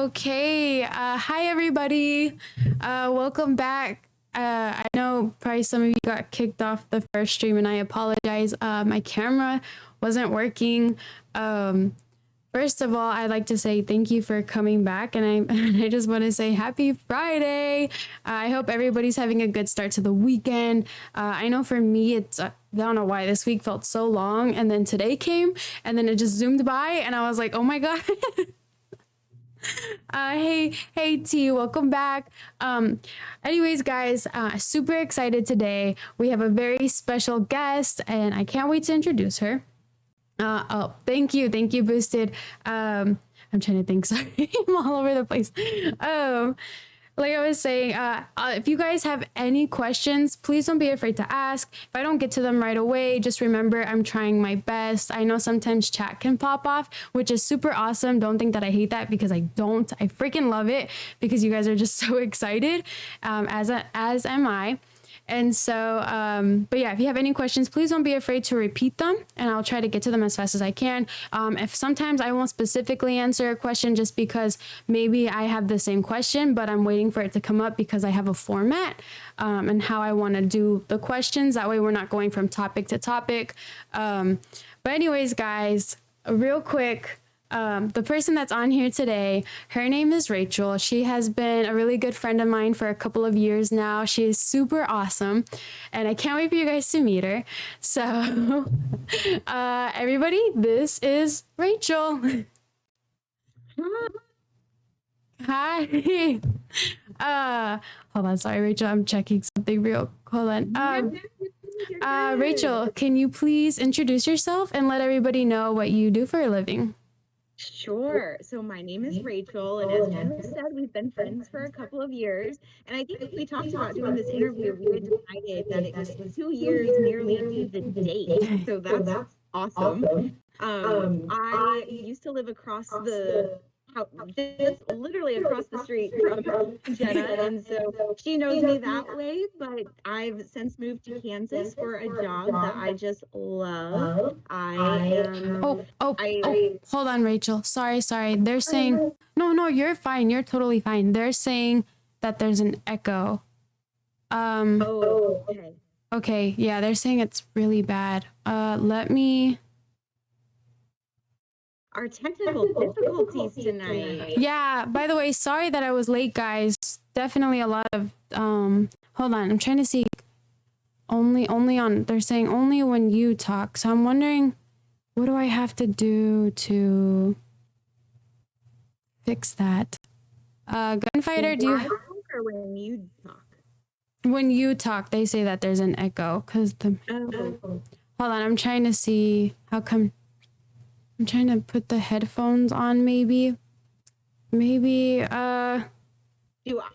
Okay. Hi, everybody. Welcome back. I know probably some of you got kicked off the first stream, and I apologize. My camera wasn't working. Um, First of all, I'd like to say thank you for coming back, and I and I just want to say happy Friday. I hope everybody's having a good start to the weekend. I know for me, I don't know why this week felt so long, and then today came, and then it just zoomed by, and I was like, oh my god. Hey T, welcome back. Anyways, guys, super excited today. We have a very special guest, and I can't wait to introduce her. Thank you, Boosted. I'm trying to think. Sorry, I'm all over the place. Um, like I was saying, if you guys have any questions, please don't be afraid to ask. If I don't get to them right away, just remember I'm trying my best. I know sometimes chat can pop off, which is super awesome. Don't think that I hate that, because I don't. I freaking love it because you guys are just so excited, as am I. And so, but yeah, if you have any questions, please don't be afraid to repeat them, and I'll try to get to them as fast as I can. If sometimes I won't specifically answer a question just because maybe I have the same question, but I'm waiting for it to come up because I have a format, and how I want to do the questions. That way we're not going from topic to topic. But anyways, guys, real quick, the person that's on here today, her name is Rachel. She has been a really good friend of mine for a couple of years now. She is super awesome, and I can't wait for you guys to meet her. So, everybody, this is Rachel. Hi. Hold on. Sorry, Rachel. I'm checking something real. Hold on. Rachel, can you please introduce yourself and let everybody know what you do for a living? Sure. So my name is Rachel, and as Jenna said, we've been friends for a couple of years. And I think we talked about doing this interview. We had decided that it was 2 years nearly to the date. So that's awesome. I used to live across the just literally across the street from Jenna, and so she knows me that way. But I've since moved to Kansas for a job that I just love. I am. Hold on, Rachel. Sorry. They're saying, no, you're fine. You're totally fine. They're saying that there's an echo. Okay. Okay, yeah, they're saying it's really bad. Let me. Our technical difficulties tonight. Yeah, by the way, sorry that I was late, guys. Definitely a lot of hold on, I'm trying to see. They're saying only when you talk. So I'm wondering, what do I have to do to fix that? Gunfighter, do you or when you talk? When you talk, they say that there's an echo because hold on, I'm trying to see how come. I'm trying to put the headphones on, maybe. Do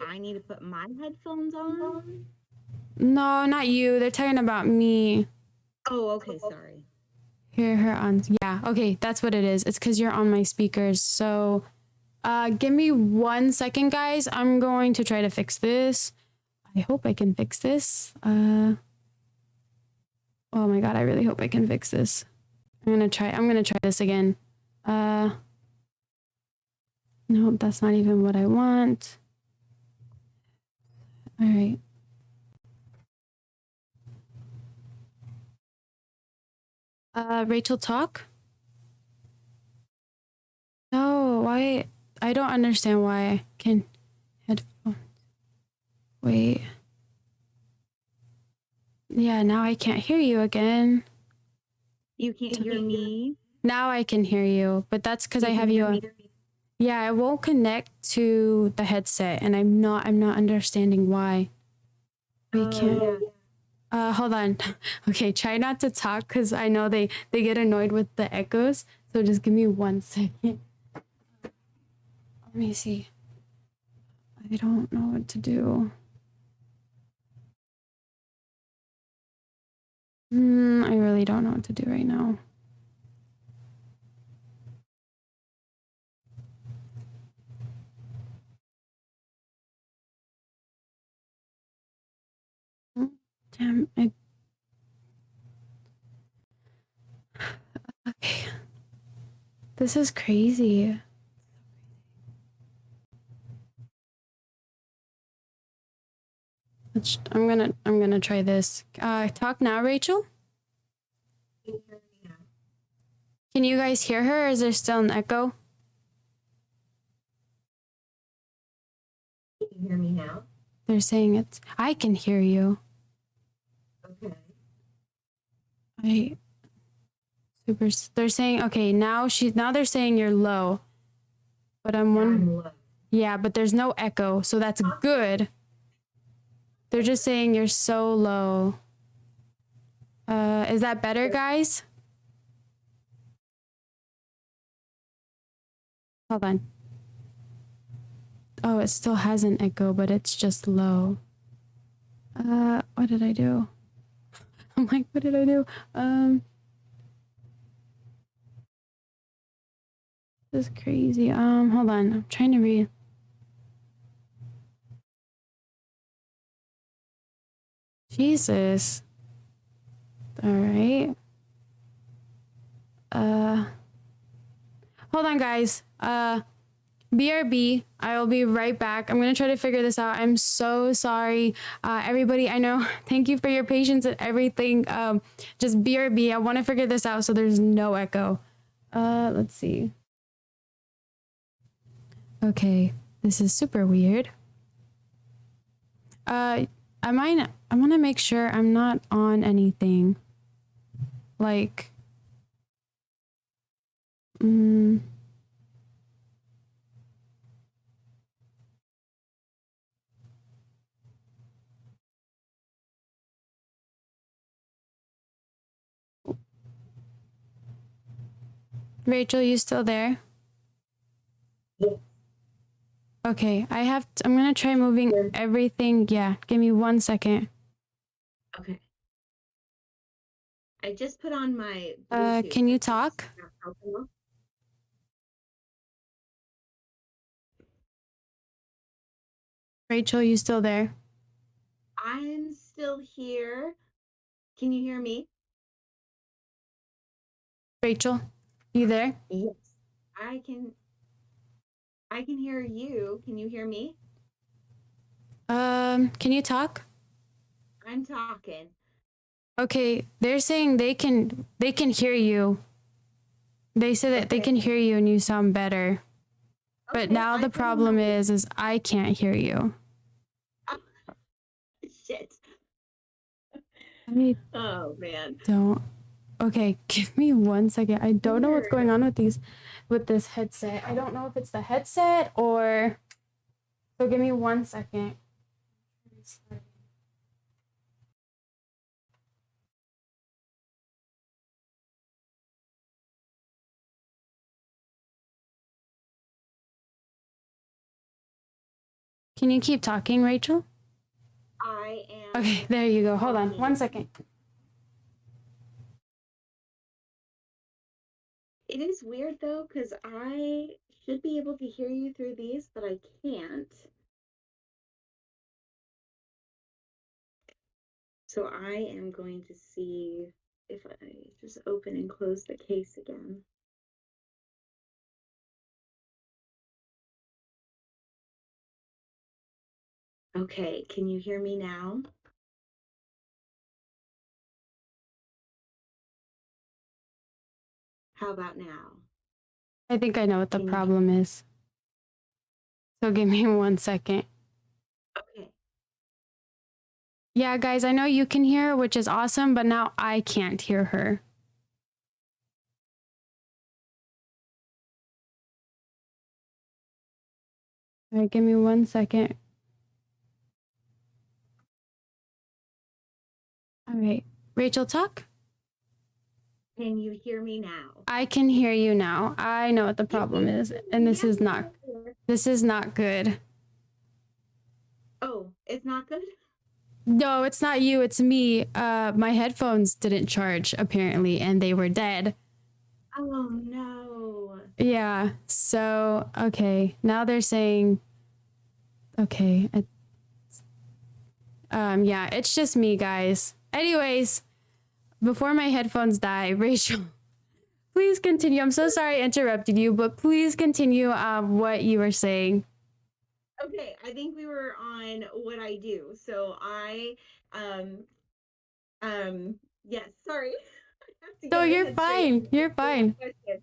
I need to put my headphones on? No, not you. They're talking about me. Oh, okay, sorry. Hear her on. Yeah, okay, that's what it is. It's because you're on my speakers. So, give me 1 second, guys. I'm going to try to fix this. I hope I can fix this. Oh my god, I really hope I can fix this. I'm gonna try this again. No, that's not even what I want. All right. Rachel, talk? No, why? I don't understand why I can headphones. Wait. Yeah, now I can't hear you again. You can't hear me? Now I can hear you, but that's because I have you on. Yeah, I won't connect to the headset, and I'm not understanding why. We can't. Hold on. Okay, try not to talk because I know they get annoyed with the echoes. So just give me 1 second. Let me see. I don't know what to do. I really don't know what to do right now. Damn, okay. This is crazy. I'm gonna try this. Talk now, Rachel. Can you guys hear her, or is there still an echo? Can you hear me now? They're saying it's. I can hear you. Okay. They're saying okay. Now they're saying you're low. But I'm low. Yeah, but there's no echo, so that's good. They're just saying you're so low. Is that better, guys? Hold on. Oh, it still has an echo, but it's just low. What did I do? I'm like, what did I do? This is crazy. Hold on. I'm trying to read. Jesus. All right. Hold on, guys. BRB, I will be right back. I'm gonna try to figure this out. I'm so sorry, everybody. I know. Thank you for your patience and everything. Just BRB. I want to figure this out so there's no echo. Let's see. Okay, this is super weird. I want to make sure I'm not on anything. Like, Rachel, you still there? Yeah. Okay, I'm gonna try moving everything. Yeah, give me 1 second. Okay. I just put on my Bluetooth. Can you talk? Rachel, you still there? I'm still here. Can you hear me? Rachel, you there? Yes. I can hear you. Can you hear me? Can you talk? I'm talking. Okay, they're saying they can hear you. They say that they can hear you and you sound better. But now the problem is I can't hear you. Shit. Oh man. Okay, give me 1 second. I don't know what's going on with this headset. I don't know if it's the headset or so give me 1 second. Can you keep talking, Rachel? I am. Okay, there you go. Hold on 1 second. It is weird though, because I should be able to hear you through these, but I can't. So I am going to see if I just open and close the case again. Okay, can you hear me now? How about now? I think I know what the problem is. So give me 1 second. Okay. Yeah, guys, I know you can hear her, which is awesome, but now I can't hear her. All right, give me 1 second. All right, Rachel, talk. Can you hear me now? I can hear you now. I know what the problem is, and this is not good. Oh, it's not good? No, it's not you, it's me. My headphones didn't charge apparently, and they were dead. Oh no. Yeah. So, okay. Now they're saying okay. Yeah, it's just me, guys. Anyways, before my headphones die, Rachel, please continue. I'm so sorry I interrupted you, but please continue what you were saying. Okay, I think we were on what I do. So um yes, sorry. I have to No, get my you're head straight. fine. You're The last fine. question.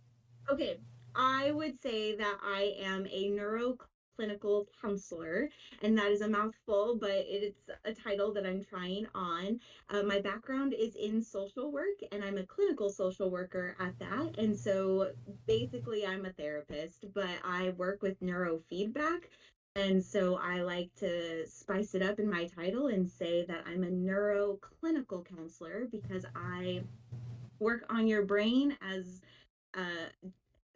Okay, I would say that I am a neuroclinical counselor, and that is a mouthful, but it's a title that I'm trying on. My background is in social work, and I'm a clinical social worker at that. And so basically, I'm a therapist, but I work with neurofeedback. And so I like to spice it up in my title and say that I'm a neuroclinical counselor because I work on your brain as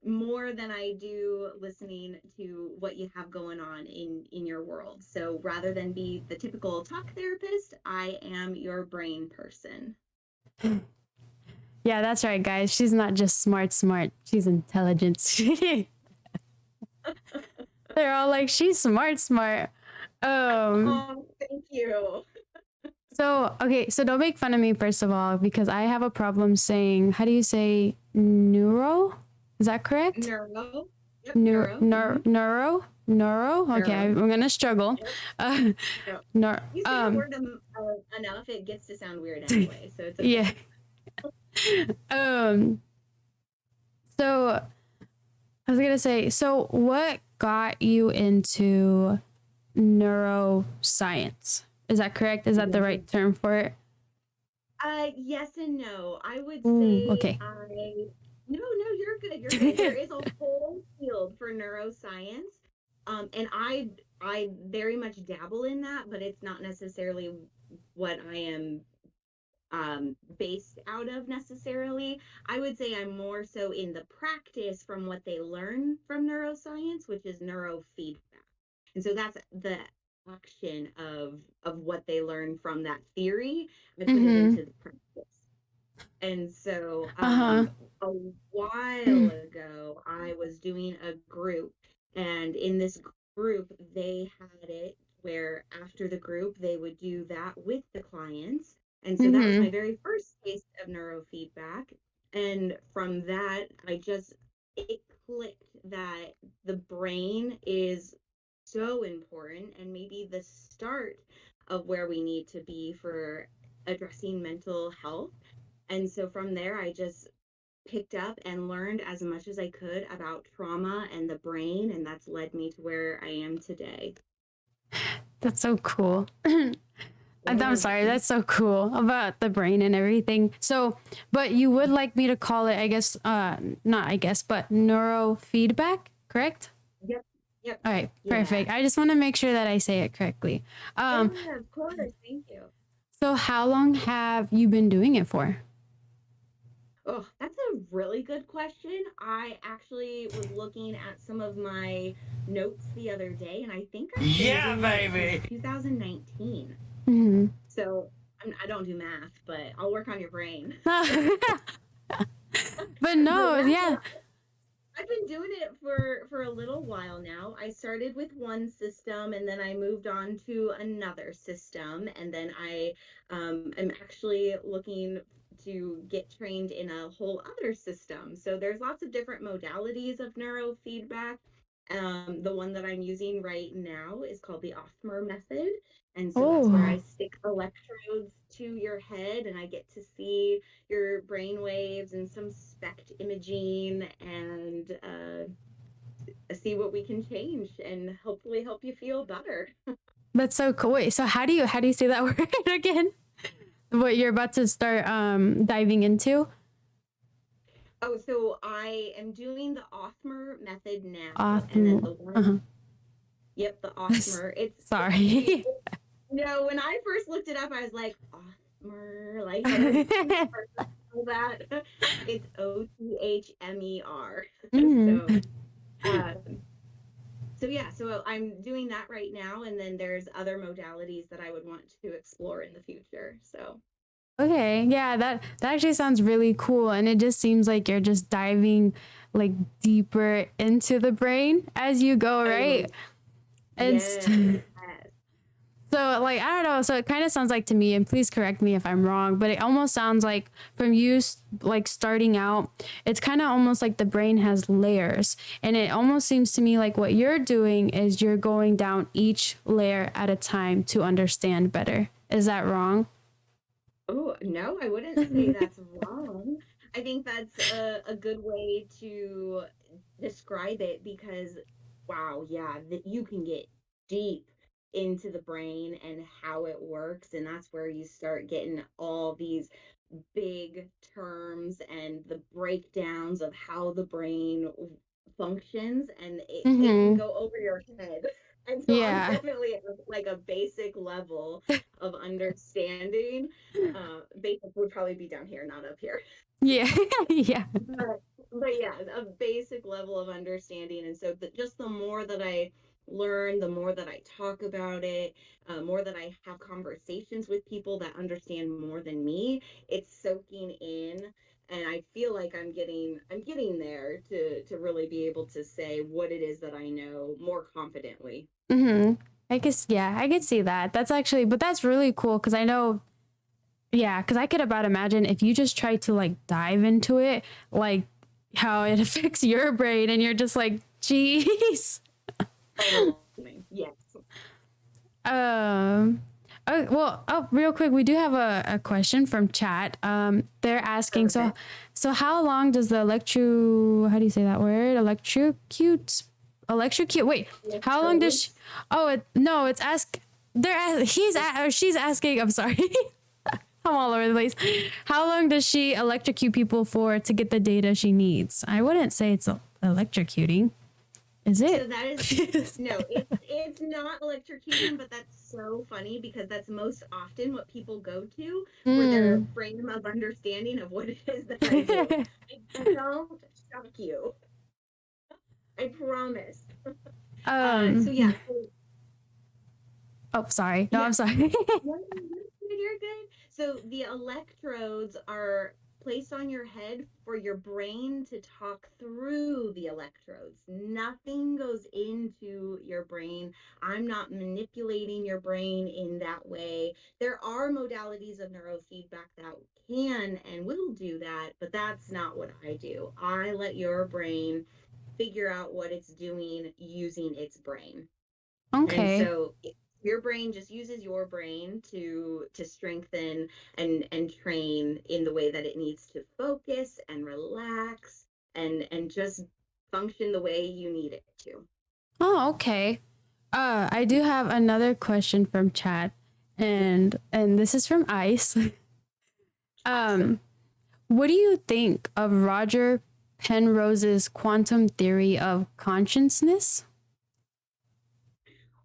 more than I do listening to what you have going on in your world. So rather than be the typical talk therapist, I am your brain person. Yeah, that's right, guys. She's not just smart, smart. She's intelligent. They're all like, she's smart, smart. Um, Oh, thank you. so okay, so don't make fun of me first of all, because I have a problem saying, how do you say neuro? Is that correct? Neuro. Yep, neuro. Neuro? Neuro? Okay, Neuro. I'm gonna struggle. Yep. Uh, No. nor, You say a word enough, it gets to sound weird anyway, so it's yeah. okay. Um, so I was gonna say, so what got you into neuroscience? Is that correct? Is that the Yes. right term for it? Yes and no. I would Ooh, say okay. no, you're good. You're good. There is a whole field for neuroscience. And I very much dabble in that, but it's not necessarily what I am based out of necessarily. I would say I'm more so in the practice from what they learn from neuroscience, which is neurofeedback. And so that's the action of what they learn from that theory. I put it Mm-hmm. into the practice. And so Uh-huh. a while ago, I was doing a group, and in this group, they had it where after the group, they would do that with the clients. And so that was Mm-hmm. my very first taste of neurofeedback. And from that, it clicked that the brain is so important and maybe the start of where we need to be for addressing mental health. And so from there, I just picked up and learned as much as I could about trauma and the brain, and that's led me to where I am today. That's so cool. I'm Yes. sorry, that's so cool about the brain and everything. So, but you would like me to call it, I guess, not I guess, but neurofeedback, correct? Yep. Yep. All right, Yeah. perfect. I just want to make sure that I say it correctly. Yeah, of course. Thank you. So how long have you been doing it for? Oh, that's a really good question. I actually was looking at some of my notes the other day, and I think I've been Yeah, doing it since baby. 2019. Mm-hmm. So I don't do math, but I'll work on your brain. But But no, yeah, so yeah. I've been doing it for a little while now. I started with one system and then I moved on to another system, and then I am actually looking to get trained in a whole other system. So there's lots of different modalities of neurofeedback. The one that I'm using right now is called the Othmer method. And so that's where I Oh, stick electrodes to your head and I get to see your brain waves and some SPECT imaging and see what we can change and hopefully help you feel better. that's so cool. Wait, so how do you say that word again? What you're about to start diving into? Oh, so I am doing the Othmer method now, and then Othmo. the one, Uh-huh. yep, the Othmer. It's actually, Sorry. when I first looked it up, I was like, Othmer, like I don't think I know that. It's Othmer. Mm. So, uh, so yeah, so I'm doing that right now, and then there's other modalities that I would want to explore in the future. So Okay, yeah, that actually sounds really cool, and it just seems like you're just diving like deeper into the brain as you go, I right? And yes, yes. So like I don't know. So it kind of sounds like to me, and please correct me if I'm wrong, but it almost sounds like from you like starting out, it's kind of almost like the brain has layers, and it almost seems to me like what you're doing is you're going down each layer at a time to understand better. Is that wrong? Oh, no, I wouldn't say that's wrong. I think that's a good way to describe it because, wow, yeah, that you can get deep into the brain and how it works. And that's where you start getting all these big terms and the breakdowns of how the brain functions, and it can Mm-hmm. go over your head. And so I'm Yeah. definitely at like a basic level of understanding. Basic would probably be down here, not up here. Yeah. Yeah. But yeah, a basic level of understanding. And so just the more that I learn, the more that I talk about it, more that I have conversations with people that understand more than me, it's soaking in. And I feel like I'm getting there to really be able to say what it is that I know more confidently. Mm-hmm. I guess yeah, I could see that. That's actually, but that's really cool because I know, yeah, because I could about imagine if you just try to like dive into it, like how it affects your brain, and you're just like, geez. Overwhelming. Yes. Um. Oh, well, oh, real quick, we do have a question from chat. They're asking, Perfect. so how long does the how do you say that word? Electrocute. Wait, how long does she, Electrodes. oh, no, it's or she's asking, I'm sorry. I'm all over the place. How long does she electrocute people for to get the data she needs? I wouldn't say it's electrocuting. Is So it? that is no, it's not electrocuting, but that's so funny because that's most often what people go to for their Mm. frame of understanding of what it is that I do. I don't shock you. I promise. So yeah, um. Oh, sorry. No, yeah. I'm sorry. No, you're good. So the electrodes are placed on your head for your brain to talk through the electrodes. Nothing goes into your brain. I'm not manipulating your brain in that way. There are modalities of neurofeedback that can and will do that, but that's not what I do. I let your brain figure out what it's doing using its brain. And Okay. so your brain just uses your brain to strengthen and train in the way that it needs to focus and relax and just function the way you need it to. Oh, okay. I do have another question from chat, and this is from Ice. Awesome. Um, what do you think of Roger Penrose's quantum theory of consciousness?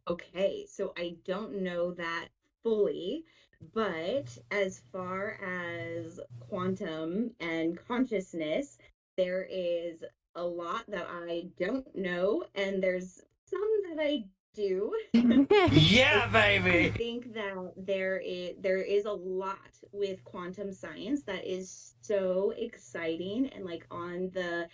Okay, so I don't know that fully, but as far as quantum and consciousness, there is a lot that I don't know, and there's some that I do. I Yeah, baby. think that there is a lot with quantum science that is so exciting and like on the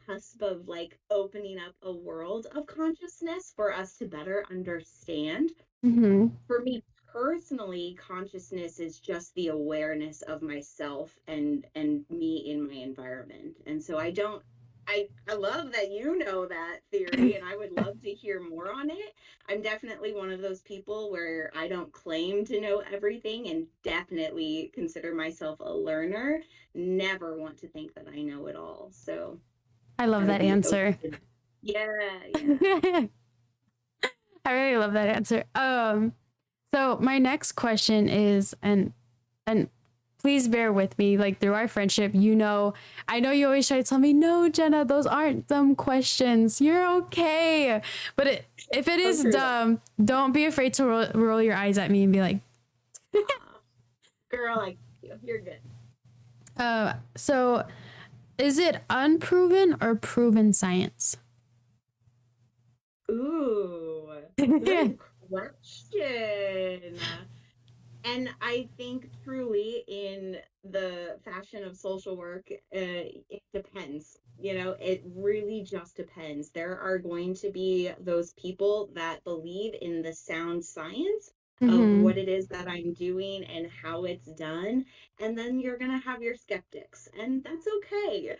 cusp of like opening up a world of consciousness for us to better understand. Mm-hmm. For me personally, consciousness is just the awareness of myself and me in my environment. And so I love that you know that theory and I would love to hear more on it. I'm definitely one of those people where I don't claim to know everything and definitely consider myself a learner. Never want to think that I know it all. So I I love would that be open answer. to, yeah, yeah. I really love that answer. So my next question is, and please bear with me, like through our friendship, I know you always try to tell me, no, Jenna, those aren't dumb questions. You're okay. But if it So is true though. dumb, don't be afraid to roll your eyes at me and be like, Aw, girl, I you're good. so is it unproven or proven science? Ooh, good question. And I think truly in the fashion of social work, it depends. It really just depends. There are going to be those people that believe in the sound science, of Mm-hmm. what it is that I'm doing and how it's done. And then you're going to have your skeptics, and that's okay,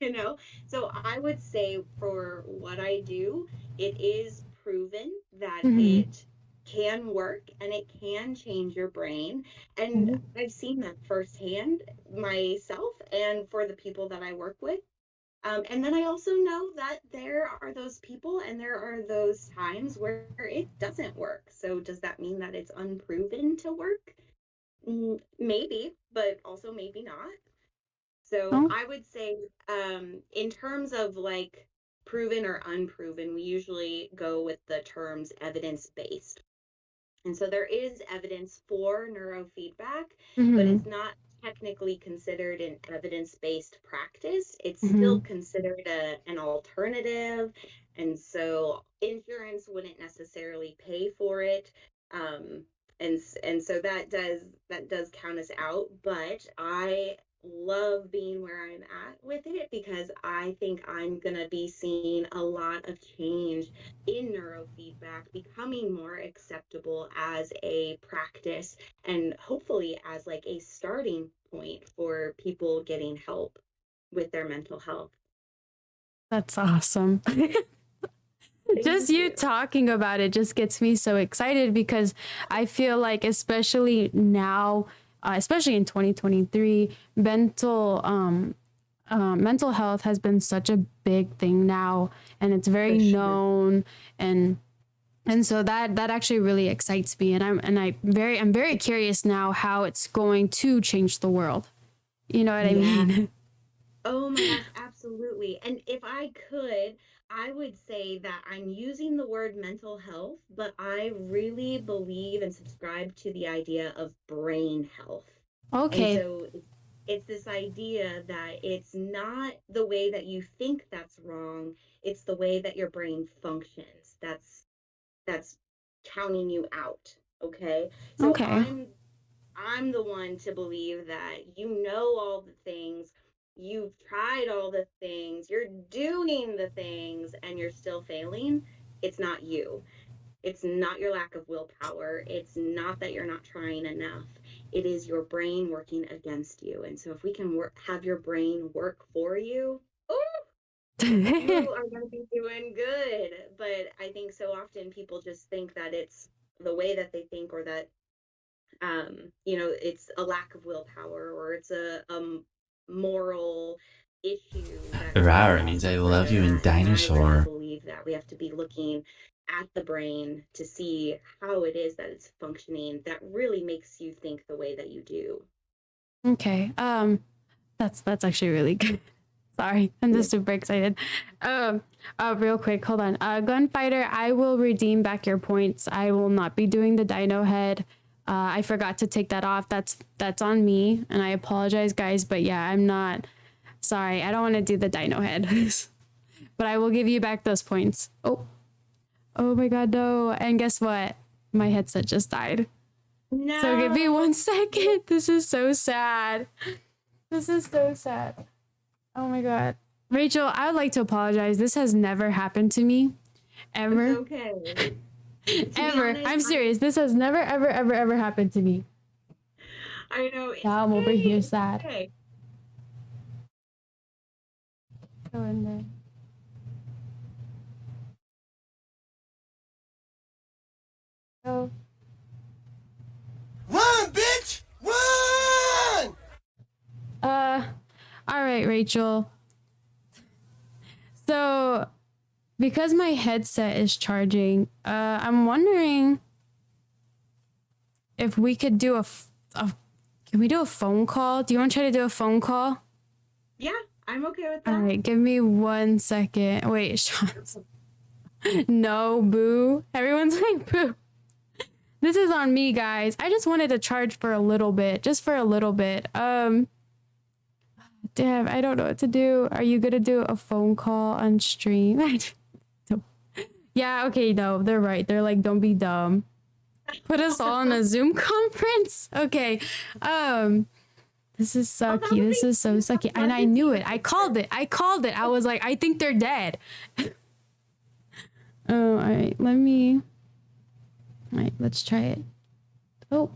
you know? So I would say for what I do, it is proven that Mm-hmm. it can work and it can change your brain. And Mm-hmm. I've seen that firsthand myself and for the people that I work with. And then I also know that there are those people and there are those times where it doesn't work. So does that mean that it's unproven to work? Maybe, but also maybe not. So Oh. I would say, in terms of like proven or unproven, we usually go with the terms evidence based. And so there is evidence for neurofeedback, but Mm-hmm. it's not technically considered an evidence based practice. It's Mm-hmm. still considered an alternative. And so insurance wouldn't necessarily pay for it. Um, and so that does count us out. But I love being where I'm at with it because I think I'm going to be seeing a lot of change in neurofeedback becoming more acceptable as a practice and hopefully as like a starting point for people getting help with their mental health. That's awesome. Just Thank you you. talking about it just gets me so excited because I feel like, especially now, especially in 2023, mental health has been such a big thing now, and it's very For sure. known, and so that actually really excites me, and I'm very curious now how it's going to change the world. You know what I Yeah. mean? Oh my gosh, absolutely. And if I could, I would say that I'm using the word mental health, but I really believe and subscribe to the idea of brain health. And Okay. so it's this idea that it's not the way that you think that's wrong, it's the way that your brain functions. That's counting you out, okay? So Okay. I'm the one to believe that you know all the things, you've tried all the things, you're doing the things, and you're still failing. It's not you. It's not your lack of willpower. It's not that you're not trying enough. It is your brain working against you. And so if we can have your brain work for you, oh, you are going to be doing good. But I think so often people just think that it's the way that they think or that it's a lack of willpower or it's a moral issue that Rar causes means I this or love you in that. And I really dinosaur. believe that we have to be looking at the brain to see how it is that it's functioning that really makes you think the way that you do. Okay. That's actually really good. Sorry, I'm Yeah. just super excited. Um, real quick, hold on. Gunfighter, I will redeem back your points. I will not be doing the dino head. I forgot to take that off. That's on me, and I apologize, guys. But yeah, I'm not sorry. I don't want to do the dino head, but I will give you back those points. Oh my god, no! And guess what? My headset just died. So give me No. 1 second. This is so sad. This is so sad. Oh my god. Rachel, I would like to apologize. This has never happened to me. It's Ever. okay. To be Ever. honest, I'm serious. This has never, ever, ever, ever happened to me. I know it's Now I'm over okay. here It's sad. okay. Go in there. Go. Run, bitch! Run! Uh, all right, Rachel. So, because my headset is charging, I'm wondering if we could do can we do a phone call? Do you want to try to do a phone call? Yeah, I'm okay with All that. right, give me 1 second. Wait, no, boo. Everyone's like, boo. This is on me, guys. I just wanted to charge for a little bit, just for a little bit. Damn, I don't know what to do. Are you gonna do a phone call on stream? Yeah, okay, no, they're right. They're like, don't be dumb. Put us all in a Zoom conference. Okay. This is Oh, that sucky. would This be is so sucky. And I that'd be knew it. I beautiful. called it. I called it. I was like, I think they're dead. Oh, all right. All right, let's try it. Oh.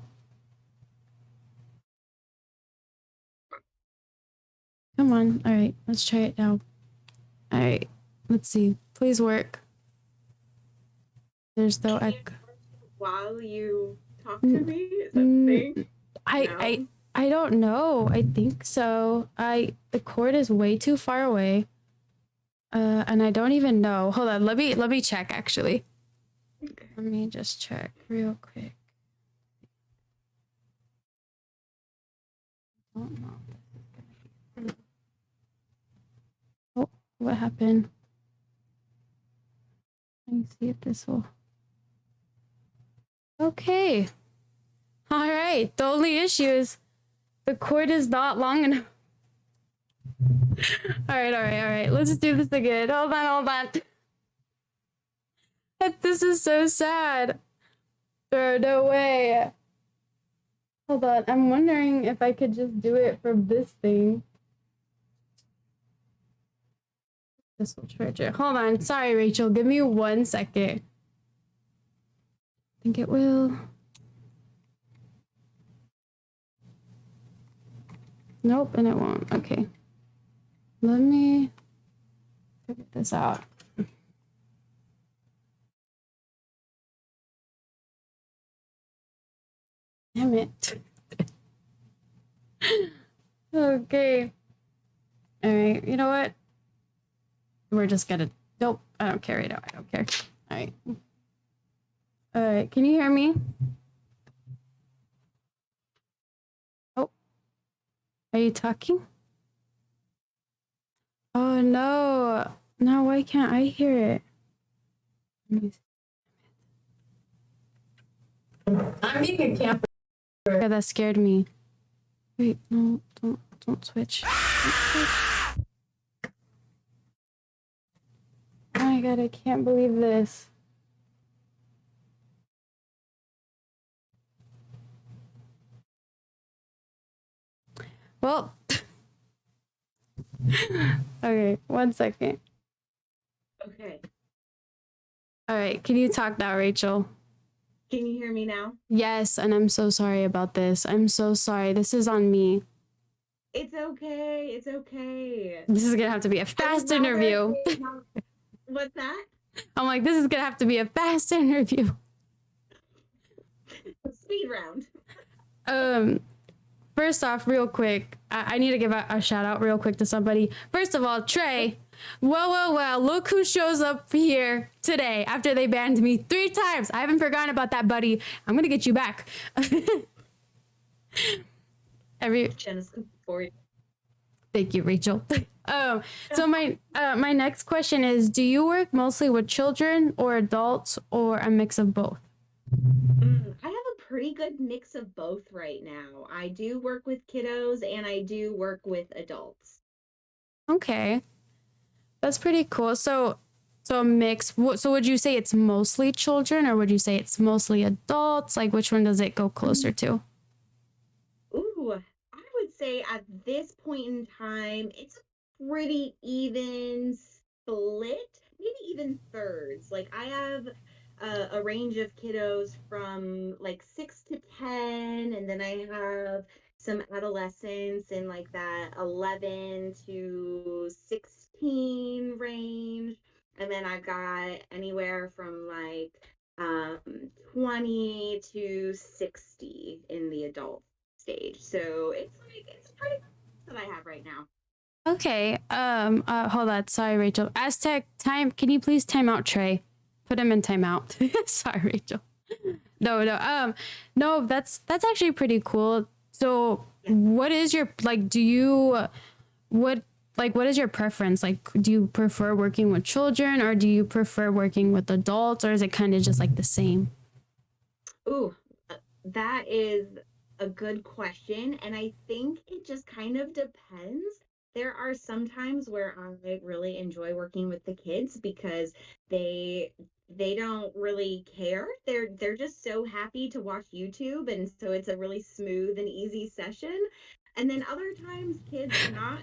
Come on. All right, let's try it now. All right, let's see. Please work. There's no echo. While you talk to me, is that the thing? I don't know. I think so. The cord is way too far away. And I don't even know. Hold on. Let me check actually. Okay. Let me just check real quick. I don't know. Oh, what happened? Let me see if this will. Okay. All right. The only issue is the cord is not long enough. All right. Let's do this again. Hold on. This is so sad. No way. Hold on. I'm wondering if I could just do it from this thing. This will charge it. Hold on. Sorry, Rachel. Give me 1 second. I think it will. Nope, and it won't. Okay. Let me figure this out. Damn it. Okay. All right. You know what? We're just gonna. Nope. I don't care right now. I don't care. All right. All right. Can you hear me? Oh. Are you talking? Oh no. No, why can't I hear it? I'm being a camper. Yeah, that scared me. Wait, no, don't switch. Oh my god, I can't believe this. Well, okay, 1 second. Okay. All right, can you talk now, Rachel? Can you hear me now? Yes, and I'm so sorry about this. I'm so sorry. This is on me. It's okay. It's okay. This is gonna have to be a fast interview. What's that? I'm like, this is gonna have to be a fast interview. Speed round. First off, real quick, I need to give a shout out real quick to somebody. First of all, Trey. Well, look who shows up here today after they banned me 3 times. I haven't forgotten about that, buddy. I'm gonna get you back. Jenna's for you. Thank you, Rachel. So my next question is, do you work mostly with children or adults or a mix of both? I have a pretty good mix of both right now. I do work with kiddos and I do work with adults. Okay. That's pretty cool. So a mix. So would you say it's mostly children or would you say it's mostly adults? Like which one does it go closer to? Ooh, I would say at this point in time, it's a pretty even split, maybe even thirds. Like I have a range of kiddos from like 6 to 10, and then I have some adolescents in like that 11 to 16 range. And then I've got anywhere from like 20 to 60 in the adult stage. So it's pretty that I have right now. Okay. Hold on. Sorry, Rachel. Aztec, can you please time out Trey? Put him in timeout. Sorry, Rachel. No. No, that's actually pretty cool. So what is your what is your preference? Like, do you prefer working with children or do you prefer working with adults, or is it kind of just like the same? Ooh, that is a good question. And I think it just kind of depends. There are some times where I really enjoy working with the kids because they don't really care. They're just so happy to watch YouTube, and so it's a really smooth and easy session. And then other times kids are not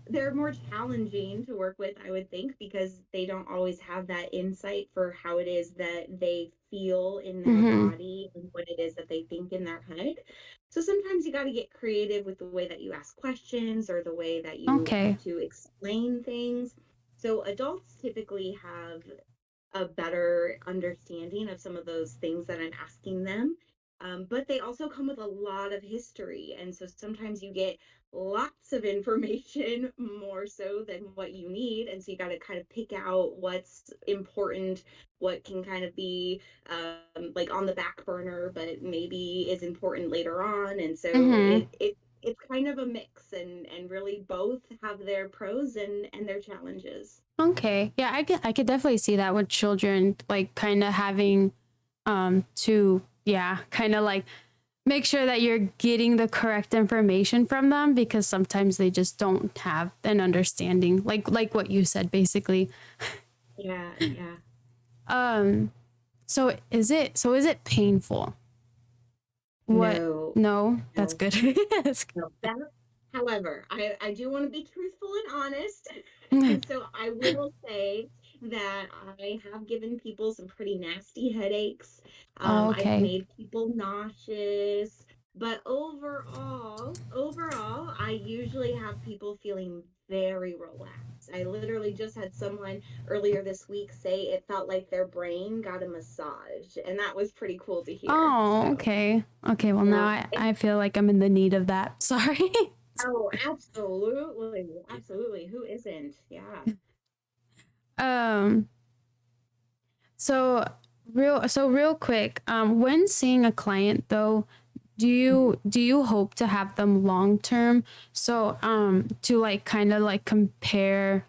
they're more challenging to work with, I would think, because they don't always have that insight for how it is that they feel in their Mm-hmm. body and what it is that they think in their head. So sometimes you got to get creative with the way that you ask questions or the way that you have Okay. to explain things. So adults typically have a better understanding of some of those things that I'm asking them. But they also come with a lot of history. And so sometimes you get lots of information more so than what you need. And so you got to kind of pick out what's important, what can kind of be like on the back burner, but maybe is important later on. And so Mm-hmm. it's kind of a mix, and really both have their pros and their challenges. Okay. Yeah, I could definitely see that with children, like kind of having to yeah, kind of like make sure that you're getting the correct information from them because sometimes they just don't have an understanding. Like what you said basically. Yeah, yeah. Um so is it painful? What? No, No, that's no, good. That's no. That, however, I do want to be truthful and honest. good. And so I will say that I have given people some pretty nasty headaches. Oh, I've okay. made people nauseous, but overall, I usually have people feeling very relaxed. I literally just had someone earlier this week say it felt like their brain got a massage, and that was pretty cool to hear. Oh, So, okay. Okay, well now yeah. I feel like I'm in the need of that. Sorry. Oh, absolutely. Absolutely. Who isn't? Yeah. um so real quick, when seeing a client though, Mhm. do you hope to have them long term? So to like kind of like compare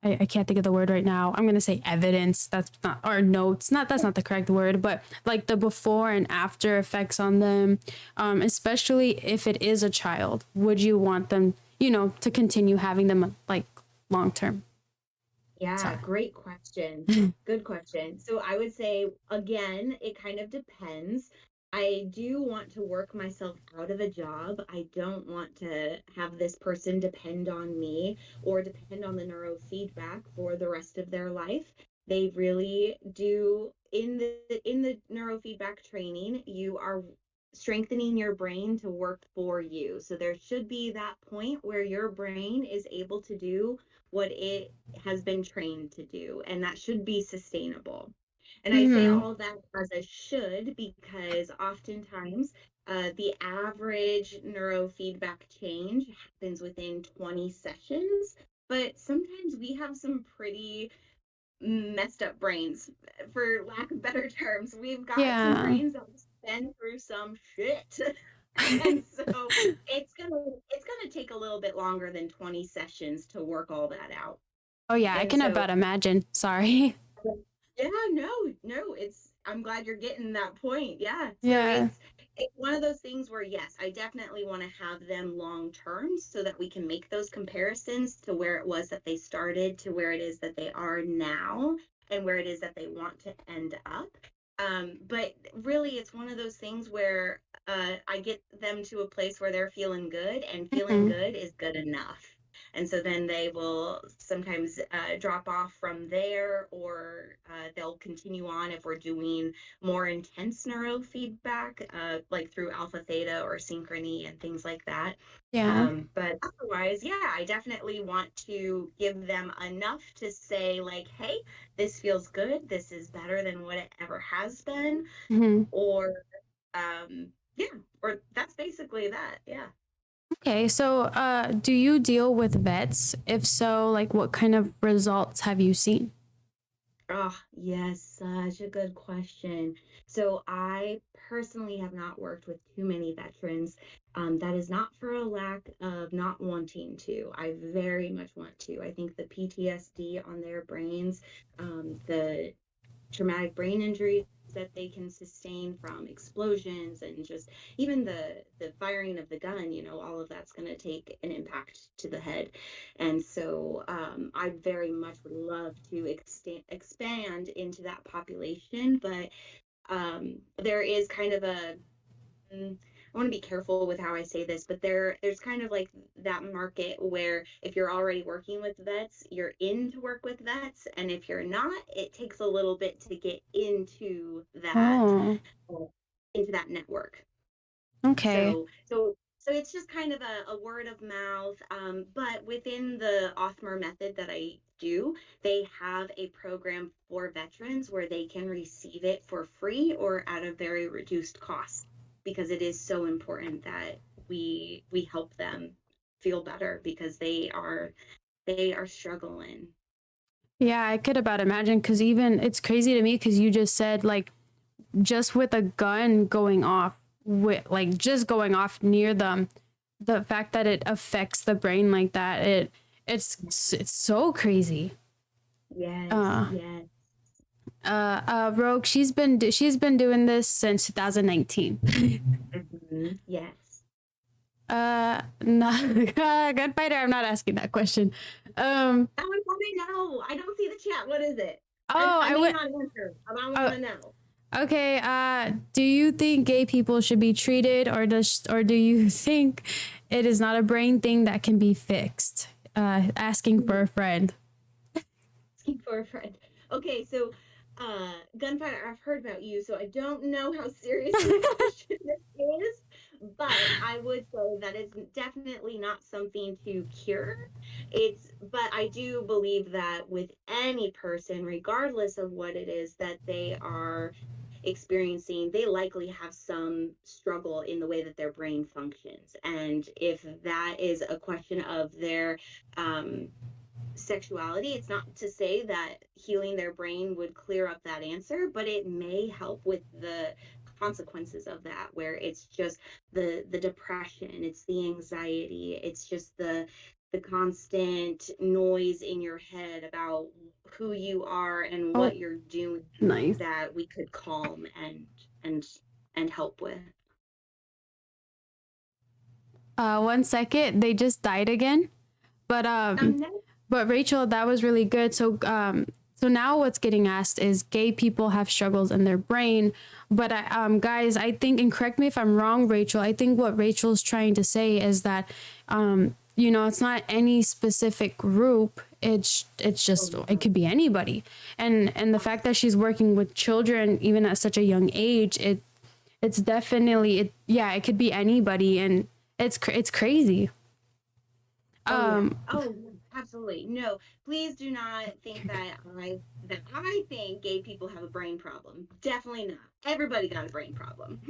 I can't think of the word right now. I'm gonna say evidence. That's not or notes. Not that's not the correct word, but like the before and after effects on them, especially if it is a child. Would you want them, to continue having them like long term? Yeah, Sorry. great question. Good question. So I would say, again, it kind of depends. I do want to work myself out of a job. I don't want to have this person depend on me or depend on the neurofeedback for the rest of their life. They really do in the neurofeedback training, you are strengthening your brain to work for you. So there should be that point where your brain is able to do what it has been trained to do, and that should be sustainable. And I say Mm-hmm. all that as a should because oftentimes the average neurofeedback change happens within 20 sessions, but sometimes we have some pretty messed up brains, for lack of better terms. We've got some Yeah. brains that have been through some shit. And so it's gonna take a little bit longer than 20 sessions to work all that out. Oh yeah, I And can so about imagine. Sorry. yeah, no, I'm glad you're getting that point. Yeah. So Yeah. it's one of those things where yes, I definitely want to have them long term so that we can make those comparisons to where it was that they started to where it is that they are now and where it is that they want to end up. But really it's one of those things where I get them to a place where they're feeling good, and feeling Mm-hmm. good is good enough. And so then they will sometimes drop off from there, or they'll continue on if we're doing more intense neurofeedback, like through alpha theta or synchrony and things like that. Yeah. But otherwise, yeah, I definitely want to give them enough to say, like, hey, this feels good. This is better than what it ever has been. Mm-hmm. Or, yeah, or that's basically that. Yeah. Okay, so do you deal with vets? If so, like what kind of results have you seen? Oh, yes, such a good question. So I personally have not worked with too many veterans. That is not for a lack of not wanting to. I very much want to. I think the PTSD on their brains, the traumatic brain injuries that they can sustain from explosions and just even the firing of the gun, all of that's going to take an impact to the head. And so I very much would love to expand into that population, but there is kind of a I want to be careful with how I say this, but there's kind of like that market where if you're already working with vets, you're in to work with vets, and if you're not, it takes a little bit to get Oh, uh, into that network. okay. So it's just kind of a word of mouth. But within the Othmer method that I do, they have a program for veterans where they can receive it for free or at a very reduced cost, because it is so important that we help them feel better, because they are struggling. Yeah, I could about imagine because even it's crazy to me because you just said like just with a gun going off, with like just going off near them, the fact that it affects the brain like that, it's so crazy. Yes, Uh, yes. Rogue, she's been doing this since 2019. Yes. No, gunfighter. I'm not asking that question. I would want to know. I don't see the chat. What is it? Oh, I I may would. not answer, but I want Oh, to know. okay. Do you think gay people should be treated, or do you think it is not a brain thing that can be fixed? Asking for a friend. Asking for a friend. Okay, so gunfire, I've heard about you, so I don't know how serious of a question this is, but I would say that it's definitely not something to cure. But I do believe that with any person, regardless of what it is that they are experiencing, they likely have some struggle in the way that their brain functions. And if that is a question of their sexuality, it's not to say that healing their brain would clear up that answer, but it may help with the consequences of that, where it's just the depression, it's the anxiety, it's just the constant noise in your head about who you are and Oh, what you're doing, nice. that we could calm and and help with. 1 second. They just died again. But No. but Rachel, that was really good. So now what's getting asked is gay people have struggles in their brain. But guys, I think, and correct me if I'm wrong, Rachel. I think what Rachel's trying to say is that, it's not any specific group. It's just it could be anybody. And the fact that she's working with children even at such a young age, it's definitely yeah, it could be anybody, and it's crazy. Oh yeah. Oh, absolutely. No, please do not think that I think gay people have a brain problem. Definitely not. Everybody got a brain problem.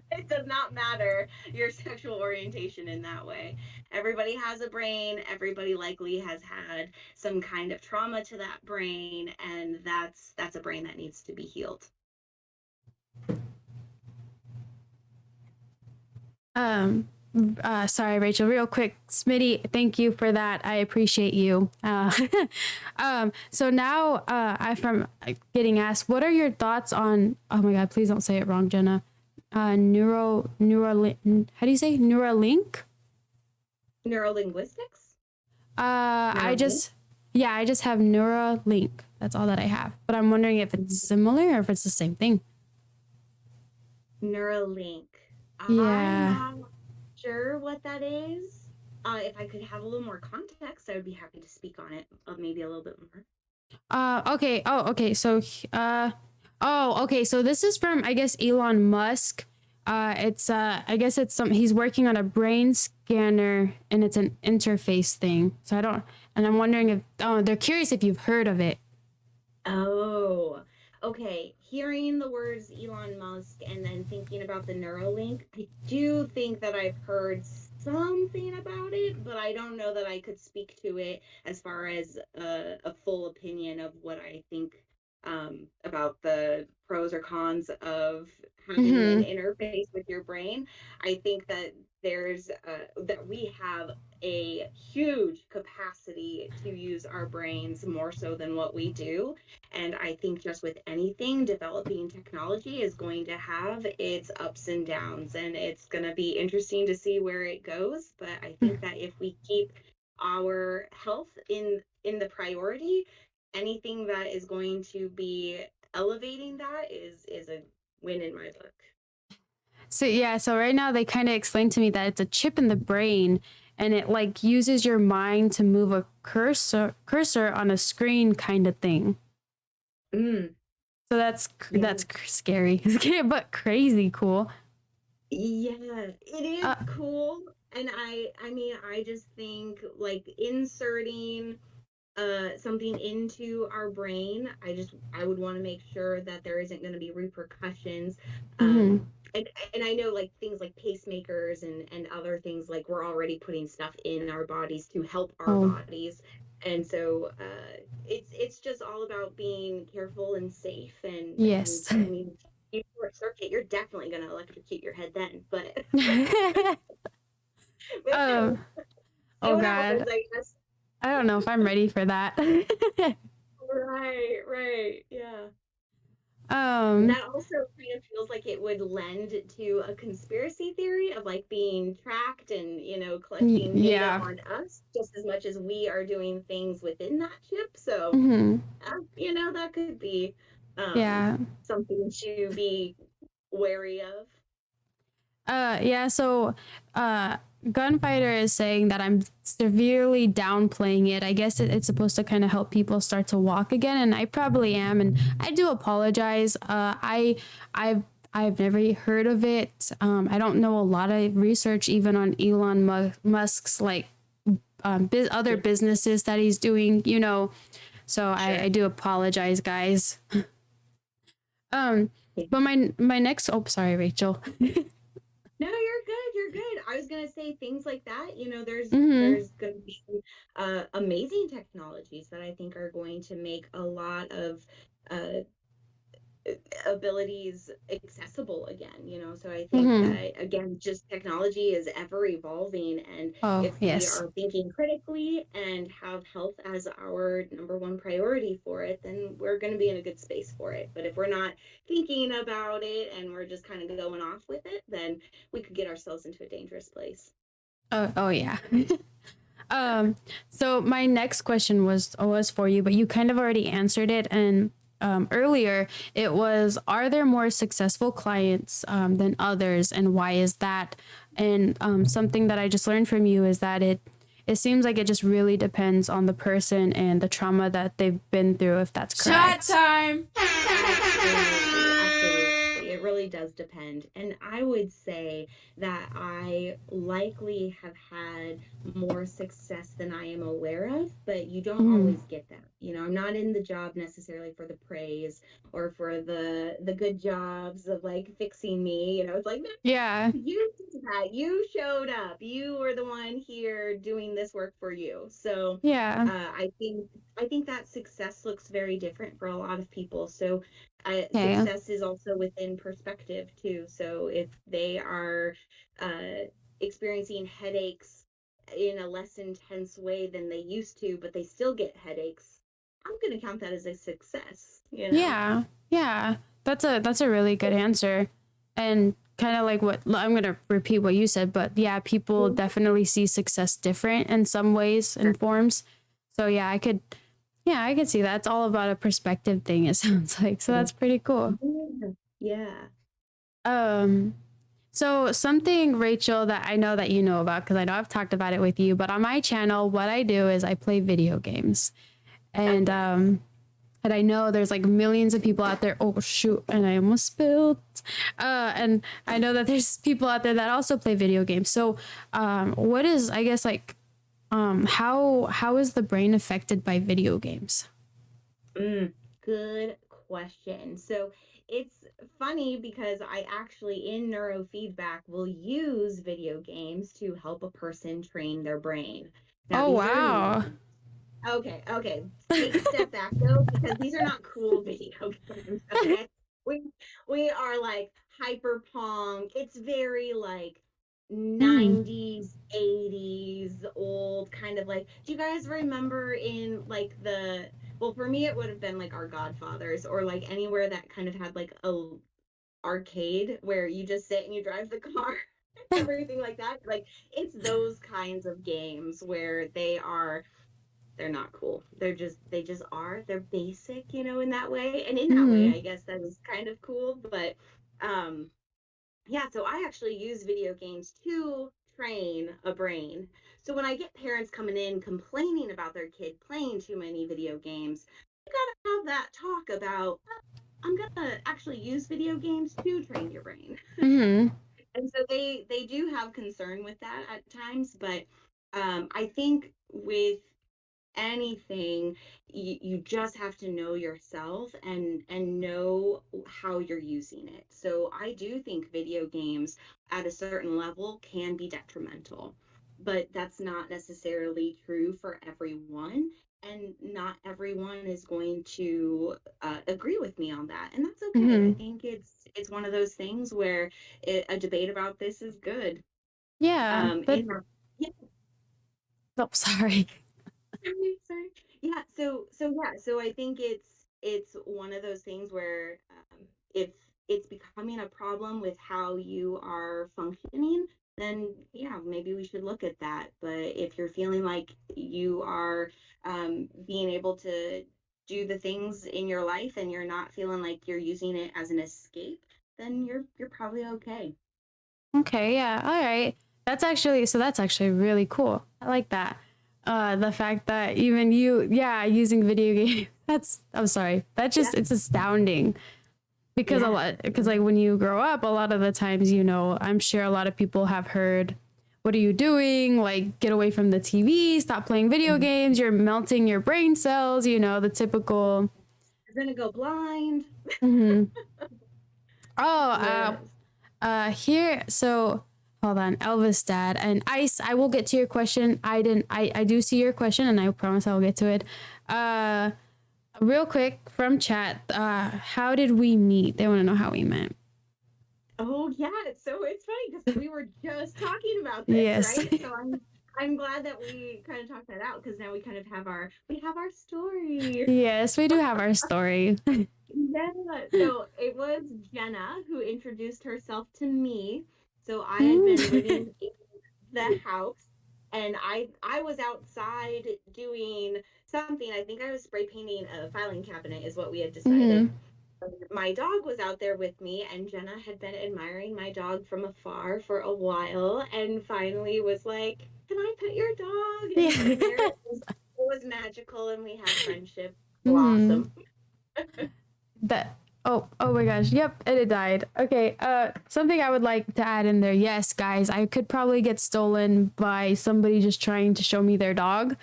It does not matter your sexual orientation in that way. Everybody has a brain. Everybody likely has had some kind of trauma to that brain, and that's a brain that needs to be healed. Sorry, Rachel, real quick. Smitty, thank you for that. I appreciate you. So now I from getting asked, what are your thoughts on, oh my God, please don't say it wrong, Jenna. How do you say Neuralink? Neurolinguistics? I Neuralink? just, yeah, I just have Neuralink. That's all that I have. But I'm wondering if it's similar or if it's the same thing. Neuralink. I'm Yeah. not sure what that is. If I could have a little more context, I would be happy to speak on it, maybe a little bit more. Okay. Oh, okay. Okay. So this is from, I guess, Elon Musk. It's I guess it's some he's working on a brain scanner and it's an interface thing. So I don't, and I'm wondering if they're curious if you've heard of it. Oh, okay. Hearing the words Elon Musk and then thinking about the Neuralink, I do think that I've heard something about it, but I don't know that I could speak to it as far as a full opinion of what I think about the pros or cons of having an Mm-hmm. interface with your brain. I think that that we have a huge capacity to use our brains more so than what we do. And I think just with anything, developing technology is going to have its ups and downs, and it's going to be interesting to see where it goes. But I think that if we keep our health in the priority, anything that is going to be elevating that is a win in my book. So yeah, so right now they kind of explained to me that it's a chip in the brain and it like uses your mind to move a cursor on a screen kind of thing. Mm, So that's yeah. scary, but crazy cool. Yeah, it is Uh, cool. And I mean, I just think like inserting something into our brain, I would want to make sure that there isn't going to be repercussions. mhm. Um and I know like things like pacemakers and other things, like we're already putting stuff in our bodies to help our Oh, bodies. And so it's just all about being careful and safe, and yes. I mean, you short circuit, you're definitely going to electrocute your head then, but we'll um, see oh what God. happens, I guess. I don't know if I'm ready for that. Right, right, yeah. um, That also kind of feels like it would lend to a conspiracy theory of like being tracked and, collecting data yeah. on us just as much as we are doing things within that chip. So, Hmm. that could be Yeah. something to be wary of. Yeah, so uh Gunfighter is saying that I'm severely downplaying it. I guess it's supposed to kind of help people start to walk again, and I probably am, and I do apologize. I've never heard of it. I don't know a lot of research even on Musk's like other Yeah, businesses that he's doing, So I sure. do apologize, guys. Um, Yeah. but my next oh sorry, Rachel. No, you're good. You're good. I was gonna say things like that. There's Mm-hmm. there's gonna be amazing technologies that I think are going to make a lot of uh, abilities accessible again. So I think Mm-hmm. that again, just technology is ever evolving, and Oh if we yes. are thinking critically and have health as our number one priority for it, then we're going to be in a good space for it. But if we're not thinking about it and we're just kind of going off with it, then we could get ourselves into a dangerous place. Oh yeah. So my next question was for you, but you kind of already answered it. And earlier, it was: Are there more successful clients than others, and why is that? And something that I just learned from you is that it seems like it just really depends on the person and the trauma that they've been through, if that's Chat correct. time. Absolutely, absolutely. It really does depend. And I would say that I likely have had more success than I am aware of, but you don't Mm. always get that. I'm not in the job necessarily for the praise or for the good jobs of like fixing me. It's like, no, Yeah. you did that. You showed up. You were the one here doing this work for you. So Yeah. I think that success looks very different for a lot of people. So Okay. success is also within perspective too. So if they are uh, experiencing headaches in a less intense way than they used to, but they still get headaches, I'm going to count that as a success. Yeah. Yeah. That's a really good answer. And kind of like what I'm going to repeat what you said, but yeah, people Mhm. definitely see success different in some ways and forms. So I could see that. It's all about a perspective thing, it sounds like. So that's pretty cool. Yeah. Yeah. Um so something, Rachel, that I know that you know about, because I know I've talked about it with you, but on my channel what I do is I play video games. And Okay. and I know there's like millions of people out there. Oh shoot! And I almost spilled. And I know that there's people out there that also play video games. So, what is, I guess, like, how is the brain affected by video games? Good question. So it's funny because I actually in neurofeedback will use video games to help a person train their brain. Now, Oh these are wow. okay, okay. Take a step back though, because these are not cool video games. Okay. We we are like hyperpunk. It's very like Mm. 90s, 80s, old kind of like. Do you guys remember in like well, for me it would have been like our Godfathers, or like anywhere that kind of had like a arcade where you just sit and you drive the car, everything like that. Like it's those kinds of games where they're not cool. They just are. They're basic, in that way. And in that way, Mm. I guess that is kind of cool. But um Yeah, so I actually use video games to train a brain. So when I get parents coming in complaining about their kid playing too many video games, you gotta have that talk about, I'm gonna actually use video games to train your brain. Mm-hmm. And so they do have concern with that at times, but I think with anything, you just have to know yourself and know how you're using it. So I do think video games at a certain level can be detrimental, but that's not necessarily true for everyone, and not everyone is going to agree with me on that, and that's okay. I Mm-hmm. think it's one of those things where a debate about this is good. Yeah, but In Yeah. oh, sorry. Sorry. So I think it's one of those things where if it's becoming a problem with how you are functioning, then yeah, maybe we should look at that. But if you're feeling like you are being able to do the things in your life and you're not feeling like you're using it as an escape, then you're probably okay. Okay, yeah, all right. That's actually really cool. I like that. The fact that even you, yeah, using video games. I'm sorry. That Yeah. just it's astounding because Yeah. like when you grow up, a lot of the times, I'm sure a lot of people have heard, "What are you doing? Like, get away from the TV. Stop playing video Mhm. games. You're melting your brain cells." The typical. You're gonna go blind. Mhm. Oh, Yes. here. So hold on, Elvis dad and Ice. I will get to your question. I didn't. I do see your question, and I promise I will get to it. Uh, Real quick from chat. How did we meet? They want to know how we met. Oh yeah, so it's funny because we were just talking about this, Yes. right? So I'm glad that we kind of talked that out because now we kind of have our story. Yes, we do have our story. Yeah. So it was Jenna who introduced herself to me. So I had been Mm. living in the house, and I was outside doing something. I think I was spray painting a filing cabinet is what we had decided. Mhm. My dog was out there with me, and Jenna had been admiring my dog from afar for a while, and finally was like, "Can I pet your dog?" And Yeah. from there, it was magical, and we had friendship Mhm. blossom. That. Oh my gosh. Yep, and it died. Okay. Something I would like to add in there. Yes, guys, I could probably get stolen by somebody just trying to show me their dog.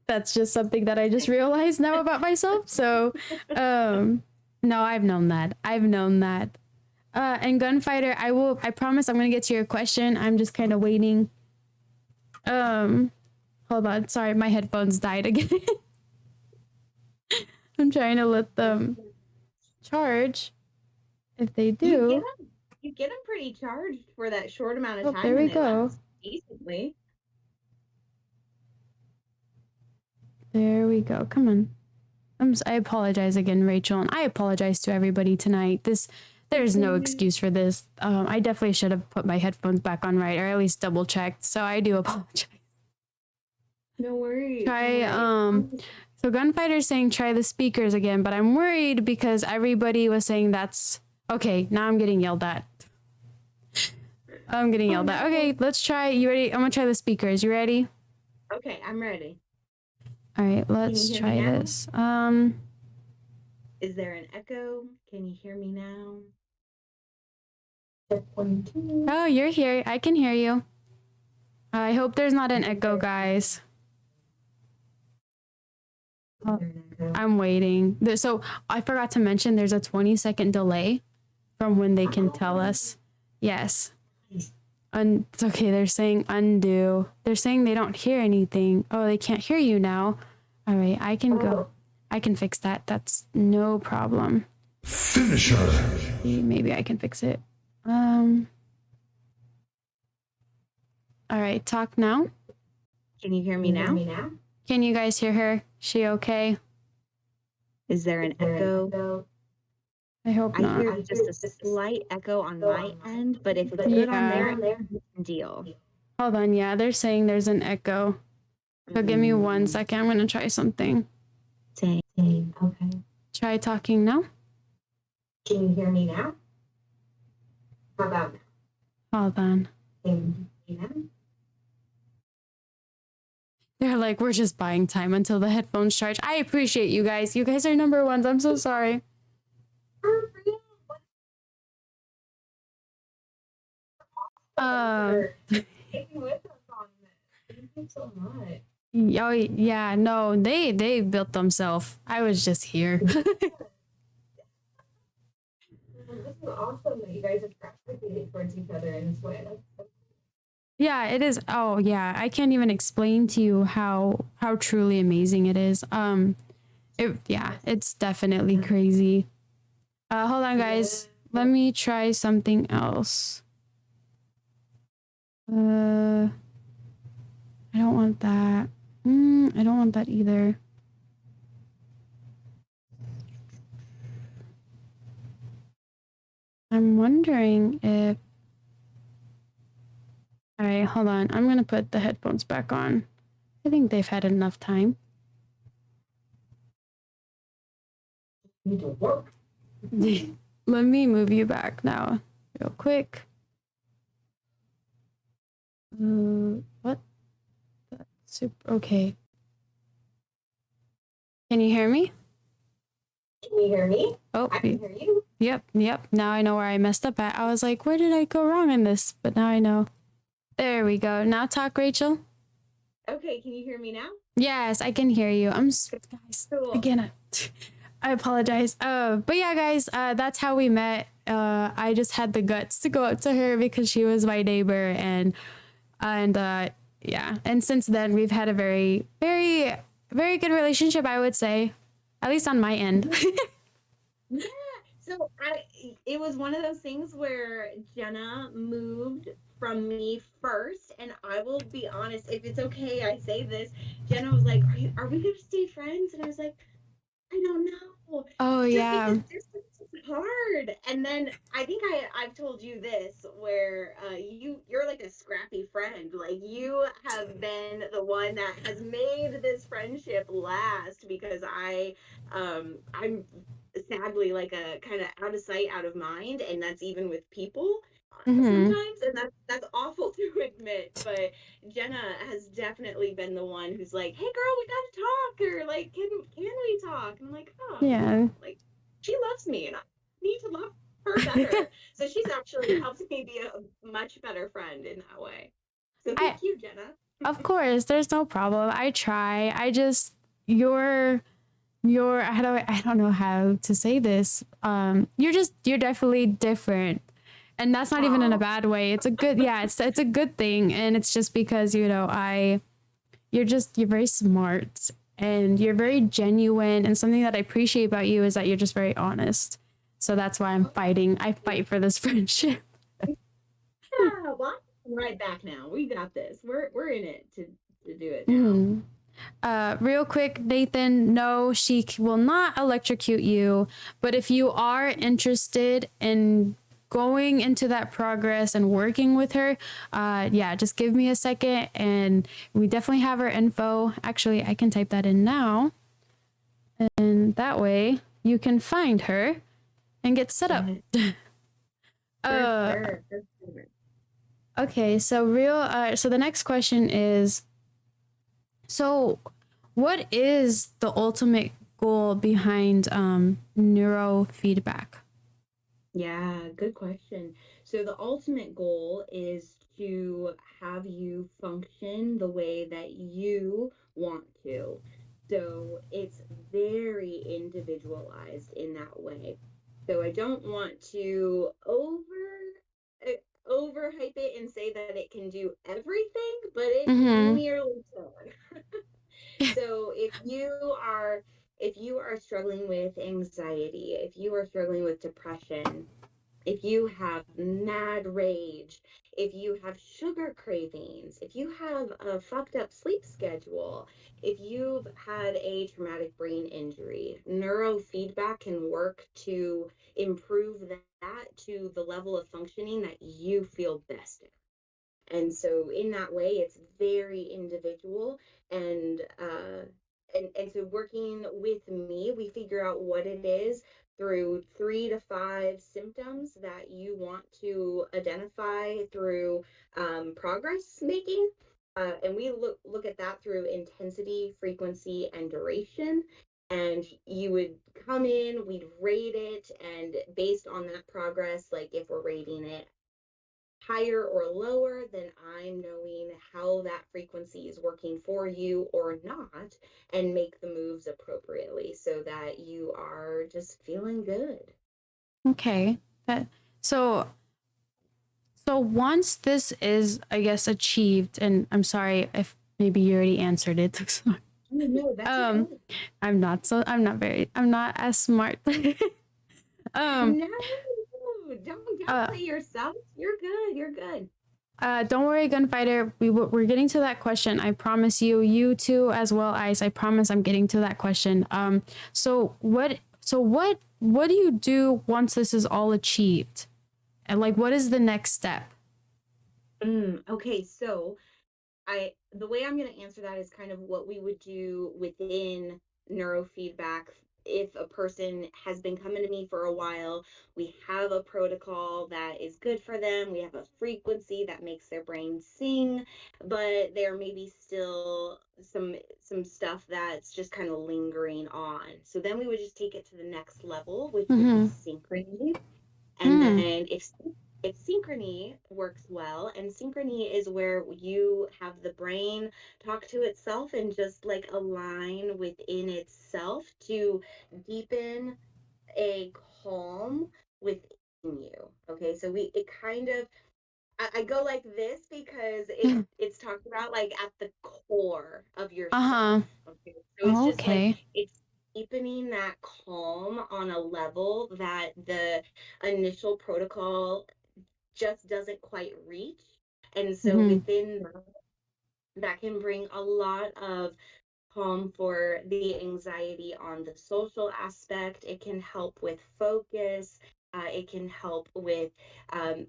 That's just something that I just realized now about myself. So, no, I've known that. I've known that. And Gunfighter, I promise I'm gonna get to your question. I'm just kind of waiting. Um, Hold on. Sorry, my headphones died again. I'm trying to let them charge. If they You get do, them, you get them pretty charged for that short amount of oh, there time, we and it go. lasts decently. There we go. Come on. I apologize again, Rachel, and I apologize to everybody tonight. There's no excuse for this. I definitely should have put my headphones back on right, or at least double checked. So I do apologize. No worries, no Try worries. So Gunfighter's saying try the speakers again, but I'm worried because everybody was saying that's okay. Now I'm getting yelled at. I'm getting Oh yelled at. no. Okay, let's try. You ready? I'm gonna try the speakers. You ready? Okay, I'm ready. All right, Can you let's hear me try now? this. Is there an echo? Can you hear me now? Oh, you're here. I can hear you. I hope there's not an echo, guys. Oh, I'm waiting. So I forgot to mention there's a 20-second delay from when they can tell us. Yes. It's okay. They're saying undo. They're saying they don't hear anything. Oh, they can't hear you now. All right, I can go. I can fix that. That's no problem. Finisher. Maybe I can fix it. All right, talk now. Can you hear me now? Can you guys hear her? She okay? Is there an echo? I hope I not. hear just a slight echo on my end, but if it's good on Yeah. there, deal. Hold on. Yeah, they're saying there's an echo. So give me 1 second. I'm gonna try something. Same. Okay. Try talking now. Can you hear me now? How about Hold on. now? They're like, we're just buying time until the headphones charge. I appreciate you guys. You guys are number ones. I'm so sorry. With us on this. Thank you so much. Oh yeah, no, they built themselves. I was just here. This is awesome that you guys have gravitated towards each other in this way. Yeah, it is. Oh yeah, I can't even explain to you how truly amazing it is. It's definitely crazy. Hold on, guys. Let me try something else. I don't want that. I don't want that either. I'm wondering if. All right, hold on. I'm gonna put the headphones back on. I think they've had enough time. Need to work. Let me move you back now, real quick. What? That's super. Okay. Can you hear me? Can you hear me? Oh, I can hear you. Yep. Now I know where I messed up at. I was like, where did I go wrong in this? But now I know. There we go. Now talk, Rachel. Okay, can you hear me now? Yes, I can hear you. Guys, Cool. again, I apologize. But yeah, guys, that's how we met. I just had the guts to go up to her because she was my neighbor, and yeah. And since then, we've had a very, very, very good relationship, I would say, at least on my end. Yeah. So it was one of those things where Jenna moved from me first, and I will be honest, if it's okay, I say this. Jenna was like, "Are we gonna stay friends?" And I was like, "I don't know." Oh Just yeah. because distance is hard. And then I think I've told you this, where you're like a scrappy friend. Like, you have been the one that has made this friendship last, because I'm sadly like a kind of out of sight, out of mind, and that's even with people sometimes, and that's awful to admit. But Jenna has definitely been the one who's like, "Hey girl, we gotta talk," or like, can we talk?" And I'm like, "Oh Yeah. like, she loves me and I need to love her better." So she's actually helped me be a much better friend in that way. So I thank you, Jenna. Of course, there's no problem. I try. I just you're I don't know how to say this. You're definitely different. And that's not even in a bad way. It's a good it's a good thing. And it's just because, you're very smart and you're very genuine. And something that I appreciate about you is that you're just very honest. So that's why I'm fighting. I fight for this friendship. Yeah, well, I'm right back now. We got this. We're in it to do it now. Real quick, Nathan, no, she will not electrocute you. But if you are interested in going into that progress and working with her, just give me a second, and we definitely have her info. Actually, I can type that in now, and that way you can find her and get set up. Sure. Okay, so so the next question is, so what is the ultimate goal behind neurofeedback? Yeah, good question. So the ultimate goal is to have you function the way that you want to. So it's very individualized in that way. So I don't want to uh, overhype it and say that it can do everything, but it nearly can. So if you are struggling with anxiety, if you are struggling with depression, if you have mad rage, if you have sugar cravings, if you have a fucked up sleep schedule, if you've had a traumatic brain injury, neurofeedback can work to improve that to the level of functioning that you feel best in. And so in that way, it's very individual. And so working with me, we figure out what it is through 3 to 5 symptoms that you want to identify through progress making. And we look at that through intensity, frequency, and duration. And you would come in, we'd rate it, and based on that progress, like if we're rating it higher or lower, then I'm knowing how that frequency is working for you or not, and make the moves appropriately so that you are just feeling good. Okay. That, so so once this is, I guess, achieved, and I'm sorry if maybe you already answered it. No, that's um, okay. I'm not as smart. um, No, don't uh, downplay yourself. You're good. You're good. don't worry, gunfighter. We're getting to that question. I promise you. You too, as well, Ice. I promise I'm getting to that question. So what do you do once this is all achieved? And like, what is the next step? Okay, so the way I'm going to answer that is kind of what we would do within neurofeedback. If a person has been coming to me for a while, we have a protocol that is good for them. We have a frequency that makes their brain sing, but there may be still some stuff that's just kind of lingering on. So then we would just take it to the next level, which would be Mm-hmm. synchrony. And Mm. then if synchrony works well, and synchrony is where you have the brain talk to itself and just like align within itself to deepen a calm within you. Okay, so it kind of I go like this because Yeah. it's talked about like at the core of Uh-huh. yourself. Okay. So it's Oh, just like okay. it's deepening that calm on a level that the initial protocol just doesn't quite reach. And so Mm-hmm. within that can bring a lot of calm for the anxiety on the social aspect. It can help with focus. It can help with,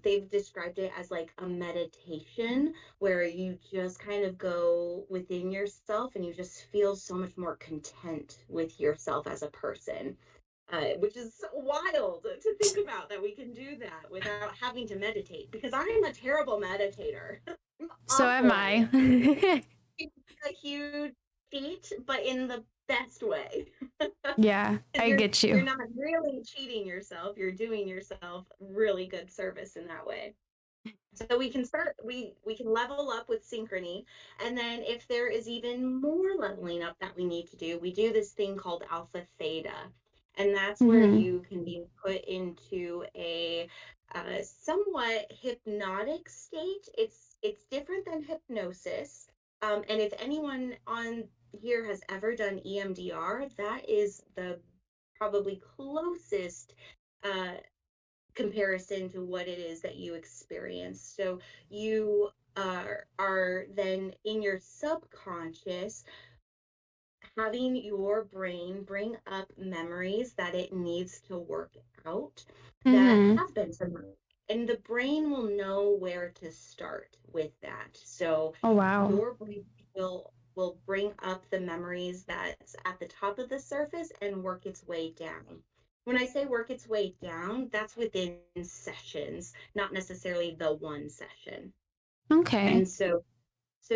they've described it as like a meditation where you just kind of go within yourself and you just feel so much more content with yourself as a person. Which is so wild to think about that we can do that without having to meditate because I'm a terrible meditator. I'm So am awful at it. I. It's a huge cheat, but in the best way. Yeah, Because I get you're you. not really cheating yourself. You're doing yourself really good service in that way. So we can level up with synchrony. And then if there is even more leveling up that we need to do, we do this thing called alpha theta. And that's where Mm-hmm. you can be put into a somewhat hypnotic state. It's different than hypnosis. And if anyone on here has ever done EMDR, that is the probably closest uh, comparison to what it is that you experience. So you are then in your subconscious having your brain bring up memories that it needs to work out that Mm-hmm. have been submerged. And the brain will know where to start with that. So Oh wow. your brain will bring up the memories that's at the top of the surface and work its way down. When I say work its way down, that's within sessions, not necessarily the one session. Okay. And so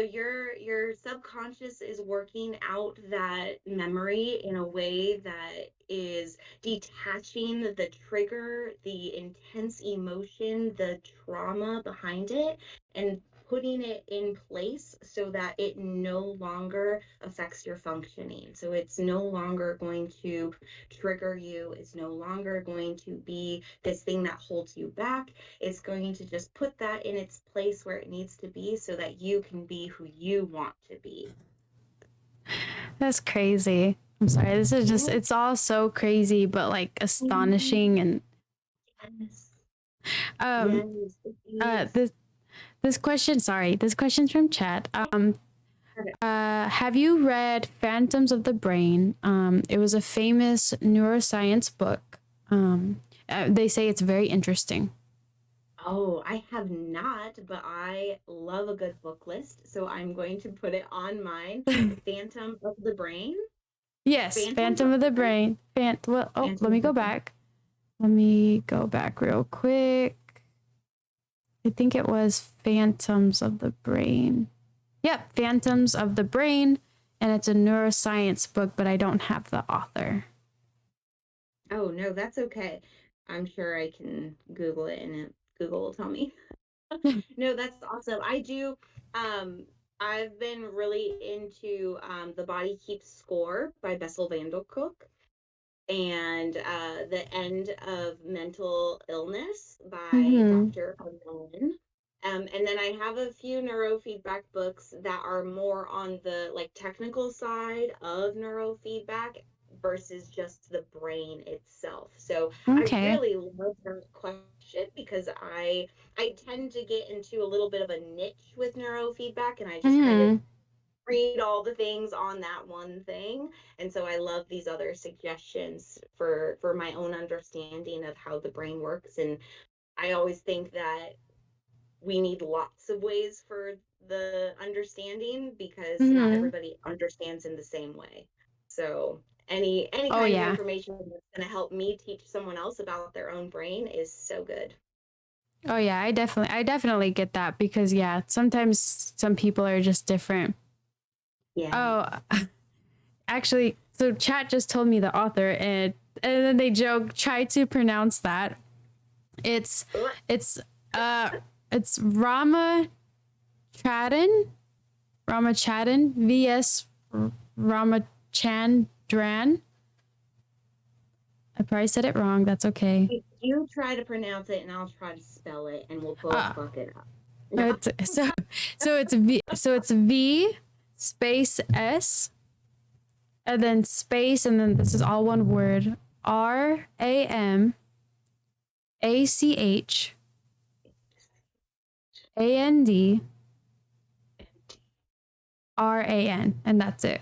your subconscious is working out that memory in a way that is detaching the trigger, the intense emotion, the trauma behind it, and putting it in place so that it no longer affects your functioning. So it's no longer going to trigger you. It's no longer going to be this thing that holds you back. It's going to just put that in its place where it needs to be so that you can be who you want to be. That's crazy. I'm sorry. This is just, Yes. it's all so crazy, but like astonishing. And Yes. um, Yes. It uh, is. this this question's from chat. Okay. Have you read Phantoms of the Brain? It was a famous neuroscience book. They say it's very interesting. Oh, I have not, but I love a good book list, so I'm going to put it on mine. Phantom of the Brain. Yes, Phantoms Phantom of of the the Brain. Brain. Well, oh, let Phantom me of the go Brain. back. Let me go back real quick. I think it was Phantoms of the Brain. Yep, Phantoms of the Brain. And it's a neuroscience book, but I don't have the author. Oh, no, that's okay. I'm sure I can Google it and Google will tell me. No, that's awesome. I've been really into The Body Keeps Score by Bessel van der Kolk and The End of Mental Illness by Mm-hmm. Dr. Unknown. And then I have a few neurofeedback books that are more on the like technical side of neurofeedback versus just the brain itself. So I Okay. really love that question because I tend to get into a little bit of a niche with neurofeedback and I just kind of Mm-hmm. read all the things on that one thing, and so I love these other suggestions for my own understanding of how the brain works. And I always think that we need lots of ways for the understanding because not Mm-hmm. everybody understands in the same way. So any Oh, kind of yeah. information that's going to help me teach someone else about their own brain is so good. Oh, yeah. I definitely get that because, yeah, sometimes some people are just different. Yeah. Oh, actually, so chat just told me the author, and then they joke, try to pronounce that. It's it's uh it's Ramachandran vs Ramachandran. I probably said it wrong. That's okay. You try to pronounce it and I'll try to spell it and we'll both Uh, fuck it up. it's so it's V space S and then this is all one word, RAMACHANDRAN, and that's it.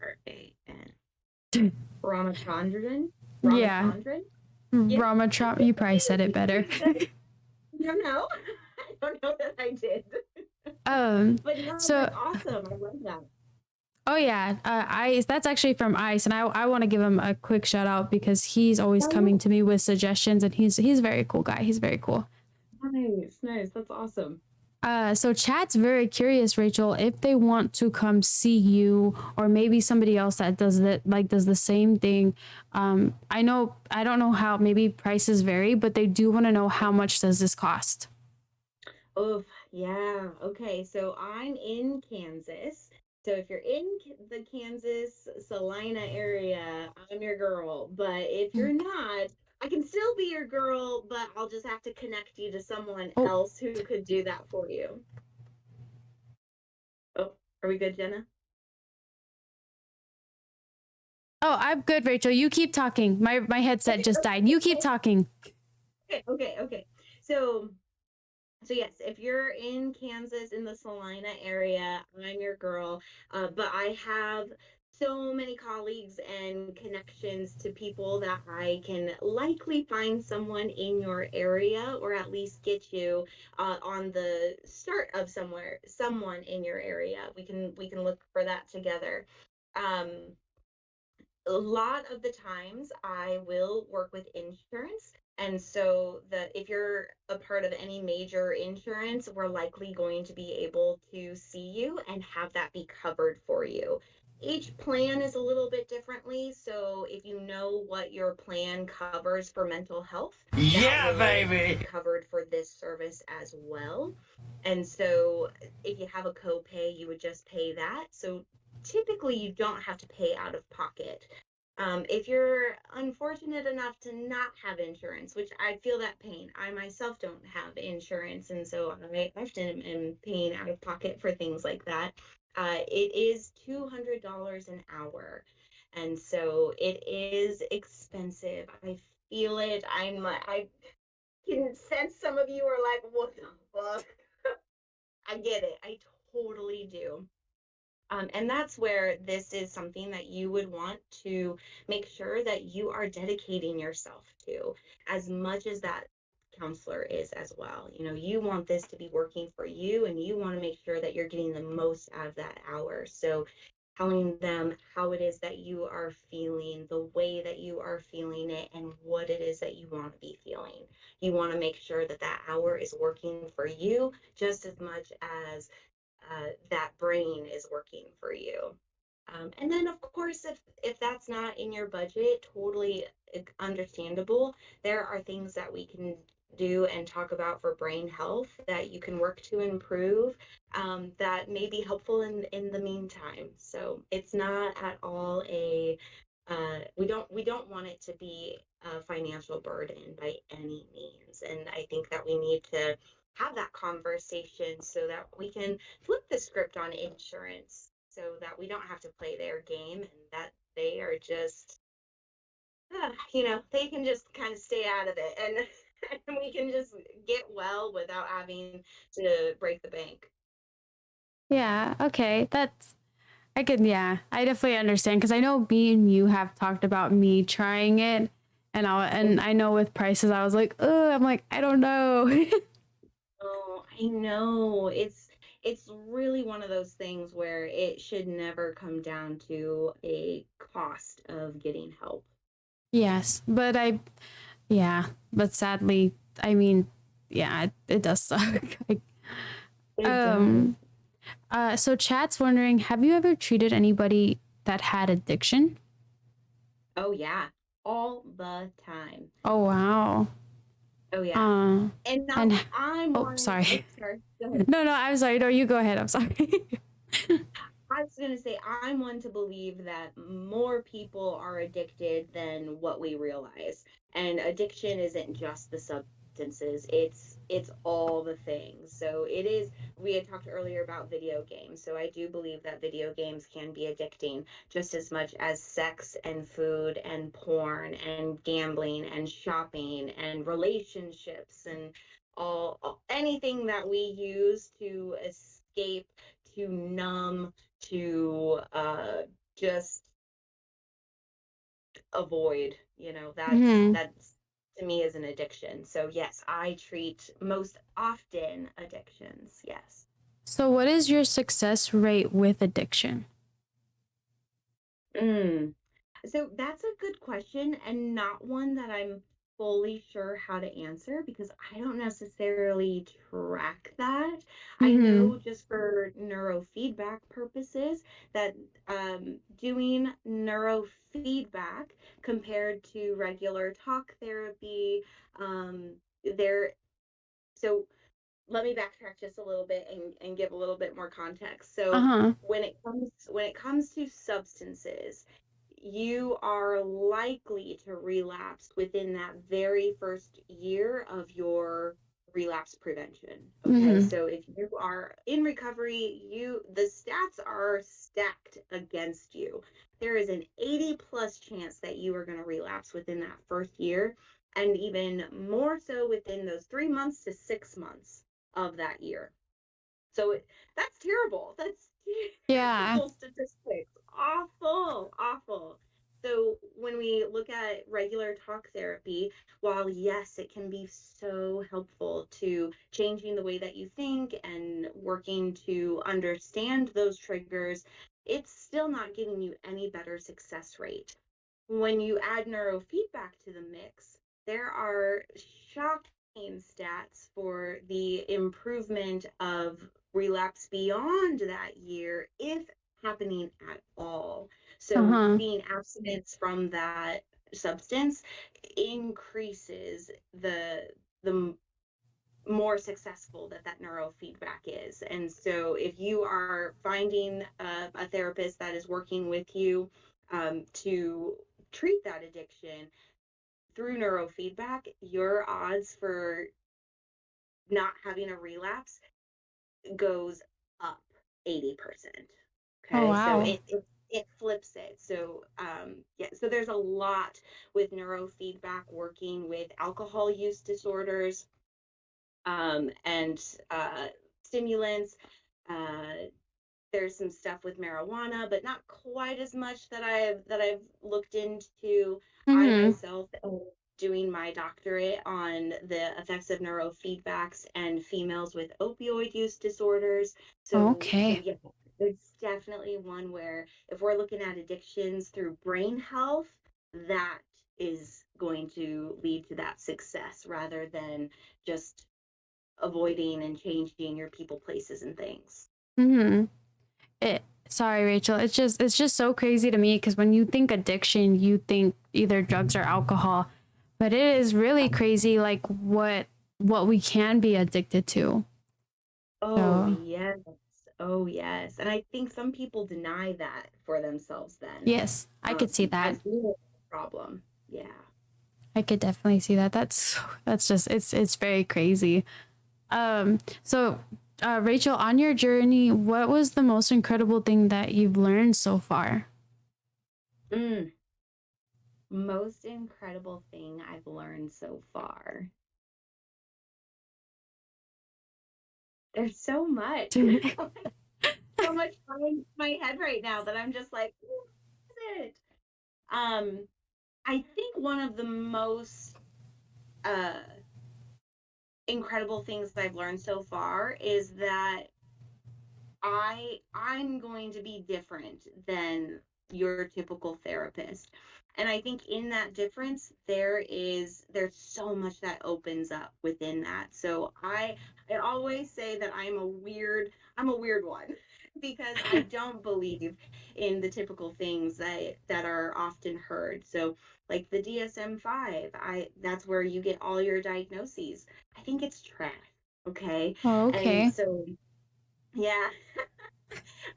RAN. Ramachandran? Yeah, Ramachandran? Yeah. Ramachandran. You probably said it better. No, no. I don't know that I did. um. But no, So, that's awesome. I love that. oh yeah, Ice. That's actually from Ice, and I want to give him a quick shout out because he's always coming to me with suggestions, and he's a very cool guy. He's very cool. Nice, nice. That's awesome. So chat's very curious, Rachel, if they want to come see you or maybe somebody else that does the same thing. I don't know how maybe prices vary, but they do want to know how much does this cost? Oh, yeah. Okay. So I'm in Kansas. So if you're in the Kansas Salina area, I'm your girl. But if you're not, I can still be your girl, but I'll just have to connect you to someone Oh, else who could do that for you. Oh, are we good, Jenna? oh, I'm good, Rachel. You keep talking. My headset just died. You keep talking. Okay. So yes, if you're in Kansas in the Salina area, I'm your girl. But I have so many colleagues and connections to people that I can likely find someone in your area, or at least get you on the start of someone in your area. We can look for that together. Um, a lot of the times I will work with insurance. And so that if you're a part of any major insurance, we're likely going to be able to see you and have that be covered for you. Each plan is a little bit differently. So if you know what your plan covers for mental health, Yeah, will be baby. covered for this service as well. And so if you have a copay, you would just pay that. So typically you don't have to pay out of pocket. If you're unfortunate enough to not have insurance, which I feel that pain, I myself don't have insurance, and so I often am paying out of pocket for things like that. It is $200 an hour, and so it is expensive. I feel it. I can sense some of you are like, what the fuck? I get it. I totally do. And that's where this is something that you would want to make sure that you are dedicating yourself to as much as that counselor is as well. You know, you want this to be working for you and you want to make sure that you're getting the most out of that hour. So telling them how it is that you are feeling, the way that you are feeling it, and what it is that you want to be feeling. You want to make sure that that hour is working for you just as much as that brain is working for you. And then, of course, if that's not in your budget, totally understandable. There are things that we can do and talk about for brain health that you can work to improve, that may be helpful in the meantime. So it's not at all a we don't want it to be a financial burden by any means. And I think that we need to have that conversation so that we can flip the script on insurance so that we don't have to play their game and that they are just, they can just kind of stay out of it and, and we can just get well without having to break the bank. Yeah, okay. I definitely understand because I know me and you have talked about me trying it, and I know with prices I was like, oh, I'm like, I don't know. Oh, I know. It's really one of those things where it should never come down to a cost of getting help. Yes, yeah, but sadly, I mean, yeah, it does suck. Like, It does. um, so chat's wondering, have you ever treated anybody that had addiction? Oh yeah, all the time. Oh wow. Oh yeah. Uh, And and now I'm oh, one. Oh, sorry. sorry. Go ahead. No, I'm sorry. No, you go ahead. I'm sorry. I was going to say, I'm one to believe that more people are addicted than what we realize. And addiction isn't just the substances, it's all the things. So it is, we had talked earlier about video games. So I do believe that video games can be addicting just as much as sex and food and porn and gambling and shopping and relationships and anything that we use to escape, to numb, to just avoid, Hmm. that's to me is an addiction. So yes, I treat most often addictions. Yes. So, what is your success rate with addiction? Mm. So that's a good question and not one that I'm fully sure how to answer because I don't necessarily track that. I Mm-hmm. know just for neurofeedback purposes that doing neurofeedback compared to regular talk therapy, there, so let me backtrack just a little bit and give a little bit more context. Uh So huh. when it comes to substances, you are likely to relapse within that very first year of your relapse prevention. Okay, Mm-hmm. so if you are in recovery, the stats are stacked against you. There is an 80 plus chance that you are going to relapse within that first year, and even more so within those 3 months to 6 months of that year. So that's terrible. That's Yeah. terrible statistics. Awful, awful. So when we look at regular talk therapy, while yes, it can be so helpful to changing the way that you think and working to understand those triggers, it's still not giving you any better success rate. When you add neurofeedback to the mix, there are shocking stats for the improvement of relapse beyond that year, if happening at all. Uh So huh. being abstinence from that substance increases the more successful that neurofeedback is. And so if you are finding a therapist that is working with you to treat that addiction through neurofeedback, your odds for not having a relapse goes up 80%. Oh Okay, so wow. it flips it. So yeah, so there's a lot with neurofeedback working with alcohol use disorders, and stimulants. Uh, there's some stuff with marijuana, but not quite as much that I've looked into. I Mm-hmm. myself am doing my doctorate on the effects of neurofeedbacks and females with opioid use disorders. So Okay. yeah, It's definitely one where if we're looking at addictions through brain health, that is going to lead to that success rather than just avoiding and changing your people, places, and things. Mm-hmm. Sorry, Rachel. It's just so crazy to me because when you think addiction, you think either drugs or alcohol, but it is really crazy like what we can be addicted to. Oh, So yes. Oh, yes. And I think some people deny that for themselves then, yes, I could see that. as being a problem. Yeah. I could definitely see that. That's just it's very crazy. So Rachel, on your journey, what was the most incredible thing that you've learned so far? Mm, most incredible thing I've learned so far. There's so much. There's so much flying in my head right now that I'm just like, what is it? Um, I think one of the most uh incredible things that I've learned so far is that I'm going to be different than your typical therapist. And I think in that difference there's so much that opens up within that. So I always say that I'm a weird one because I don't believe in the typical things that are often heard. So like the DSM-5, I that's where you get all your diagnoses. I think it's trash. Okay. Oh, And okay. so yeah,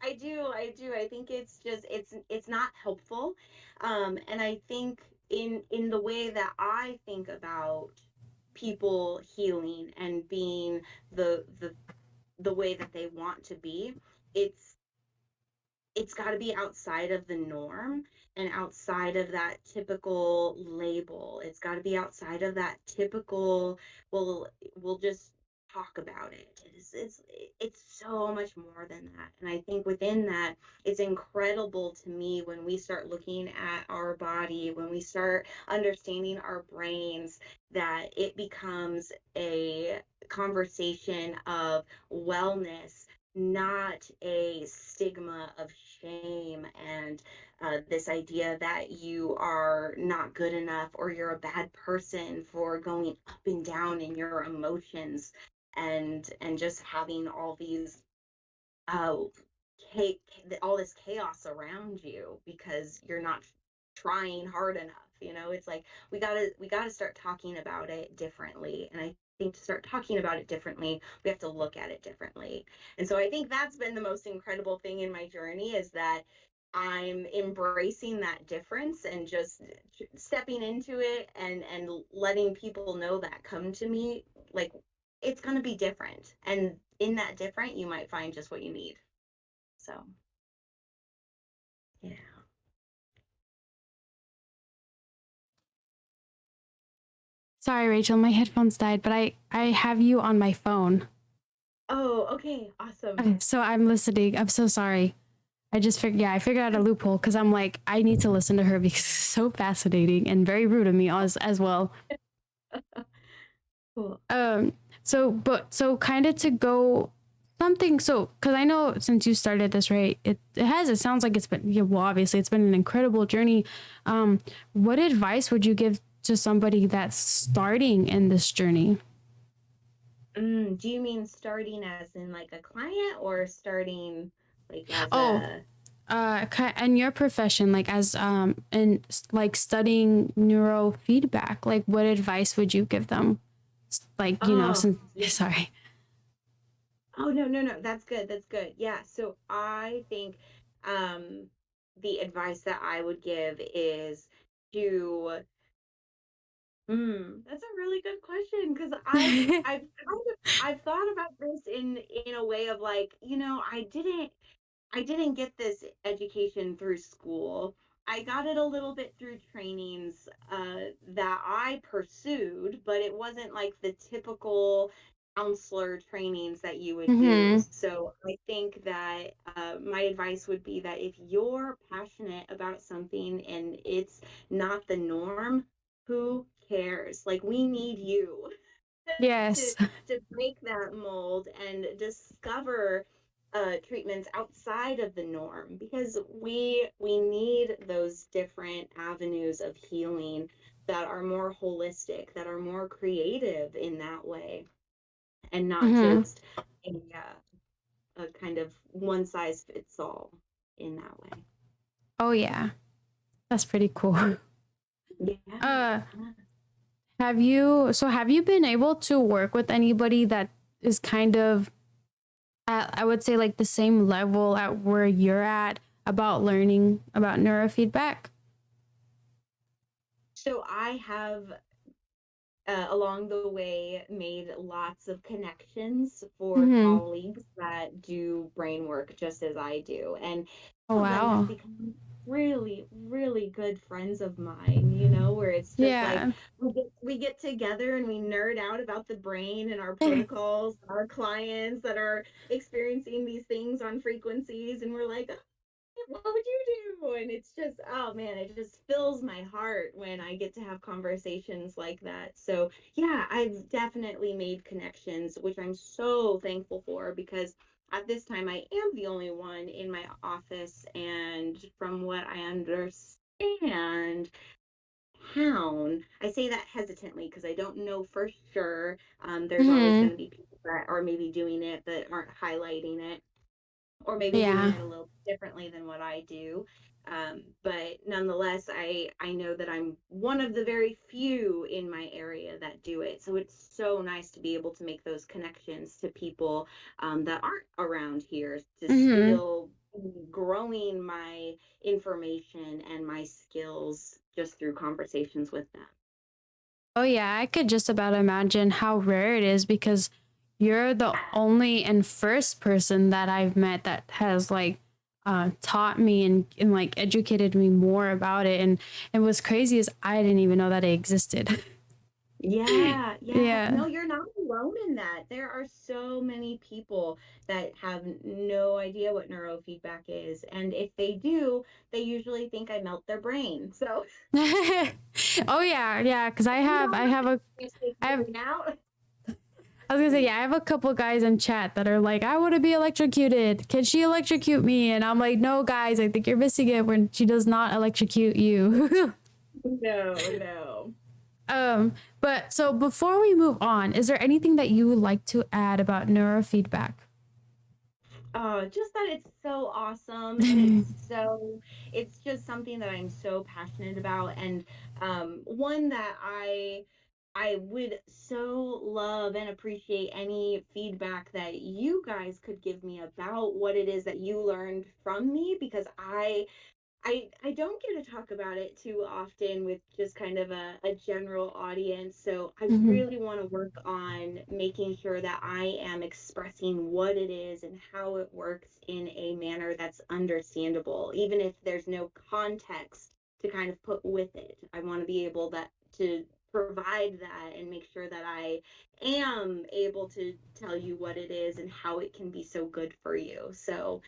I do. I think it's just it's not helpful. And I think in the way that I think about people healing and being the way that they want to be, it's it's got to be outside of the norm and outside of that typical label. It's got to be outside of that typical, well, we'll just talk about it. It's so much more than that. And I think within that, it's incredible to me when we start looking at our body, when we start understanding our brains, that it becomes a conversation of wellness, not a stigma of shame and this idea that you are not good enough or you're a bad person for going up and down in your emotions and just having all these uh, all this chaos around you because you're not trying hard enough. It's like we gotta start talking about it differently. And I think to start talking about it differently, we have to look at it differently. And so I think that's been the most incredible thing in my journey is that I'm embracing that difference and just stepping into it and letting people know that come to me, like, it's going to be different, and in that different you might find just what you need. So yeah. Sorry, Rachel, my headphones died, but I have you on my phone. Oh, okay, awesome. Okay, so I'm listening. I'm so sorry. I figured out a loophole because I'm like, I need to listen to her because it's so fascinating and very rude of me as well. Cool. So kind of to go something, so because I know since you started this, right, it sounds like it's been, yeah, well, obviously it's been an incredible journey. What advice would you give to somebody that's starting in this journey? Do you mean starting as in like a client or starting like as Oh, a and your profession, like as and like studying neurofeedback, like what advice would you give them? Like, oh since yeah. sorry. Oh, no, no, no, that's good, that's good. Yeah, so I think um the advice that I would give is to that's a really good question because I've kind of I've thought about this in a way of like, I didn't get this education through school. I got it a little bit through trainings that I pursued, but it wasn't like the typical counselor trainings that you would do. Mm-hmm. So I think that my advice would be that if you're passionate about something and it's not the norm, who cares? Like, we need you to Yes. to break that mold and discover treatments outside of the norm, because we need those different avenues of healing that are more holistic, that are more creative in that way, and not Mm-hmm. just a kind of one size fits all in that way. Oh yeah, that's pretty cool. Yeah. Uh, have you been able to work with anybody that is kind of at, I would say, like the same level at where you're at about learning about neurofeedback? So I have, along the way, made lots of connections for Mm-hmm. colleagues that do brain work just as I do. And Oh some of them have wow. become really, really good friends of mine, you know, where it's just like Yeah. we get together and we nerd out about the brain and our protocols, our clients that are experiencing these things on frequencies, and we're like, what would you do? And it's just, oh man, it just fills my heart when I get to have conversations like that. So, yeah, I've definitely made connections, which I'm so thankful for, because at this time I am the only one in my office. And from what I understand, town, I say that hesitantly because I don't know for sure. There's always Mm-hmm. going to be people that are maybe doing it but aren't highlighting it, or maybe doing Yeah. it a little differently than what I do. But nonetheless, I know that I'm one of the very few in my area that do it. So it's so nice to be able to make those connections to people that aren't around here, to Mm-hmm. still be growing my information and my skills just through conversations with them. Oh yeah, I could just about imagine how rare it is because you're the only and first person that I've met that has like taught me and like educated me more about it. And what's crazy is I didn't even know that it existed. Yeah, yeah. Yeah. No, you're not alone in that. There are so many people that have no idea what neurofeedback is. And if they do, they usually think I melt their brain. So Oh yeah, yeah, because you don't I know have a what you're I have figuring out. I was gonna say, yeah, I have a couple guys in chat that are like, I want to be electrocuted. Can she electrocute me? And I'm like, no, guys, I think you're missing it when she does not electrocute you. No, no. But so before we move on, is there anything that you would like to add about neurofeedback? Just that it's so awesome, and it's just something that I'm so passionate about, and one that I would so love and appreciate any feedback that you guys could give me about what it is that you learned from me, because I don't get to talk about it too often with just kind of a general audience. So I Mm-hmm. really want to work on making sure that I am expressing what it is and how it works in a manner that's understandable, even if there's no context to kind of put with it. I want to be able that to provide that and make sure that I am able to tell you what it is and how it can be so good for you. So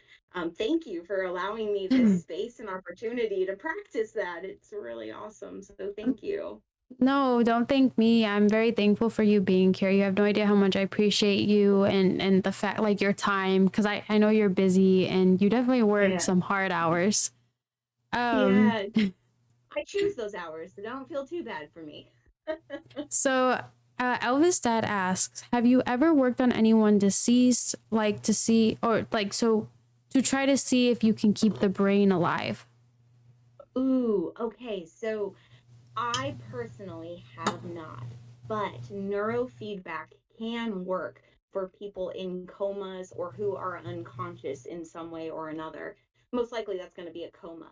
thank you for allowing me this space and opportunity to practice that. It's really awesome. So thank you. No, don't thank me. I'm very thankful for you being here. You have no idea how much I appreciate you and the fact like your time because I know you're busy and you definitely work Yeah. some hard hours. Um Yeah. I choose those hours, so don't feel too bad for me. so Elvis dad asks, have you ever worked on anyone deceased like to see or like so to try to see if you can keep the brain alive? Ooh, okay. So I personally have not, but neurofeedback can work for people in comas or who are unconscious in some way or another. Most likely that's going to be a coma.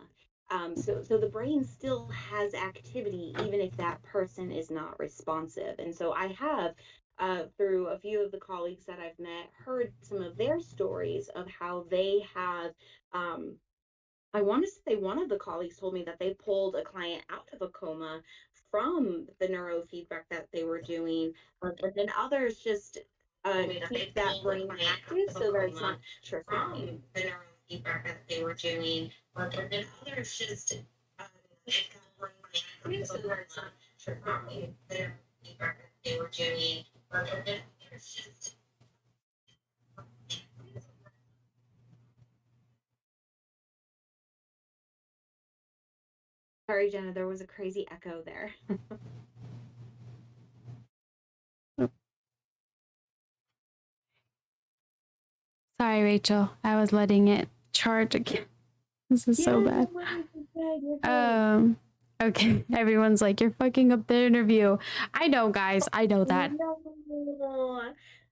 So the brain still has activity even if that person is not responsive. And so I have, through a few of the colleagues that I've met, heard some of their stories of how they have um, I want to say one of the colleagues told me that they pulled a client out of a coma from the neurofeedback that they were doing, but then others just keep that brain active so that it's not triggering the neurofeedback that they were doing, but then others just keep that brain active so that it's not triggering the neurofeedback that they were doing, but then others just Sorry, Jenna, there was a crazy echo there. Sorry, Rachel. I was letting it charge again. This is so bad. You're good. Okay. Everyone's like, you're fucking up the interview. I know, guys. I know that.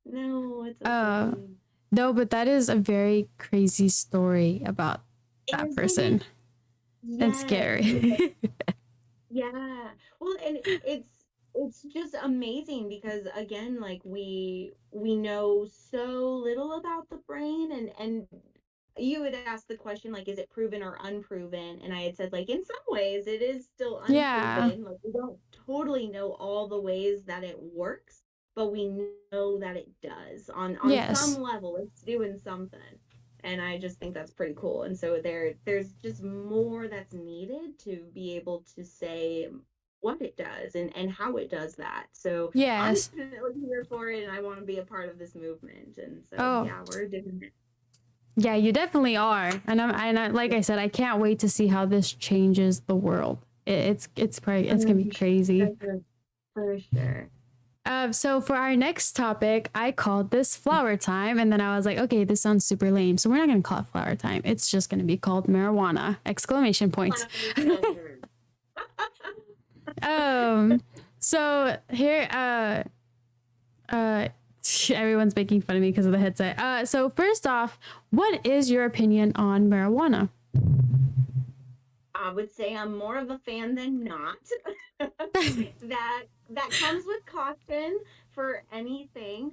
No, it's okay. No, but that is a very crazy story about that Isn't person. it? And Yes. scary. Yeah. Well, and it's just amazing because again, like we know so little about the brain, and you had asked the question like, is it proven or unproven? And I had said like in some ways it is still Yeah. unproven. Like we don't totally know all the ways that it works, but we know that it does on Yes. some level. It's doing something. And I just think that's pretty cool. And so there's just more that's needed to be able to say what it does and how it does that. So I'm Yes. definitely here for it, and I want to be a part of this movement. And so Oh. yeah, we're doing it. Yeah, you definitely are. And like I said, I can't wait to see how this changes the world. It's probably, it's gonna be crazy. For sure. So for our next topic, I called this flower time, and then I was like, okay, this sounds super lame, so we're not gonna call it flower time. It's just gonna be called marijuana! Exclamation points. So here, everyone's making fun of me because of the headset. So first off, what is your opinion on marijuana? I would say I'm more of a fan than not. that comes with caution for anything.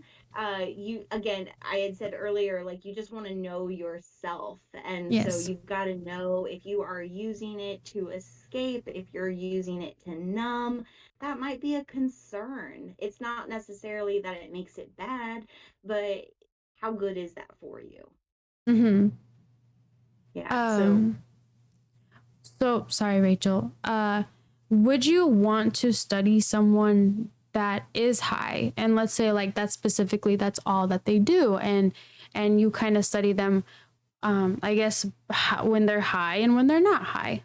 You again, I had said earlier, like you just want to know yourself, and so Yes. you've got to know if you are using it to escape, if you're using it to numb. That might be a concern. It's not necessarily that it makes it bad, but how good is that for you? Mm-hmm. Yeah. So sorry, Rachel. Would you want to study someone that is high, and let's say like that specifically, that's all that they do, and you kind of study them, I guess when they're high and when they're not high?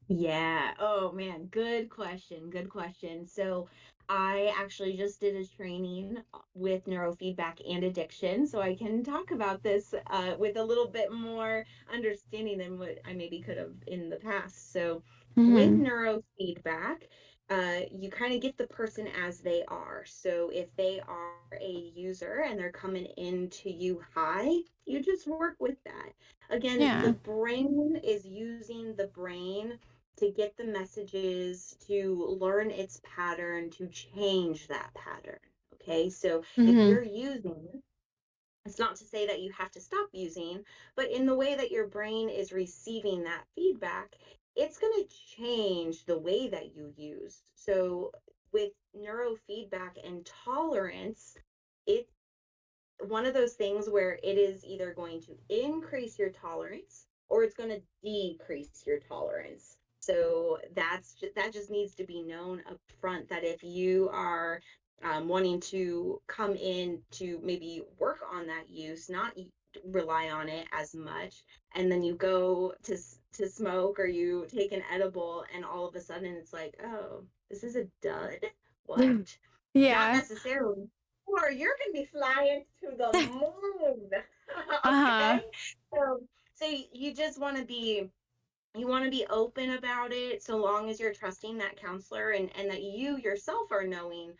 Yeah. Oh man, good question. Good question. So I actually just did a training with neurofeedback and addiction, so I can talk about this with a little bit more understanding than what I maybe could have in the past. So with Mm-hmm. neurofeedback, you kind of get the person as they are. So if they are a user and they're coming into you high, you just work with that. Again, Yeah. the brain is using the brain to get the messages, to learn its pattern, to change that pattern. Okay, so if Mm-hmm. you're using, it's not to say that you have to stop using, but in the way that your brain is receiving that feedback, it's going to change the way that you use. So with neurofeedback and tolerance, it's one of those things where it is either going to increase your tolerance or it's going to decrease your tolerance. So that just needs to be known up front, that if you are wanting to come in to maybe work on that use, not rely on it as much, and then you go to smoke or you take an edible and all of a sudden it's like, oh, this is a dud. What? Not Yeah. necessarily, or you're going to be flying to the moon. Uh-huh. Okay. So you just want to be, you want to be open about it, so long as you're trusting that counselor, and that you yourself are knowing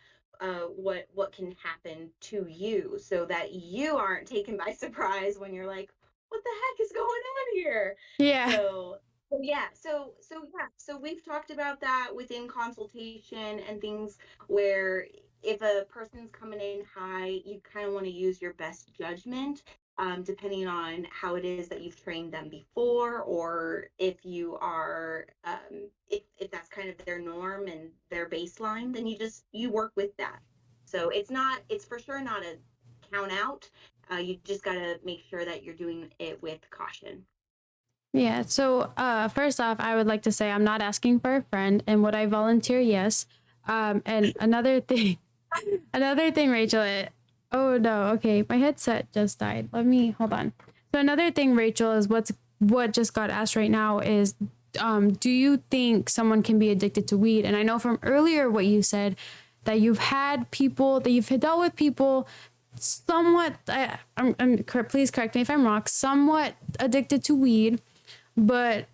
what can happen to you, so that you aren't taken by surprise when you're like, what the heck is going on here? Yeah. So we've talked about that within consultation and things, where if a person's coming in high, you kind of want to use your best judgment, depending on how it is that you've trained them before, or if you are, if that's kind of their norm and their baseline, then you work with that. So it's for sure not a count out. You just got to make sure that you're doing it with caution. Yeah. So first off, I would like to say I'm not asking for a friend, and would I volunteer? Yes. And another thing, Rachel. Oh no. Okay, my headset just died. Let me hold on. So another thing, Rachel, is what just got asked right now is, do you think someone can be addicted to weed? And I know from earlier what you said that you've had people that you've dealt with people somewhat. Please correct me if I'm wrong. Somewhat addicted to weed, but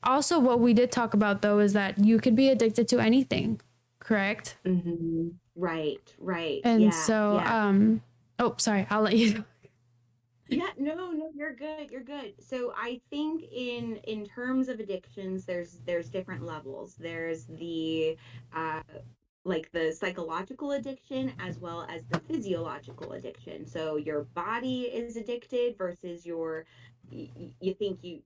also what we did talk about though is that you could be addicted to anything, correct? Right. And Yeah, so, yeah. oh, sorry, I'll let you. Yeah, no, you're good. You're good. So I think in terms of addictions, there's different levels. There's the uh like the psychological addiction as well as the physiological addiction. So your body is addicted versus you think you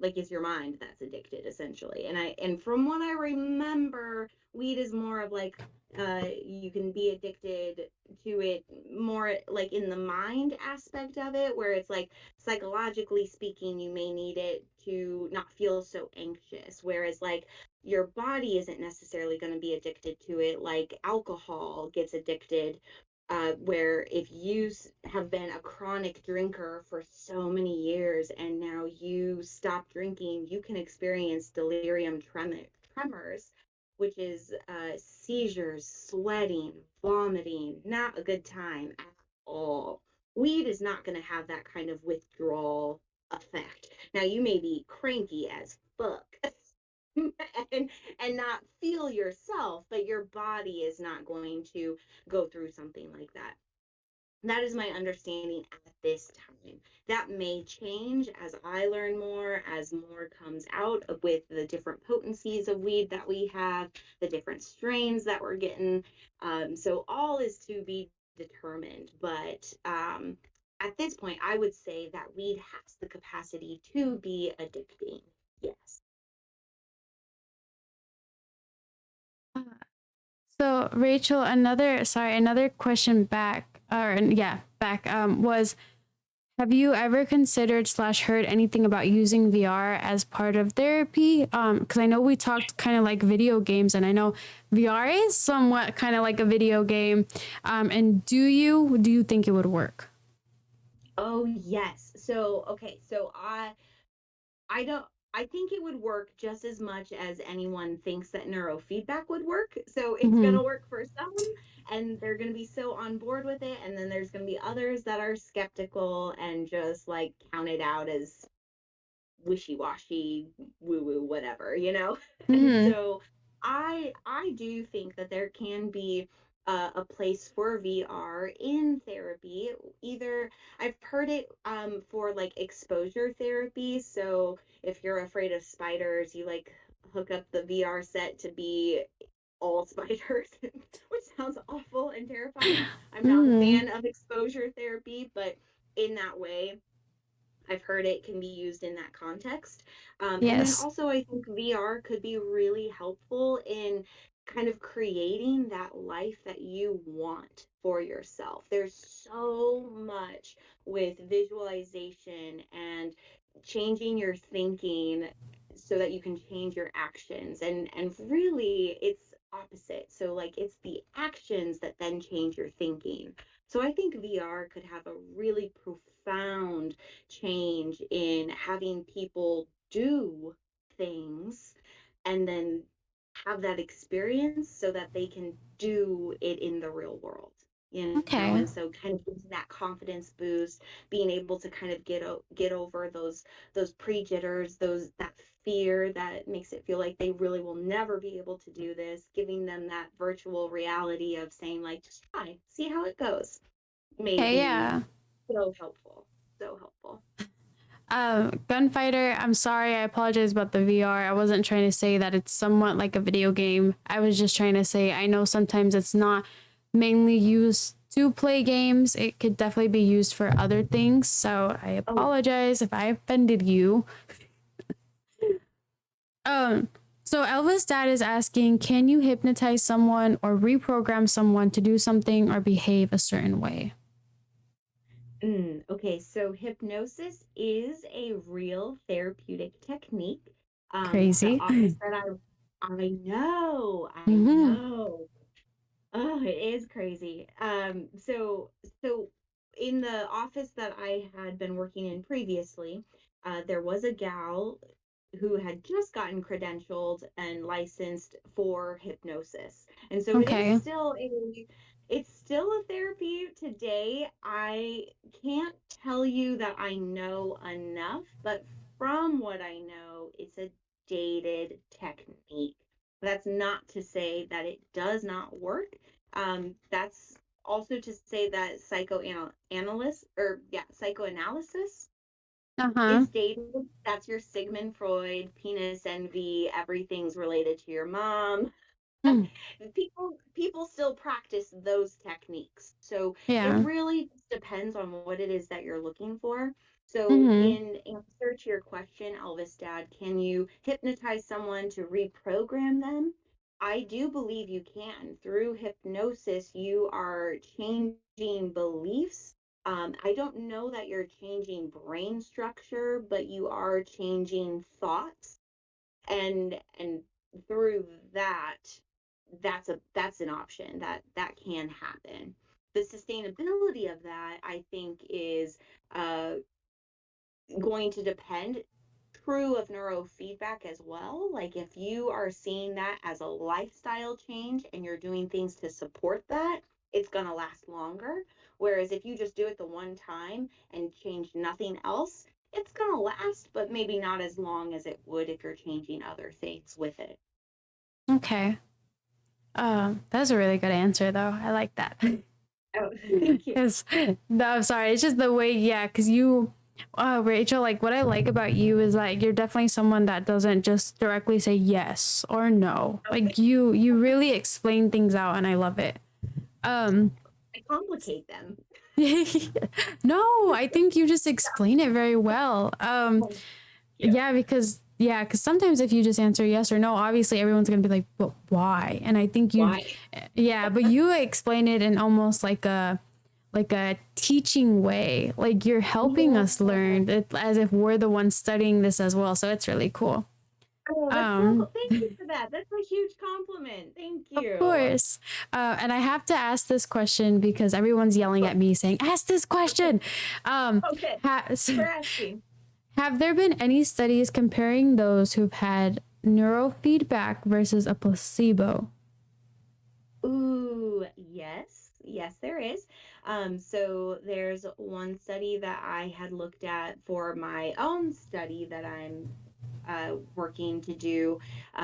like it's your mind that's addicted essentially. And from what I remember, weed is more of like you can be addicted to it more like in the mind aspect of it, where it's like psychologically speaking you may need it to not feel so anxious, whereas like your body isn't necessarily going to be addicted to it like alcohol gets addicted, where if you have been a chronic drinker for so many years and now you stop drinking, you can experience tremors, which is seizures, sweating, vomiting, not a good time at all. Weed is not going to have that kind of withdrawal effect. Now, you may be cranky as fuck. and and not feel yourself, but your body is not going to go through something like that. That is my understanding at this time. That may change as I learn more, as more comes out with the different potencies of weed that we have, the different strains that we're getting. So all is to be determined. But at this point, I would say that weed has the capacity to be addicting. Yes. So Rachel, another question back, or yeah, back was, have you ever considered slash heard anything about using VR as part of therapy? Because I know we talked kind of like video games, and I know VR is somewhat kind of like a video game. And do you think it would work? Oh, yes. So, okay, so I don't I think it would work just as much as anyone thinks that neurofeedback would work. So it's going Mm-hmm. to work for some and they're going to be so on board with it, and then there's going to be others that are skeptical and just like count it out as wishy-washy, woo-woo, whatever, you know? And Mm-hmm. so I do think that there can be a place for VR in therapy. Either I've heard it for like exposure therapy. So if you're afraid of spiders, you like hook up the VR set to be all spiders, which sounds awful and terrifying. I'm not a Mm-hmm. fan of exposure therapy, but in that way, I've heard it can be used in that context. And then Yes. also, I think VR could be really helpful in kind of creating that life that you want for yourself. There's so much with visualization and changing your thinking so that you can change your actions. And really, it's opposite. So, like, it's the actions that then change your thinking. So, I think VR could have a really profound change in having people do things and then have that experience so that they can do it in the real world, Okay. and so kind of getting that confidence boost, being able to kind of get over those pre-jitters, those that fear that makes it feel like they really will never be able to do this, giving them that virtual reality of saying like, just try, see how it goes, may Okay. be Yeah. so helpful, so helpful. Gunfighter, I'm sorry. I apologize about the VR. I wasn't trying to say that it's somewhat like a video game. I was just trying to say I know sometimes it's not mainly used to play games. It could definitely be used for other things. So I Oh, apologize if I offended you. Um, so Elvis' dad is asking, can you hypnotize someone or reprogram someone to do something or behave a certain way? okay. So hypnosis is a real therapeutic technique. The Crazy. office that I Mm-hmm. know. Oh, it is crazy. So in the office that I had been working in previously, there was a gal who had just gotten credentialed and licensed for hypnosis. And so Okay. it's still a therapy today. I can't tell you that I know enough, but from what I know, it's a dated technique. That's not to say that it does not work. That's also to say that psychoanalysis Uh-huh. is dated. That's your Sigmund Freud, penis envy, everything's related to your mom. Mm. People still practice those techniques. So it Yeah. really depends on what it is that you're looking for. So Mm-hmm. in answer to your question, Elvis Dad, can you hypnotize someone to reprogram them? I do believe you can. Through hypnosis, you are changing beliefs. I don't know that you're changing brain structure, but you are changing thoughts, and through that, that's an option that can happen. The sustainability of that, I think, is uh, going to depend. True of neurofeedback as well. Like if you are seeing that as a lifestyle change and you're doing things to support that, it's going to last longer. Whereas if you just do it the one time and change nothing else, it's going to last, but maybe not as long as it would if you're changing other things with it. Okay. That's a really good answer though. I like that. Oh, thank you. Because no, I'm sorry. It's just the way, yeah, because you, Rachel, like what I like about you is like you're definitely someone that doesn't just directly say yes or no. Okay. Like you really explain things out, and I love it. Um, I complicate them. no, I think you just explain it very well. Thank you. Yeah, because sometimes if you just answer yes or no, obviously everyone's gonna be like, but why? And I think you, Why? yeah, but you explain it in almost like a teaching way. Like you're helping Yeah. us learn it, as if we're the ones studying this as well. So it's really cool. Oh, that's so Um, cool. Thank you for that. That's a huge compliment. Thank of you. course. And I have to ask this question because everyone's yelling at me saying, ask this question. Um, Okay. ha- For asking. have there been any studies comparing those who've had neurofeedback versus a placebo? Ooh, yes. Yes, there is. So there's one study that I had looked at for my own study that I'm working to do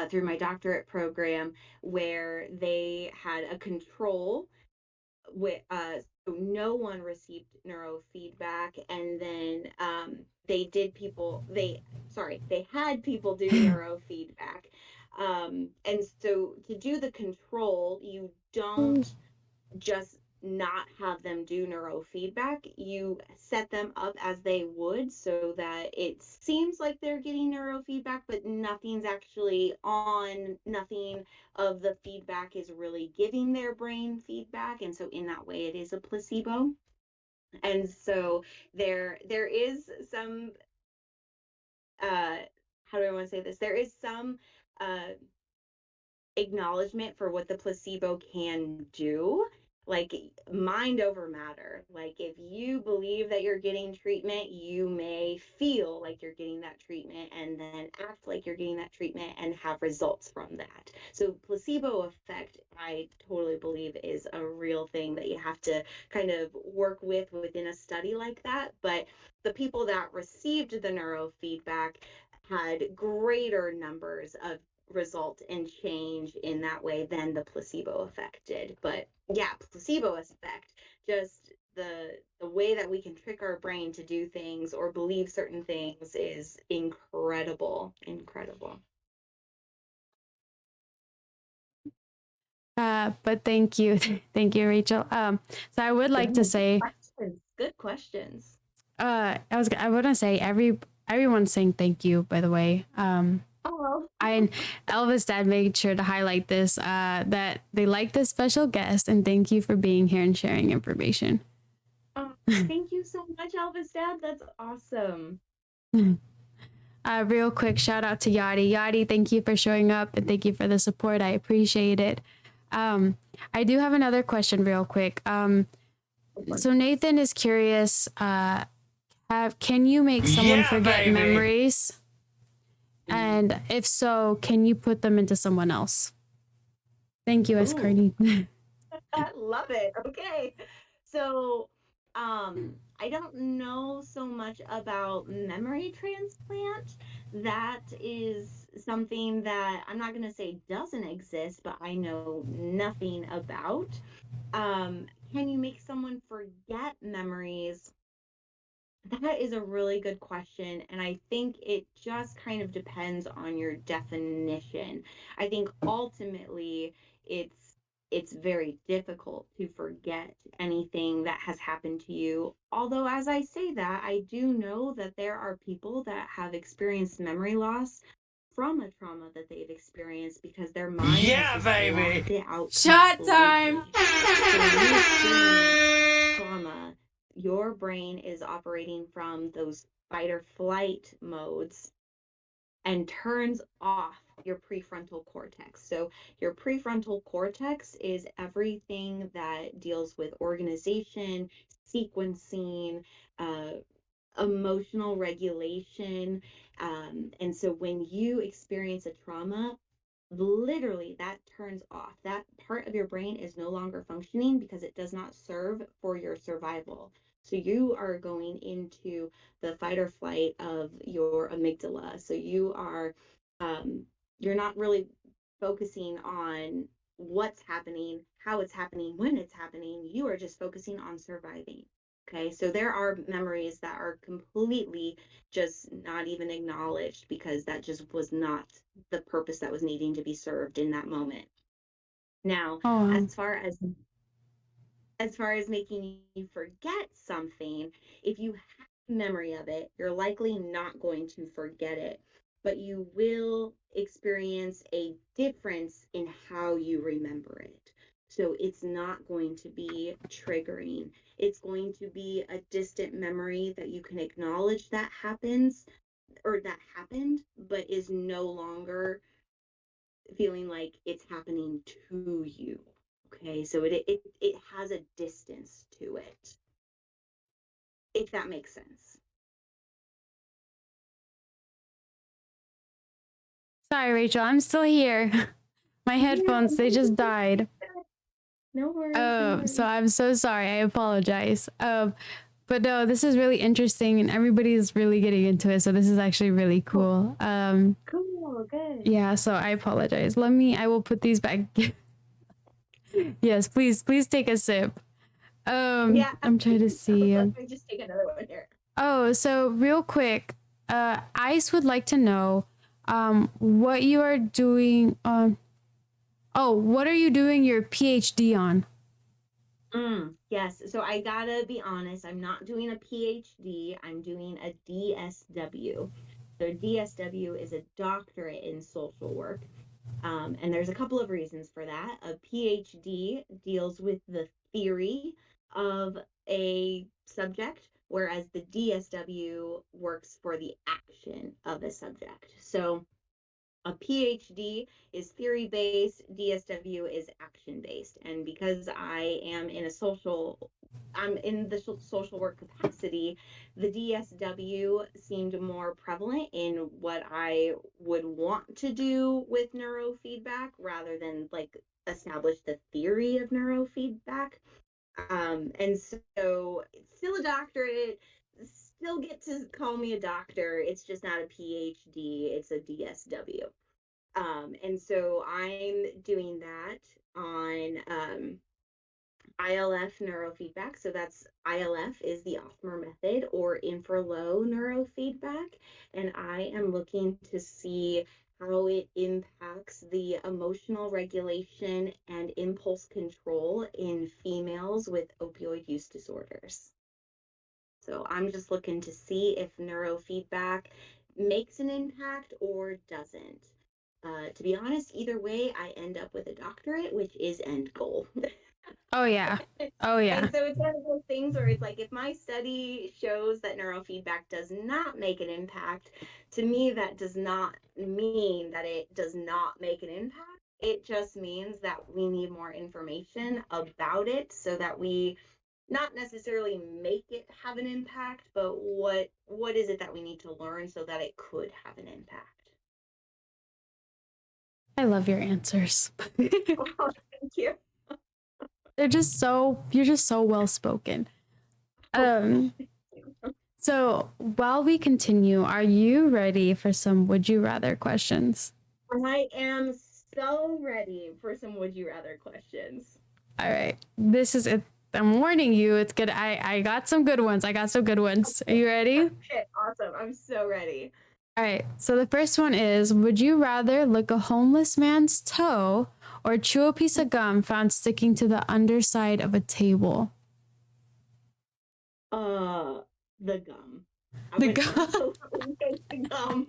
through my doctorate program, where they had a control with so no one received neurofeedback, and then they had people do neurofeedback, and so to do the control, you Ooh, don't just not have them do neurofeedback. You set them up as they would so that it seems like they're getting neurofeedback, but nothing's actually on, nothing of the feedback is really giving their brain feedback. And so in that way it is a placebo. And so there is some how do I want to say this? There is some uh acknowledgement for what the placebo can do, like mind over matter. Like if you believe that you're getting treatment, you may feel like you're getting that treatment and then act like you're getting that treatment and have results from that. So placebo effect, I totally believe, is a real thing that you have to kind of work with within a study like that. But the people that received the neurofeedback had greater numbers of result and change in that way than the placebo effect did. But yeah, placebo effect, just the way that we can trick our brain to do things or believe certain things is incredible, incredible. but thank you, thank you, Rachel. So I would Yeah, like to good say, questions. Good questions. I want to say everyone's saying thank you. By the way, Oh, I Elvis Dad made sure to highlight this that they like this special guest and thank you for being here and sharing information. oh, thank you so much, Elvis Dad. That's awesome. Real quick shout out to Yadi. Yadi, thank you for showing up and thank you for the support. I appreciate it. Um, I do have another question, real quick. So Nathan is curious. Can you make someone Yeah, forget baby. memories? And if so, can you put them into someone else? Thank you, S. Ooh. Carney. I love it. Okay. So, I don't know so much about memory transplant. That is something that I'm not going to say doesn't exist, but I know nothing about. Can you make someone forget memories? That is a really good question, and I think it just kind of depends on your definition. I think ultimately it's very difficult to forget anything that has happened to you. Although as I say that, I do know that there are people that have experienced memory loss from a trauma that they've experienced because their mind has just blocked it out Shot time. completely. So when you experience trauma, your brain is operating from those fight or flight modes and turns off your prefrontal cortex. So, your prefrontal cortex is everything that deals with organization, sequencing, uh, emotional regulation. And so, when you experience a trauma, literally that turns off. That part of your brain is no longer functioning because it does not serve for your survival. So you are going into the fight or flight of your amygdala. So um, you're not really focusing on what's happening, how it's happening, when it's happening. You are just focusing on surviving. Okay, so there are memories that are completely just not even acknowledged because that just was not the purpose that was needing to be served in that moment. Now, Oh, as far as making you forget something, if you have memory of it, you're likely not going to forget it, but you will experience a difference in how you remember it. So it's not going to be triggering. It's going to be a distant memory that you can acknowledge that happens or that happened, but is no longer feeling like it's happening to you. Okay, so it has a distance to it, if that makes sense. sorry, Rachel. I'm still here. My Yeah, headphones, they just died. no worries, no So worries. I'm so sorry. I apologize. But no, this is really interesting and everybody's really getting into it. So this is actually really Oh, cool. cool, good. Yeah, so I apologize. I will put these back. Yes, please take a sip. Yeah, I'm trying to see. let me just take another one here. Oh, so real quick, Ice would like to know, what you are doing on. Oh, what are you doing your PhD on? Yes, so I gotta be honest, I'm not doing a PhD, I'm doing a DSW. So DSW is a doctorate in social work. And there's a couple of reasons for that. A PhD deals with the theory of a subject, whereas the DSW works for the action of a subject. So a PhD is theory based, DSW is action based. And because I'm in the social work capacity, the DSW seemed more prevalent in what I would want to do with neurofeedback rather than like establish the theory of neurofeedback. And so it's still a doctorate, still get to call me a doctor. It's just not a PhD, it's a DSW. And so I'm doing that on ILF neurofeedback. So that's ILF is the Othmer method or infralow neurofeedback. And I am looking to see how it impacts the emotional regulation and impulse control in females with opioid use disorders. So I'm just looking to see if neurofeedback makes an impact or doesn't. To be honest, either way, I end up with a doctorate, which is end goal. Oh yeah. Oh yeah. And so it's one of those things where it's like, if my study shows that neurofeedback does not make an impact, to me, that does not mean that it does not make an impact. It just means that we need more information about it so that we not necessarily make it have an impact, but what is it that we need to learn so that it could have an impact? I love your answers. Oh, thank you. You're just so well spoken. So while we continue, are you ready for some would you rather questions? I am so ready for some would you rather questions. All right. This is it. I'm warning you, it's good. I got some good ones. Are you ready? Okay, awesome. I'm so ready. All right. So the first one is, would you rather lick a homeless man's toe or chew a piece of gum found sticking to the underside of a table? The gum. I The would gum. absolutely take the gum.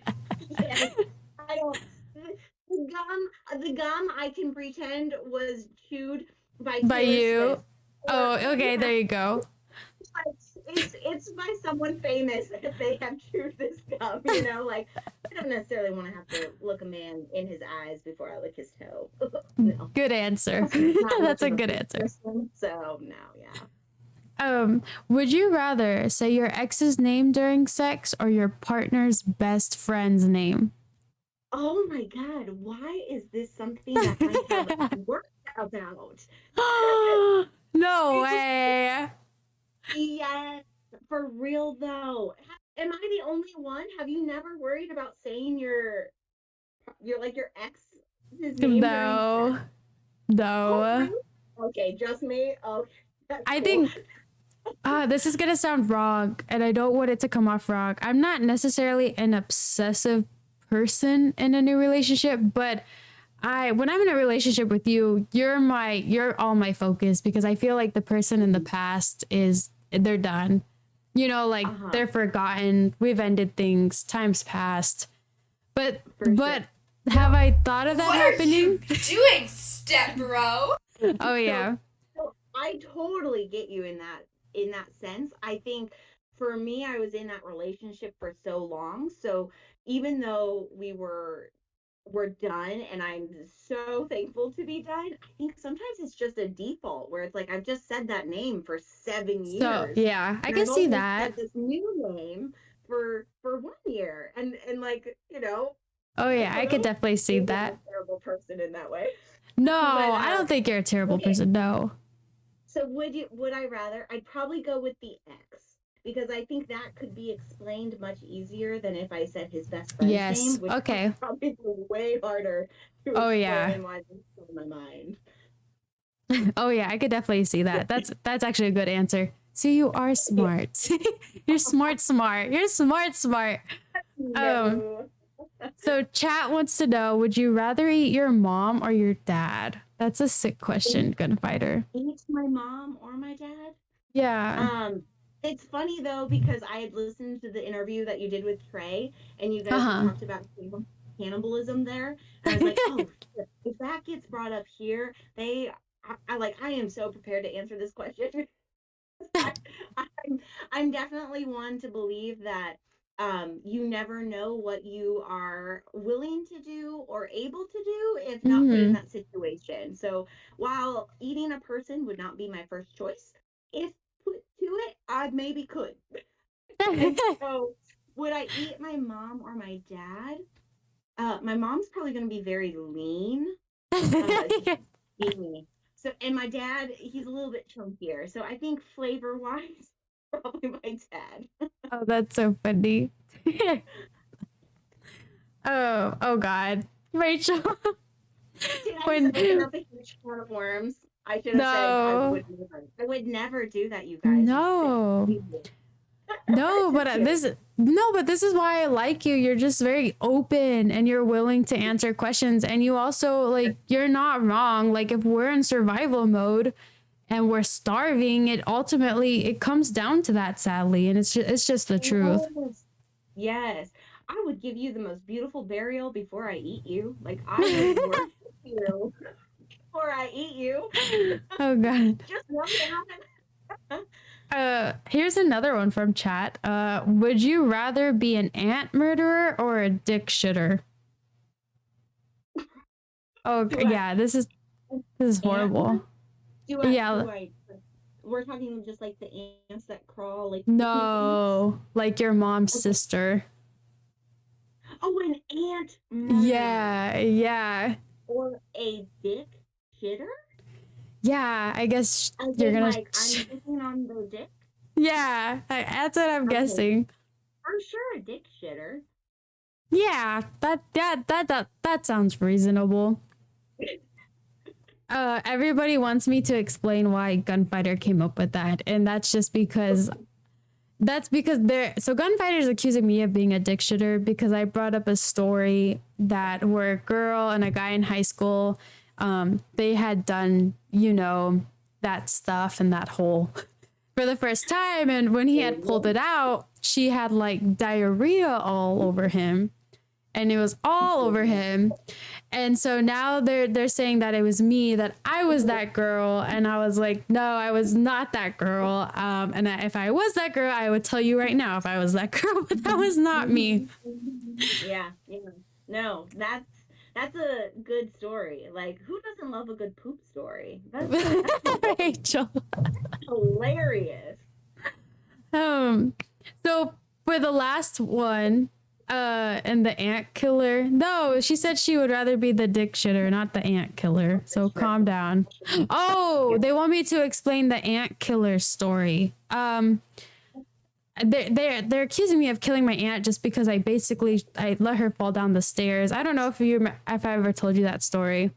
Yes. I don't the gum I can pretend was chewed by By Taylor you. Swift. Oh, okay, Yeah, there you go. it's by someone famous that they have chewed this gum, you know, like I don't necessarily want to have to look a man in his eyes before I lick his toe. No. Good answer. Not much That's a of good food answer. person, so no, yeah. Would you rather say your ex's name during sex or your partner's best friend's name? Oh my God, why is this something that I have worked about? No I just, way. yes, for real though. Am I the only one? Have you never worried about saying your ex's name during No. sex? Oh, No. really? Okay, just me. Oh, that's I cool. think this is gonna sound wrong, and I don't want it to come off wrong. I'm not necessarily an obsessive person in a new relationship, but when I'm in a relationship with you, you're all my focus because I feel like the person in the past they're done. You know, like they're forgotten. We've ended things. Time's passed. But For but sure. have I thought of that What happening? are you doing, step bro? Oh yeah. So I totally get you in that sense. I think for me, I was in that relationship for so long. So even though we're done and I'm so thankful to be done, I think sometimes it's just a default where it's like I've just said that name for 7 years. Yeah, I And can I've see only that. said this new name for 1 year. And like, Oh I yeah, don't I could know. definitely see Maybe I'm that. a terrible person in that way. No, But I don't think you're a terrible okay. person. No. So I'd probably go with the X because I think that could be explained much easier than if I said his best friend's Yes. name, which Okay. would probably be way harder to Oh explain yeah. and why it's still in my mind. Oh yeah, I could definitely see that. That's actually a good answer. See, you are smart. You're smart. You're smart. No. So chat wants to know, would you rather eat your mom or your dad? That's a sick question, Gunfighter. Each my mom or my dad. Yeah. It's funny though because I had listened to the interview that you did with Trey, and you guys had Uh-huh. talked about cannibalism there, and I was like, oh, shit, if that gets brought up here, I am so prepared to answer this question. I, I'm definitely one to believe that you never know what you are willing to do or able to do if not put in Mm-hmm. that situation. So while eating a person would not be my first choice, if put to it, I maybe could. And so would I eat my mom or my dad? My mom's probably going to be very lean. She's skinny. So, and my dad, he's a little bit chunkier. So I think flavor wise, probably my dad. Oh, that's so funny. Oh God. Rachel. Did I when just open up a huge can of worms? I should have said No. I would never do that, you guys. No. No, but this is why I like you. You're just very open and you're willing to answer questions, and you also like you're not wrong. Like if we're in survival mode and we're starving, it comes down to that, sadly, and it's just the truth. Yes. Yes. I would give you the most beautiful burial before I eat you. Like I would worship you before I eat you. Oh God. Just want it to happen. Here's another one from chat. Would you rather be an ant murderer or a dick shitter? Oh yeah, this is horrible. Yeah. We're talking just like the ants that crawl, like No, like your mom's sister. Oh, an ant murder. Yeah. Or a dick shitter? Yeah, I guess As you're in, gonna. like, I'm picking on the dick? Yeah, that's what I'm Okay, guessing. for sure a dick shitter. Yeah, that sounds reasonable. Everybody wants me to explain why Gunfighter came up with that, and that's because they're so Gunfighter's accusing me of being a dick shitter because I brought up a story that where a girl and a guy in high school, they had done, that stuff and that whole for the first time, and when he had pulled it out, she had like diarrhea all over him, and it was all over him. And so now they're saying that it was me, that I was that girl, and I was like, no, I was not that girl. And if I was that girl, I would tell you right now if I was that girl, but that was not me. Yeah. No, that's a good story. Like, who doesn't love a good poop story? That's Rachel. hilarious. So for the last one, and the ant killer. No, she said she would rather be the dick shitter, not the ant killer. So calm down. Oh, they want me to explain the ant killer story. They're accusing me of killing my aunt just because I let her fall down the stairs. I don't know if I ever told you that story.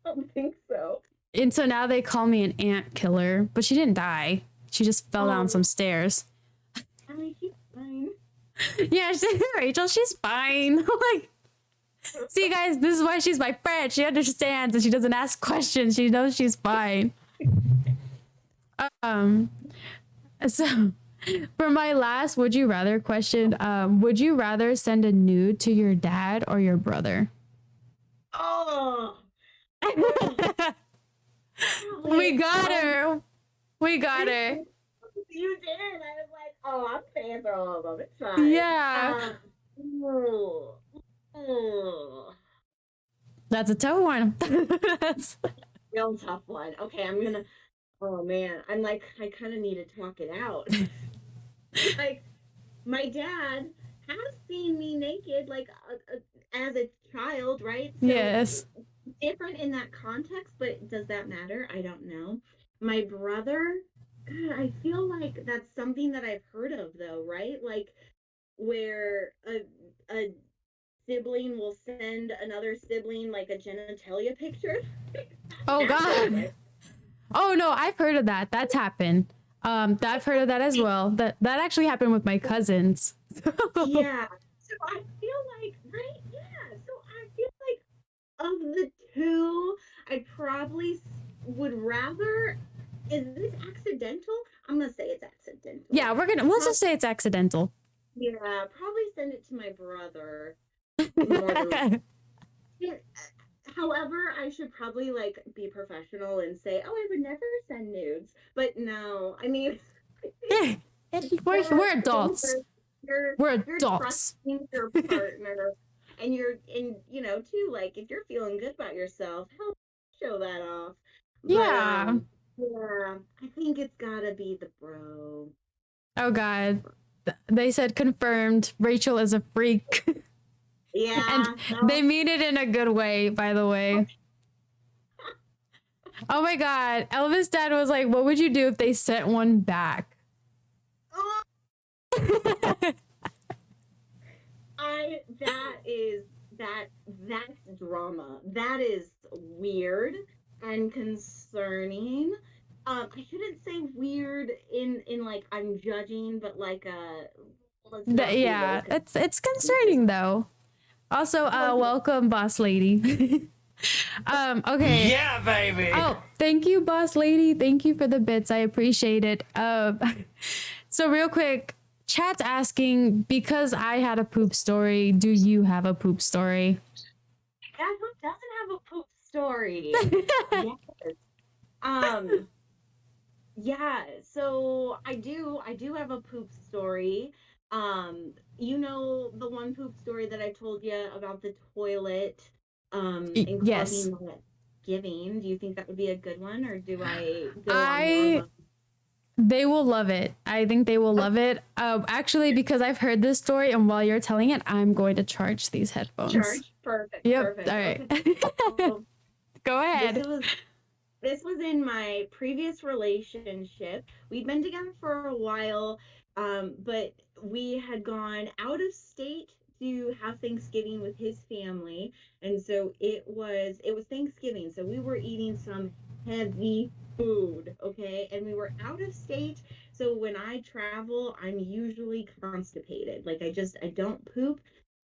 I don't think so. And so now they call me an ant killer, but she didn't die. She just fell down some stairs. I mean, she's fine. Yeah, Rachel, she's fine. Like, see, guys, this is why she's my friend. She understands and she doesn't ask questions. She knows she's fine. So for my last would you rather question, would you rather send a nude to your dad or your brother? Oh, We got her. We got her. you did. I was like, oh, I'm paying for all of them. It's fine. Yeah. That's a tough one. Real tough one. Okay, oh man, I kind of need to talk it out. Like, my dad has seen me naked, like, as a child, right? So Yes. different in that context, but does that matter? I don't know. My brother, God, I feel like that's something that I've heard of, though, right? Like, where a sibling will send another sibling like a genitalia picture. Oh God. Oh no, I've heard of that. That's happened. I've heard of that as well. That actually happened with my cousins. Yeah. So I feel like, right? Yeah. So I feel like of the two, I probably would rather. Is this accidental? I'm gonna say it's accidental. Yeah, we'll just say it's accidental. Yeah, probably send it to my brother. More than However, I should probably like be professional and say, "Oh, I would never send nudes." But no, I mean, we're adults. We're you're adults. trusting your partner, and too, like, if you're feeling good about yourself, help show that off. Yeah. But, yeah, I think it's gotta be the bro. Oh God. They said confirmed. Rachel is a freak. Yeah. And they mean it in a good way, by the way. Oh my God. Elvis' dad was like, what would you do if they sent one back? That's drama. That is weird and concerning. I shouldn't say weird in like I'm judging, but like yeah, it's concerning though. Also, welcome, boss lady. Okay. Yeah, baby. Oh, thank you, boss lady. Thank you for the bits. I appreciate it. So real quick, chat's asking, because I had a poop story, do you have a poop story? Yeah, who doesn't have a poop story? Yes. Yeah, so I do have a poop story. The one poop story that I told you about the toilet, and Yes. causing that giving. Do you think that would be a good one, or do I go on more? They will love it. I think they will love it. Actually, because I've heard this story, and while you're telling it, I'm going to charge these headphones. Charge? Perfect. Yep. Perfect. All right. Okay. So Go this ahead. was this was in my previous relationship. We'd been together for a while, but we had gone out of state to have Thanksgiving with his family, and so it was Thanksgiving, so we were eating some heavy food, okay? And we were out of state, so when I travel, I'm usually constipated. Like I don't poop,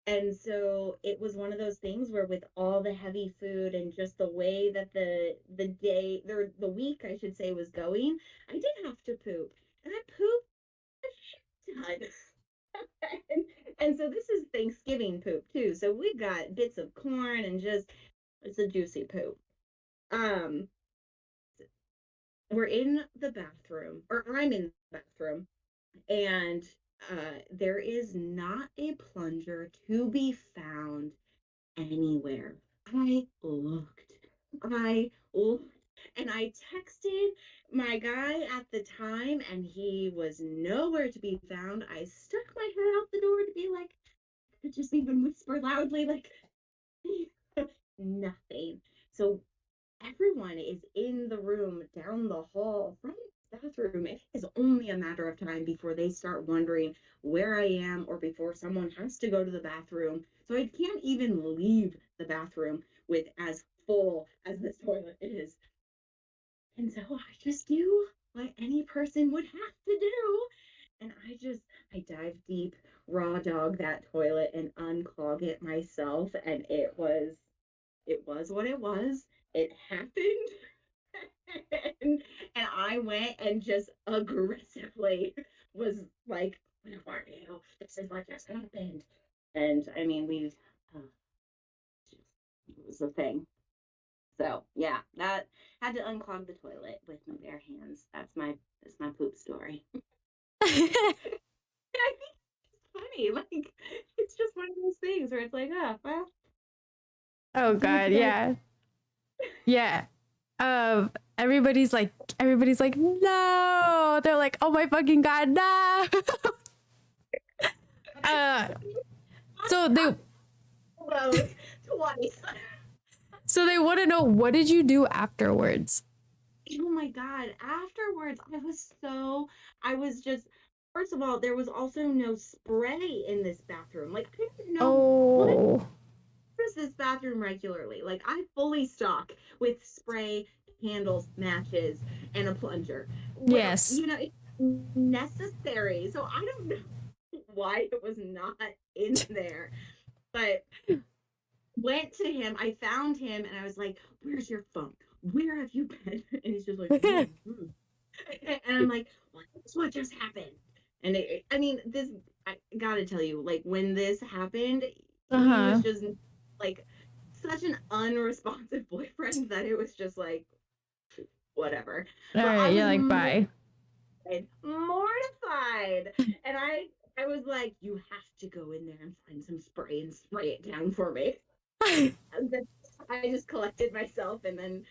and so it was one of those things where with all the heavy food and just the way that the day or the week I should say was going, I did have to poop. And I pooped a shit ton. and so this is Thanksgiving poop too. So we've got bits of corn and just it's a juicy poop. Um we're in the bathroom, or I'm in the bathroom, and there is not a plunger to be found anywhere. I looked. I looked. And I texted my guy at the time, and he was nowhere to be found. I stuck my head out the door to be like, I could just even whisper loudly, like, nothing. So everyone is in the room down the hall from the bathroom. It is only a matter of time before they start wondering where I am or before someone has to go to the bathroom. So I can't even leave the bathroom with as full as this toilet is. And so I just do what any person would have to do. And I dive deep, raw dog that toilet and unclog it myself. And it was what it was. It happened. and I went and just aggressively was like, "Where are you? This is what just happened." And I mean, uh, it was a thing. So yeah, that had to unclog the toilet with my bare hands. That's my poop story. I think it's funny. Like it's just one of those things where it's like, oh well, Oh do what God, you gotta. yeah. Yeah. Um, everybody's like, no. They're like, oh my fucking God, no. uh, so they Those twice. so they want to know, what did you do afterwards? Oh my God. Afterwards, I was just, first of all, there was also no spray in this bathroom. Like, I didn't know what Oh, is this bathroom regularly. Like, I fully stock with spray, candles, matches, and a plunger. Where, yes. it's necessary. So I don't know why it was not in there. But went to him, I found him, and I was like, "Where's your phone? Where have you been?" And he's just like, and I'm like, what just happened? And I mean, I gotta tell you, like when this happened, he was Uh-huh. just like such an unresponsive boyfriend that it was just like whatever. All So I right, you're was like, bye. mortified, and I was like, you have to go in there and find some spray and spray it down for me. And then I just collected myself and then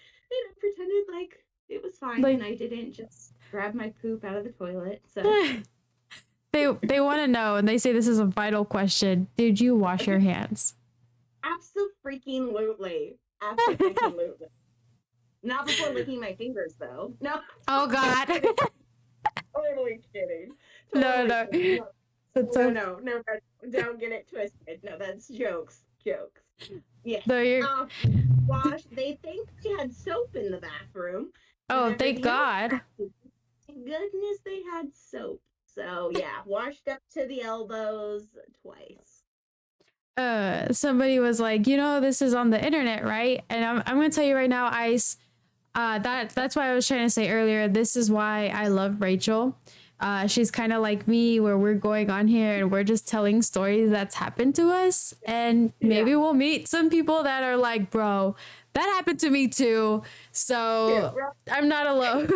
pretended like it was fine Like, and I didn't just grab my poop out of the toilet. So they want to know, and they say this is a vital question. Did you wash your hands? absolutely, absolutely. Not before licking my fingers though. No, Oh God. totally kidding. No, Totally no. kidding. No, That's no, so no, no, don't get it twisted. No, that's jokes. Jokes. Yes. no, you're Um, wash. They think we had soap in the bathroom and oh, thank everything else. God. Thank goodness they had soap. So yeah, washed up to the elbows twice. Somebody was like, this is on the internet, right? And I'm gonna tell you right now, Ice, that's why I was trying to say earlier, this is why I love Rachel. She's kind of like me, where we're going on here and we're just telling stories that's happened to us, and Yeah. maybe we'll meet some people that are like, bro, that happened to me too, Yeah. so Right. I'm not alone.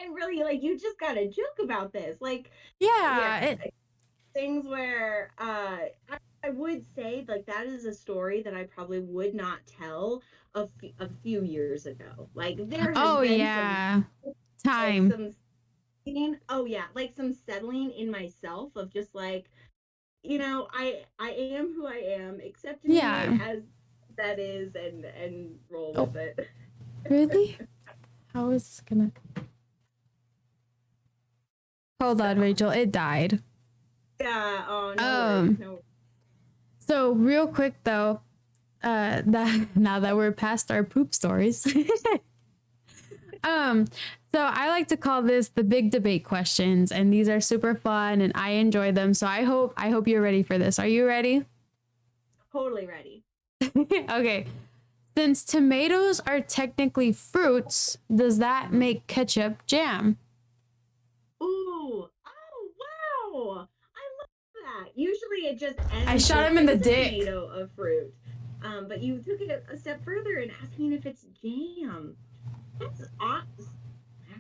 And really, like, you just got to joke about this. Like, yeah, Yeah, things where I would say, like, that is a story that I probably would not tell a few years ago. Like, there has oh been some, yeah, like, time. some, oh, yeah, like some settling in myself of just like, I am who I am. Accept me Yeah. as that is, and roll Oh, with it. really? How is this gonna? Hold on, Rachel. It died. Yeah. Oh, no worries. Um. No. So real quick though, that now that we're past our poop stories, um, so I like to call this the big debate questions, and these are super fun, and I enjoy them. So I hope you're ready for this. Are you ready? Totally ready. Okay. Since tomatoes are technically fruits, does that make ketchup jam? Ooh. Oh, wow. I love that. Usually it just I ends shot with him in the is a dick. tomato a fruit? But you took it a step further and asking if it's jam. That's awesome.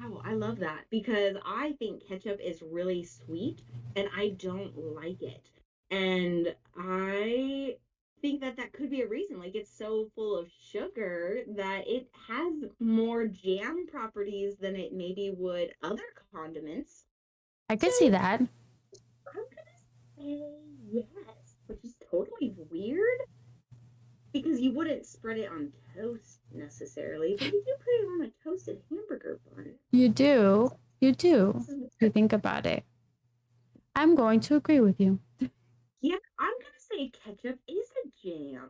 Wow, I love that because I think ketchup is really sweet and I don't like it. And I think that that could be a reason. Like it's so full of sugar that it has more jam properties than it maybe would other condiments. I So could see that. I'm gonna say yes, which is totally weird because you wouldn't spread it on toast necessarily, but you do put it on a toasted hamburger bun. You do. You do. This is If you think about it. I'm going to agree with you. Yeah, I'm gonna say ketchup is a jam.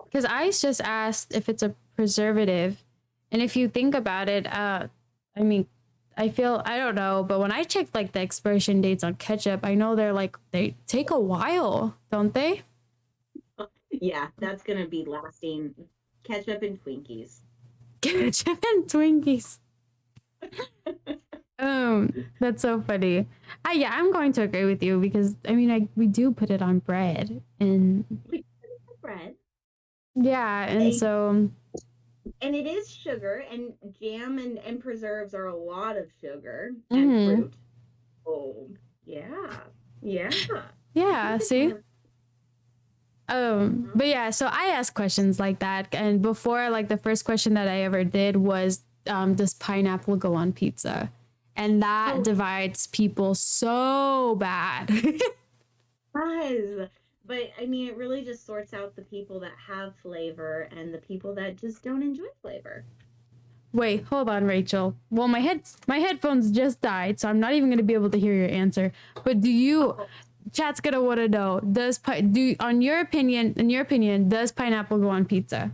Because I just asked if it's a preservative, and if you think about it, I mean, I don't know, but when I check like the expiration dates on ketchup, I know they take a while, don't they? Yeah, that's gonna be lasting. Ketchup and Twinkies. Ketchup and Twinkies. That's so funny. Yeah, I'm going to agree with you because I mean, we do put it on bread, and We put it in bread. yeah, and And, so and it is sugar, and jam and preserves are a lot of sugar and mhm. fruit. Oh, yeah. Yeah. I Yeah, think it's see. more. But yeah, so I ask questions like that, and before, like the first question that I ever did was, does pineapple go on pizza? And that Oh, divides people so bad. does. But I mean, it really just sorts out the people that have flavor and the people that just don't enjoy flavor. Wait, hold on, Rachel. Well, my headphones just died, so I'm not even gonna be able to hear your answer. But Oh, chat's gonna want to know, in your opinion, does pineapple go on pizza?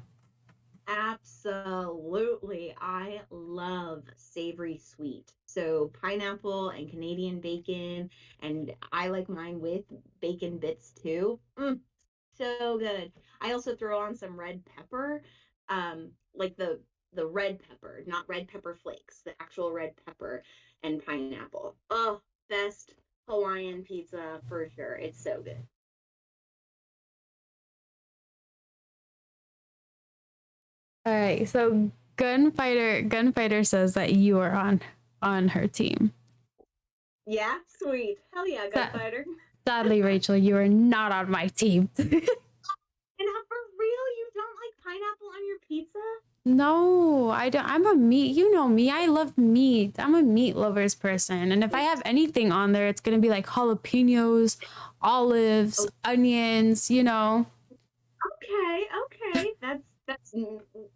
absolutely. I love savory sweet. So pineapple and Canadian bacon, and I like mine with bacon bits too. So good. I also throw on some red pepper, like the red pepper, not red pepper flakes, the actual red pepper and pineapple. Oh, best Hawaiian pizza for sure. It's so good. All right, so gunfighter says that you are on her team. Yeah, sweet. Hell yeah, Sa- gunfighter. Sadly, Rachel, you are not on my team. And for real, you don't like pineapple on your pizza? No, I don't. I'm a meat. You know me. I love meat. I'm a meat lovers person. And if I have anything on there, it's going to be like jalapenos, olives, Oh, onions, you know. okay, okay. That's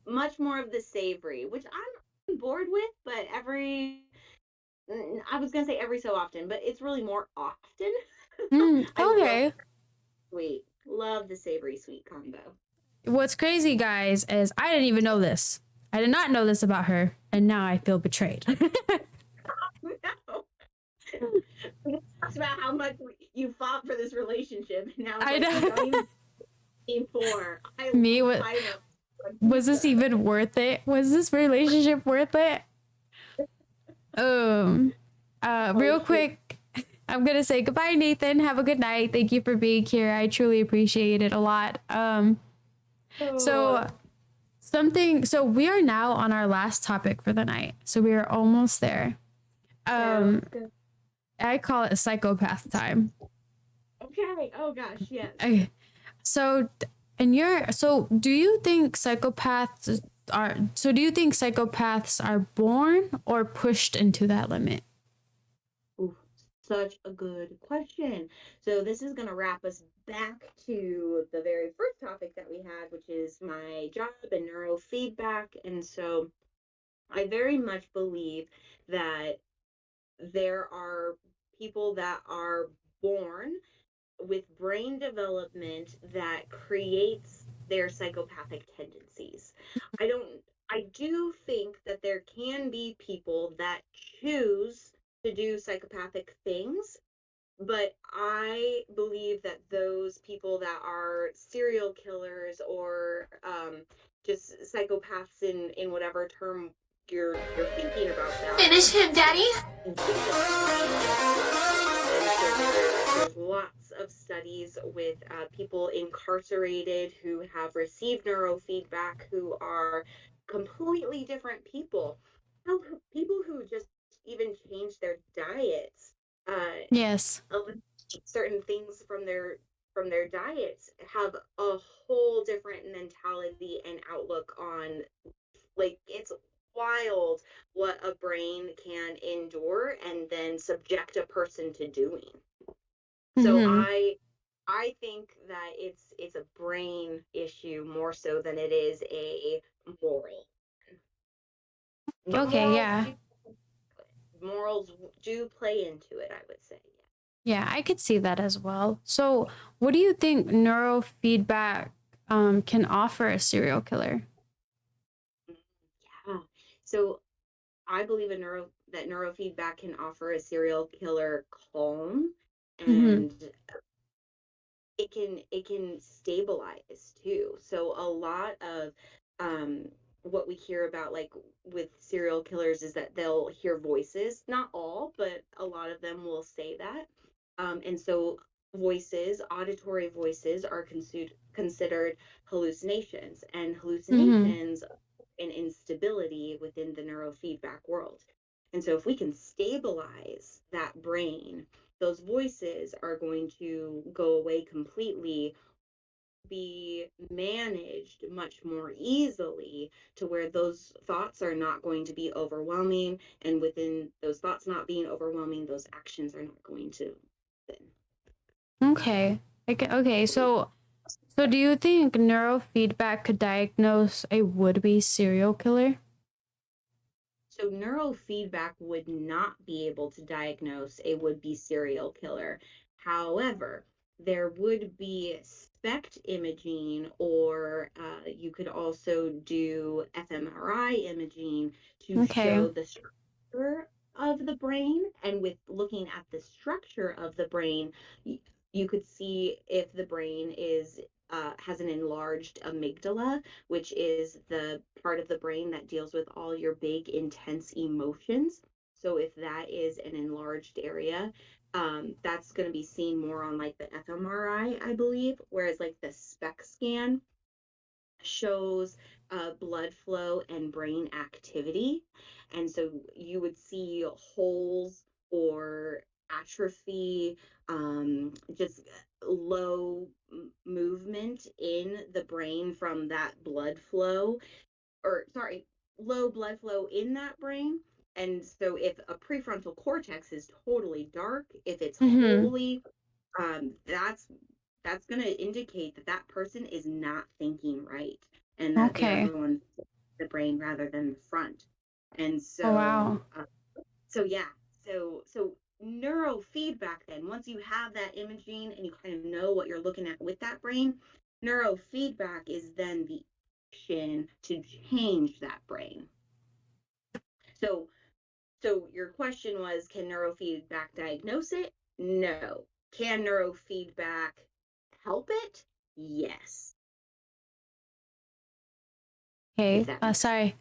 much more of the savory, which I'm on board with, but I was gonna say every so often, but it's really more often. I love Okay. sweet. Love the savory sweet combo. What's crazy, guys, is I didn't even know this. I did not know this about her. And now I feel betrayed. No. We talked about how much you fought for this relationship, and now it's I like you don't know. even team four. I Me, love what pineapple on was this pizza. even worth it? Was this relationship worth it? Um, Oh real shoot. quick, I'm gonna say goodbye, Nathan. Have a good night. Thank you for being here. I truly appreciate it a lot. So Oh, so we are now on our last topic for the night. So we are almost there. Um, sounds good. I call it psychopath time. Okay. Oh gosh, yes. Okay. So do you think psychopaths are born or pushed into that limit? Ooh. Such a good question. So this is going to wrap us back to the very first topic that we had, which is my job and neurofeedback. And so I very much believe that there are people that are born with brain development that creates their psychopathic tendencies. I don't I do think that there can be people that choose to do psychopathic things, but I believe that those people that are serial killers or just psychopaths in whatever term you're thinking about that, Finish him, Daddy. and so there's lots of studies with people incarcerated who have received neurofeedback who are completely different people. People who just even change their diets, Yes. certain things from their diets have a whole different mentality and outlook on, like, it's wild what a brain can endure and then subject a person to doing. So Mm-hmm. I think that it's a brain issue more so than it is a moral. But Okay, yeah. morals do play into it, I would say. Yeah, I could see that as well. So, what do you think neurofeedback can offer a serial killer? Yeah. So I believe that neurofeedback can offer a serial killer calm, Mm-hmm. and it can stabilize too. So a lot of um what we hear about, like, with serial killers, is that they'll hear voices. Not all, but a lot of them will say that. And so auditory voices are considered hallucinations, and Mm-hmm. hallucinations and instability within the neurofeedback world. And so if we can stabilize that brain, those voices are going to go away completely, be managed much more easily, to where those thoughts are not going to be overwhelming. And within those thoughts not being overwhelming, those actions are not going to happen. Okay. Okay. So do you think neurofeedback could diagnose a would-be serial killer? So neurofeedback would not be able to diagnose a would-be serial killer. However, there would be SPECT imaging, or you could also do fMRI imaging to Okay. show the structure of the brain. And with looking at the structure of the brain, you could see if the brain is has an enlarged amygdala, which is the part of the brain that deals with all your big, intense emotions. So if that is an enlarged area, that's going to be seen more on, like, the fMRI, I believe, whereas, like, the SPEC scan shows blood flow and brain activity. And so you would see holes or atrophy, just low movement in the brain from that blood flow, or sorry, low blood flow in that brain. And so if a prefrontal cortex is totally dark, if it's Mm-hmm. wholly, that's going to indicate that that person is not thinking right, and that they're Okay. going the brain rather than the front. And Oh wow. so yeah, so neurofeedback, then once you have that imaging and you kind of know what you're looking at with that brain, neurofeedback is then the action to change that brain. So so your question was, can neurofeedback diagnose it? No. Can neurofeedback help it? Yes. If Okay. that makes sense. Sorry.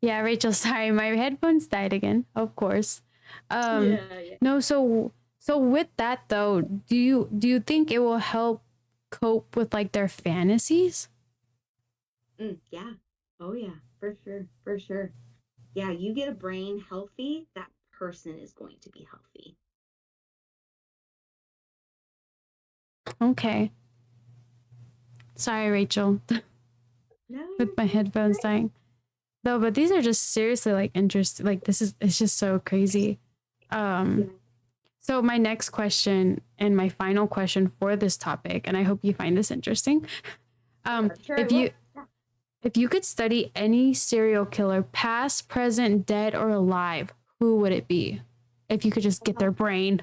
Yeah, Rachel, sorry. My headphones died again, of course. Um Yeah, yeah. no, so with that though, do you think it will help cope with like their fantasies? Yeah. Oh yeah, for sure. For sure. Yeah, you get a brain healthy, that person is going to be healthy. Okay. Sorry, Rachel, No, with my you're headphones great. dying. No, but these are just seriously like interesting. Like this is it's just so crazy. Yeah. Um So my next question and my final question for this topic, and I hope you find this interesting. Sure, I If will. you if you could study any serial killer, past, present, dead, or alive, who would it be? If you could just get their brain.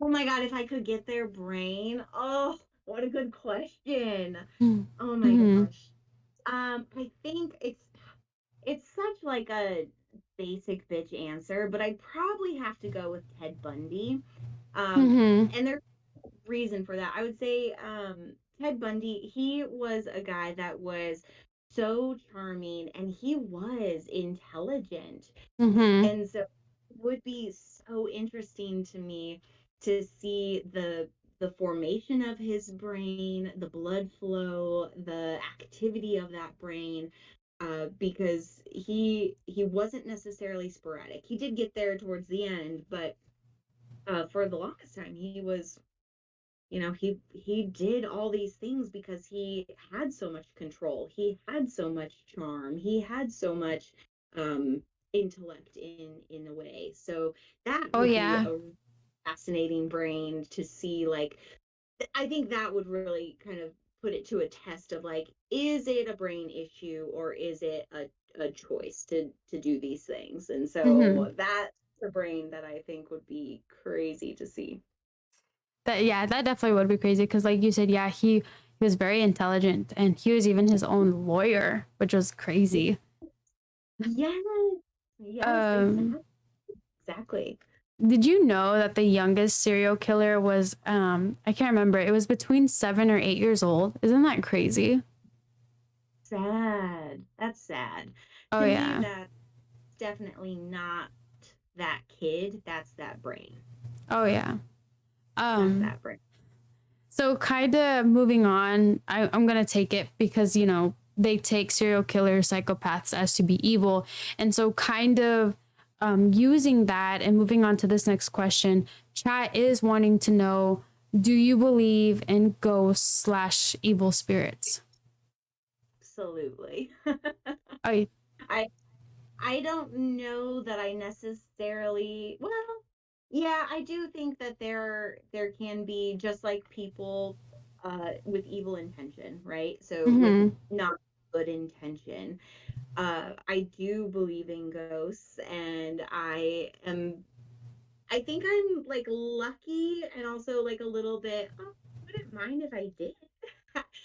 Oh my God, if I could get their brain. Oh, what a good question. Oh my Mm-hmm. gosh. I think it's such like a basic bitch answer, but I'd probably have to go with Ted Bundy. Um, Mm-hmm. and there's reason for that. I would say Ted Bundy, he was a guy that was so charming and he was intelligent. Mm-hmm. And so it would be so interesting to me to see the formation of his brain, the blood flow, the activity of that brain, because he wasn't necessarily sporadic. He did get there towards the end, but for the longest time, he was, he did all these things because he had so much control. He had so much charm. He had so much um intellect in a way. So that Oh would be yeah. a fascinating brain to see. Like, I think that would really kind of put it to a test of like, is it a brain issue or is it a choice to do these things? And Mm-hmm. so that's a brain that I think would be crazy to see. That yeah, that definitely would be crazy because, like you said, yeah, he was very intelligent and he was even his own lawyer, which was crazy. Yes, yes, Um, exactly. did you know that the youngest serial killer was I can't remember. It was between 7 or 8 years old. Isn't that crazy? Sad. That's sad. Oh To me, yeah. that's definitely not that kid. That's that brain. Oh yeah. That's Um, that brain. so kind of moving on, I'm gonna take it because they take serial killers, psychopaths as to be evil, and so kind of using that and moving on to this next question, chat is wanting to know: do you believe in ghosts slash evil spirits? Absolutely. I I I don't know that I necessarily, well, yeah, I do think that there can be just like people with evil intention, right? So with mm-hmm. not good intention. I do believe in ghosts and I think I'm like lucky and also like a little bit, oh, I wouldn't mind if I did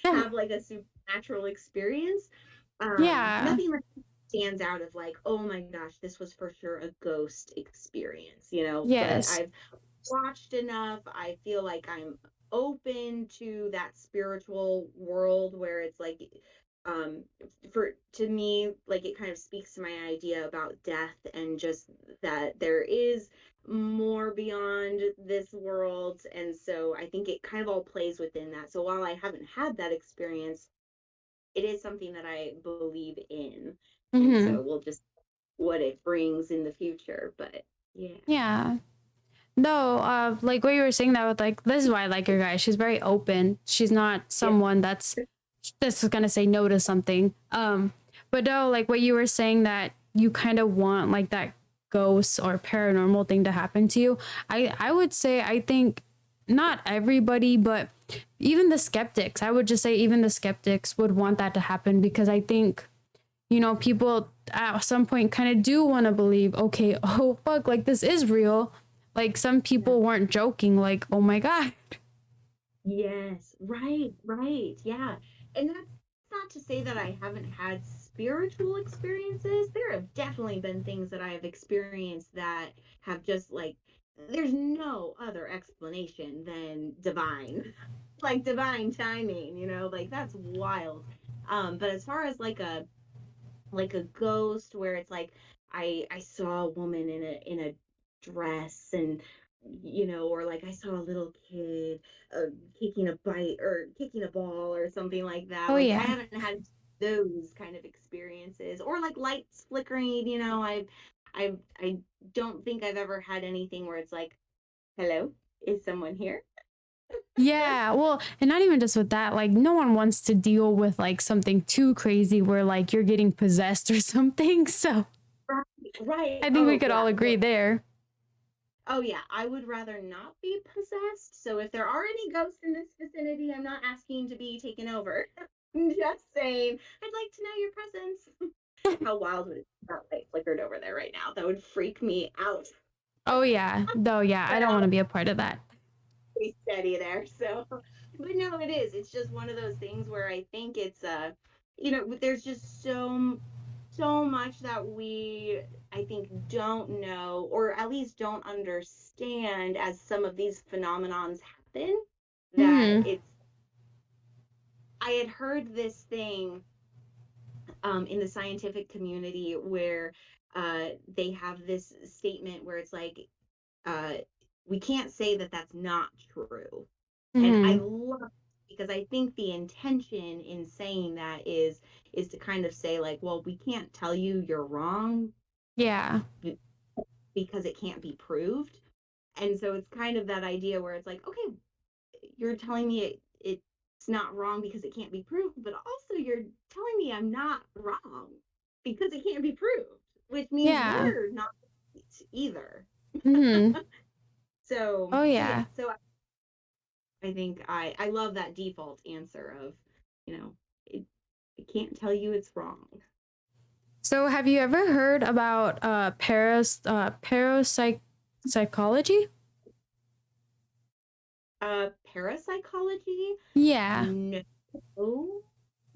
Yeah, have like a supernatural experience. yeah, Nothing like stands out of like, oh my gosh, this was for sure a ghost experience, but yes, I've watched enough. I feel like I'm open to that spiritual world where it's like um for to me like it kind of speaks to my idea about death and just that there is more beyond this world, and so I think it kind of all plays within that. So while I haven't had that experience, it is something that I believe in, and mm-hmm. so we'll just what it brings in the future. But yeah. Yeah. No, like what you were saying that with like this is why I like your guy. She's very open. She's not Yep. someone that's gonna say no to something. But no, like what you were saying that you kind of want like that ghost or paranormal thing to happen to you. I would say I think not everybody, but even the skeptics. I would just say even the skeptics would want that to happen because I think people at some point kind of do want to believe, okay, oh fuck, like this is real. Like some people weren't joking, like, oh my God. Yes, right, right. Yeah. And that's not to say that I haven't had spiritual experiences. There have definitely been things that I have experienced that have just like, there's no other explanation than divine, like divine timing, like that's wild. But as far as like a ghost where it's like I saw a woman in a dress and or like I saw a little kid kicking a bite or kicking a ball or something like that. Oh Like I yeah. haven't had those kind of experiences or like lights flickering. I don't think I've ever had anything where it's like, hello, is someone here? Yeah, well, and not even just with that, like no one wants to deal with like something too crazy where like you're getting possessed or something. So Right, right. I think we Oh could all yeah, agree there. Oh yeah, I would rather not be possessed. So if there are any ghosts in this vicinity, I'm not asking to be taken over. I'm just saying, I'd like to know your presence. How wild would it be if that light flickered over there right now? That would freak me out. Oh yeah. Though yeah, I But don't want I'll to be a part of that. be steady there. So, but no, it is. It's just one of those things where I think it's there's just so much that we I think don't know, or at least don't understand as some of these phenomenons happen, that Hmm. it's I had heard this thing in the scientific community where they have this statement where it's like uh, we can't say that that's not true. And I Hmm. love it because I think the intention in saying that is to kind of say like, well, we can't tell you you're wrong Yeah. because it can't be proved. And so it's kind of that idea where it's like, okay, you're telling me it's not wrong because it can't be proved, but also you're telling me I'm not wrong because it can't be proved, which means Yeah. you're not right either. Hmm. So Oh so yeah, yeah. so I think I love that default answer of, you know, it, I can't tell you it's wrong. So have you ever heard about parapsych psychology? Parapsychology? Yeah. No,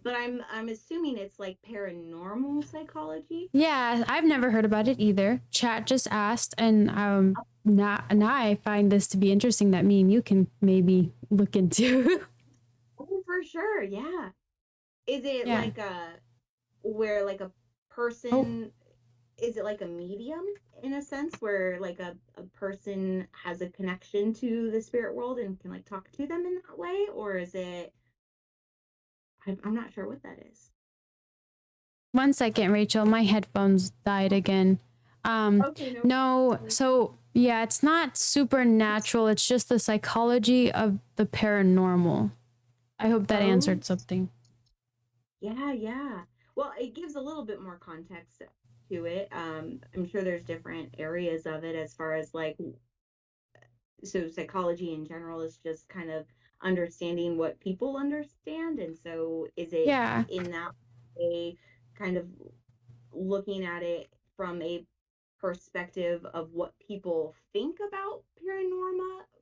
but I'm assuming it's like paranormal psychology. Yeah, I've never heard about it either. Chat just asked, and now I find this to be interesting that me and you can maybe look into. Oh, for sure, yeah. Is it Yeah. like where like a Oh, person is it like a medium in a sense where like a person has a connection to the spirit world and can like talk to them in that way, or is it I'm not sure what that is. one second, Rachel. My headphones died again. Okay, no. No. So yeah, it's not supernatural. It's just the psychology of the paranormal. I hope that Oh, answered something. yeah, yeah. Well, it gives a little bit more context to it. I'm sure there's different areas of it as far as like so psychology in general is just kind of understanding what people understand, and so is it Yeah. in that way kind of looking at it from a perspective of what people think about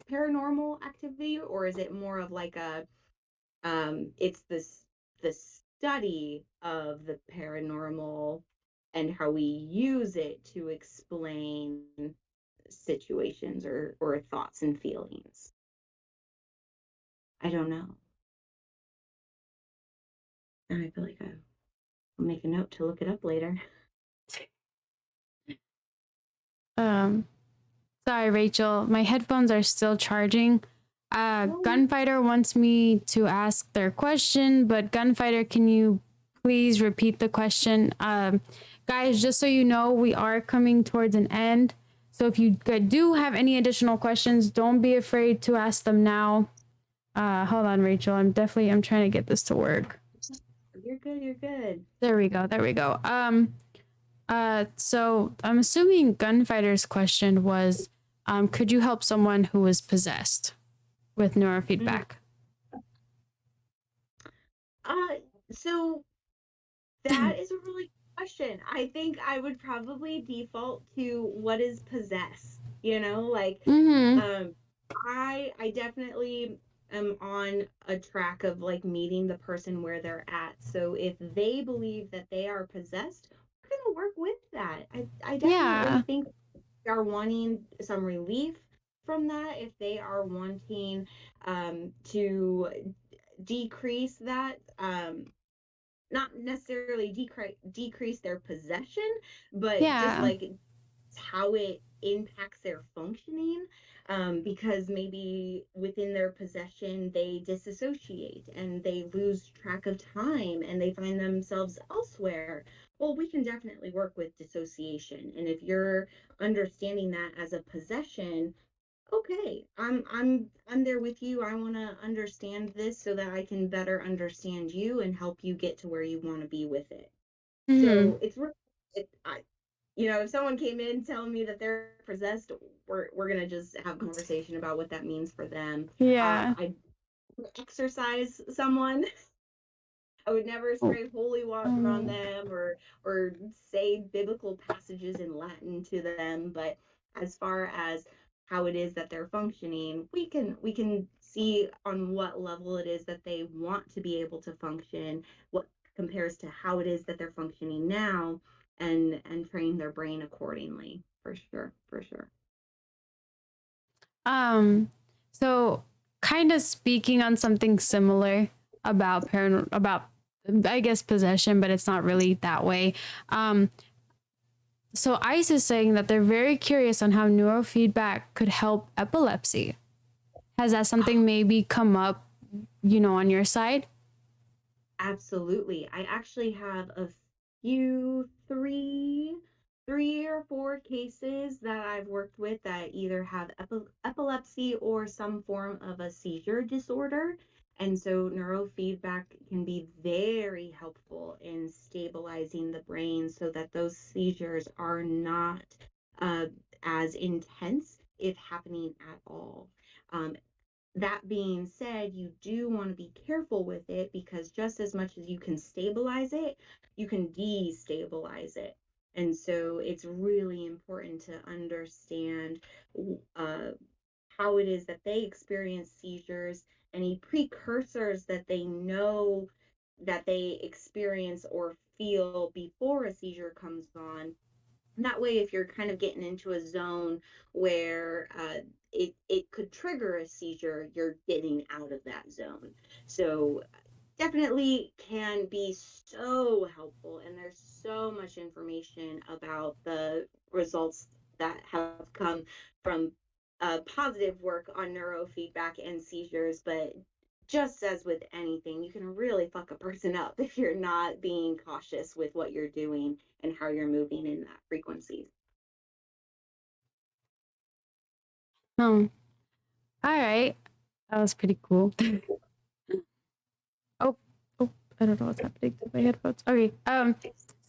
paranormal activity, or is it more of like a it's this the study of the paranormal and how we use it to explain situations or thoughts and feelings? I don't know. And I feel like I'll make a note to look it up later. Um. Sorry, Rachel. My headphones are still charging. Oh, Gunfighter wants me to ask their question, but Gunfighter, can you please repeat the question? Guys, just so you know, we are coming towards an end. So if you do have any additional questions, don't be afraid to ask them now. Hold on, Rachel. I'm trying to get this to work. you're good. You're good. There we go. There we go. So I'm assuming Gunfighter's question was, could you help someone who was possessed with Mm. neurofeedback? Uh, so that is a really good question. I think I would probably default to what is possess, like Mm-hmm. um I definitely am on a track of like meeting the person where they're at. So if they believe that they are possessed, we're going to work with that. I definitely Yeah. think they are wanting some relief from that, if they are wanting to decrease that not necessarily decrease their possession, but just Yeah. like how it impacts their functioning, because maybe within their possession they disassociate and they lose track of time and they find themselves elsewhere. Well, we can definitely work with dissociation, and if you're understanding that as a possession, okay, I'm there with you. I want to understand this so that I can better understand you and help you get to where you want to be with it. Mm-hmm. So it's really it, I if someone came in telling me that they're possessed, we're gonna just have a conversation about what that means for them. Yeah. I exercise someone. I would never spray holy water on them or say biblical passages in Latin to them. But as far as how it is that they're functioning, we can see on what level it is that they want to be able to function, what compares to how it is that they're functioning now, and train their brain accordingly. For sure, for sure. So kind of speaking on something similar about about I guess possession, but it's not really that way. So ICE is saying that they're very curious on how neurofeedback could help epilepsy. Has that something maybe come up, on your side? Absolutely. I actually have a few, three or four cases that I've worked with that either have epilepsy or some form of a seizure disorder. And so neurofeedback can be very helpful in stabilizing the brain so that those seizures are not uh, as intense, if happening at all. Um, that being said, you do want to be careful with it because just as much as you can stabilize it, you can destabilize it. And so it's really important to understand uh, how it is that they experience seizures, any precursors that they know that they experience or feel before a seizure comes on. That way, if you're kind of getting into a zone where it could trigger a seizure, you're getting out of that zone. So definitely can be so helpful, and there's so much information about the results that have come from positive work on neurofeedback and seizures. But just as with anything, you can really fuck a person up if you're not being cautious with what you're doing and how you're moving in that frequency. Oh, all right. That was pretty cool. Oh, oh, I don't know what's happening to my headphones. Okay.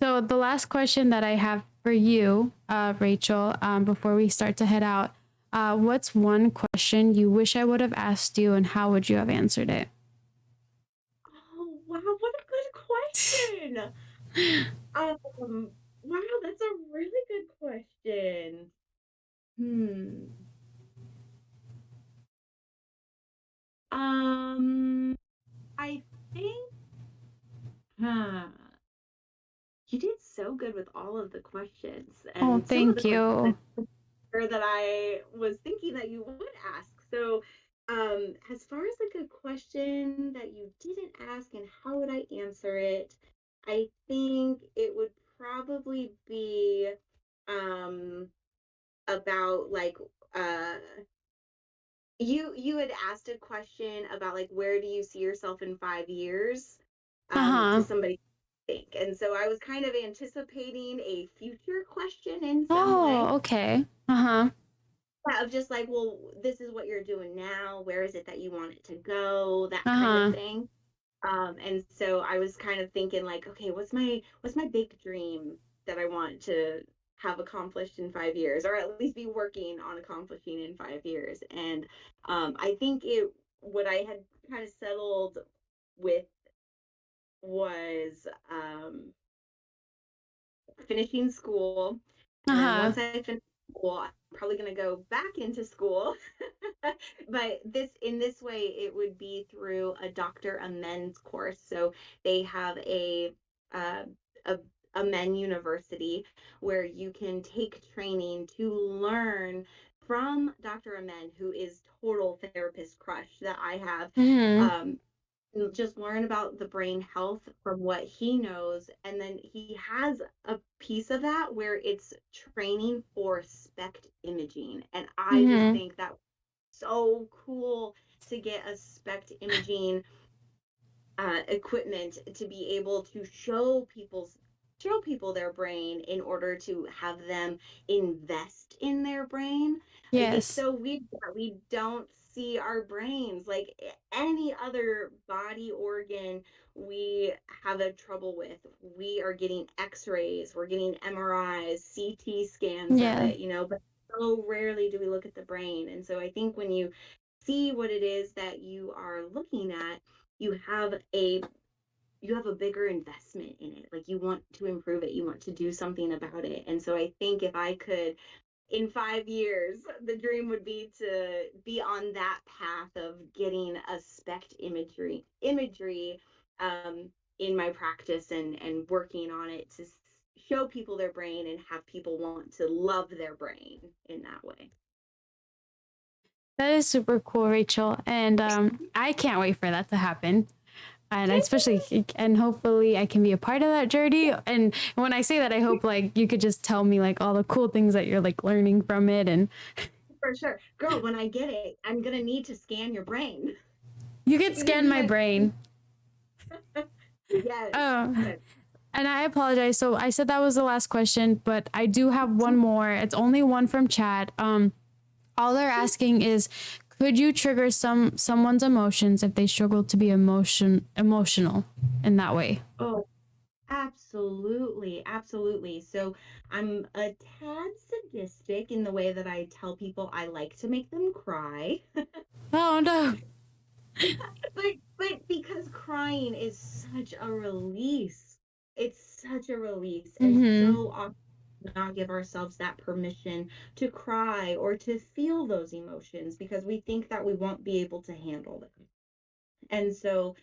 So the last question that I have for you, Rachel, before we start to head out, what's one question you wish I would have asked you, and how would you have answered it? Oh, wow, what a good question. Wow, that's a really good question. Hmm. I think, huh, you did so good with all of the questions, Oh, and some of the thank questions you. that I was thinking that you would ask. So, as far as like a question that you didn't ask and how would I answer it, I think it would probably be um about like uh you had asked a question about like where do you see yourself in 5 years Uh to huh. somebody think, and so I was kind of anticipating a future question in some way. Oh, okay. Uh huh. Yeah, of just like, well, this is what you're doing now, where is it that you want it to go, that Uh kind of huh. thing. And so I was kind of thinking like, okay, what's my big dream that I want to have accomplished in 5 years, or at least be working on accomplishing in 5 years. And I think it what I had kind of settled with was finishing school. Uh And then huh. once I finish school, I'm probably going to go back into school. But in this way, it would be through a Dr. Amen's course. So they have uh, a Amen University where you can take training to learn from Dr. Amen, who is total therapist crush that I have. Mm-hmm. Um, just learn about the brain health from what he knows, and then he has a piece of that where it's training for SPECT imaging, and I just Mm-hmm. think that so cool to get a SPECT imaging equipment to be able to show people's show people their brain in order to have them invest in their brain. It's Yes. so weird that we don't see our brains like any other body organ we have a trouble with. We are getting x-rays, we're getting MRIs, CT scans of Yeah. it, but so rarely do we look at the brain. And so I think when you see what it is that you are looking at, you have a you have a bigger investment in it. Like, you want to improve it, you want to do something about it. And so I think if I could, in 5 years, the dream would be to be on that path of getting a SPECT imagery in my practice, and working on it to show people their brain and have people want to love their brain in that way. That is super cool, Rachel. And I can't wait for that to happen. And especially, and hopefully I can be a part of that journey. And when I say that, I hope like you could just tell me like all the cool things that you're like learning from it. And For sure. Girl, when I get it, I'm going to need to scan your brain. you could You're going to scan be my my brain. Yes. Oh, Yes. and I apologize. So I said that was the last question, but I do have one more. It's only one from chat. All they're asking is, could you trigger someone's emotions if they struggle to be emotional in that way? Oh, absolutely. Absolutely. So I'm a tad sadistic in the way that I tell people I like to make them cry. Oh no. But because crying is such a release. It's such a release. And Mm-hmm. so often we not give ourselves that permission to cry or to feel those emotions because we think that we won't be able to handle them. And so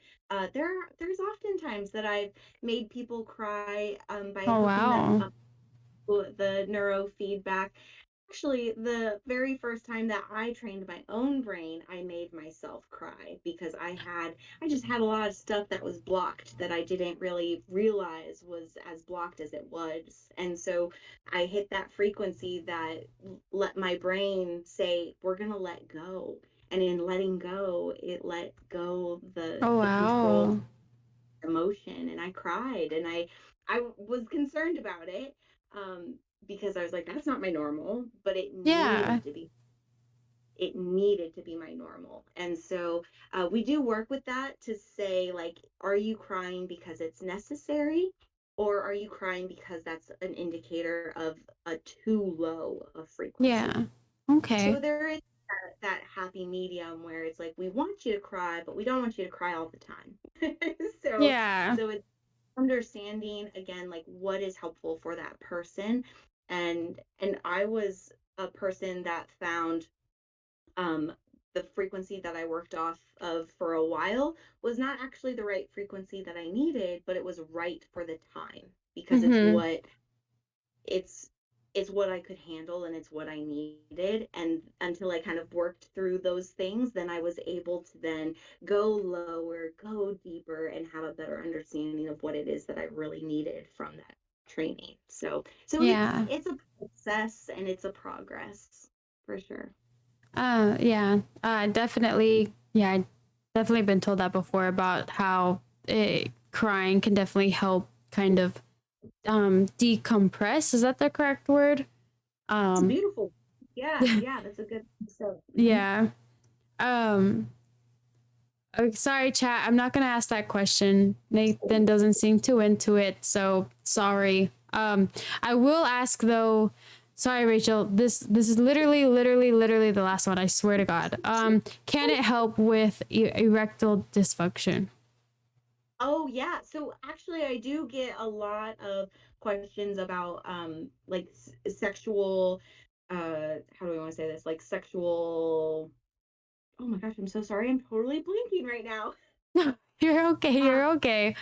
there's often times that I've made people cry by Oh hooking them wow. up with the neuro feedback. Actually, the very first time that I trained my own brain, I made myself cry because I just had a lot of stuff that was blocked that I didn't really realize was as blocked as it was. And so I hit that frequency that let my brain say, we're going to let go. And in letting go, it let go Oh the control wow. emotion, and I cried, and I was concerned about it, because I was like, that's not my normal, but Yeah. it needed to be my normal. And so we do work with that to say, like, are you crying because it's necessary, or are you crying because that's an indicator of a too low of frequency? Yeah. Okay. So there is that happy medium where it's like, we want you to cry, but we don't want you to cry all the time. so Yeah. so it's understanding, again, like, what is helpful for that person. And I was a person that found um the frequency that I worked off of for a while was not actually the right frequency that I needed, but it was right for the time, because Mm-hmm. it's it's what I could handle and it's what I needed. And until I kind of worked through those things, then I was able to then go lower, go deeper, and have a better understanding of what it is that I really needed from that training. So Yeah. it's a process and it's a progress for sure. Yeah. Definitely. Yeah. I definitely been told that before about how crying can definitely help kind of decompress. Is that the correct word? It's Um beautiful. Yeah, that's a good. So yeah. Um sorry chat, I'm not going to ask that question. Nathan doesn't seem too into it, so sorry. I will ask though. Sorry Rachel, this is literally the last one, I swear to god. Can it help with erectile dysfunction? Oh yeah. So actually I do get a lot of questions about like sexual how do I want to say this? Like sexual, oh my gosh, I'm so sorry. I'm totally blinking right now. You're okay, Uh, you're okay.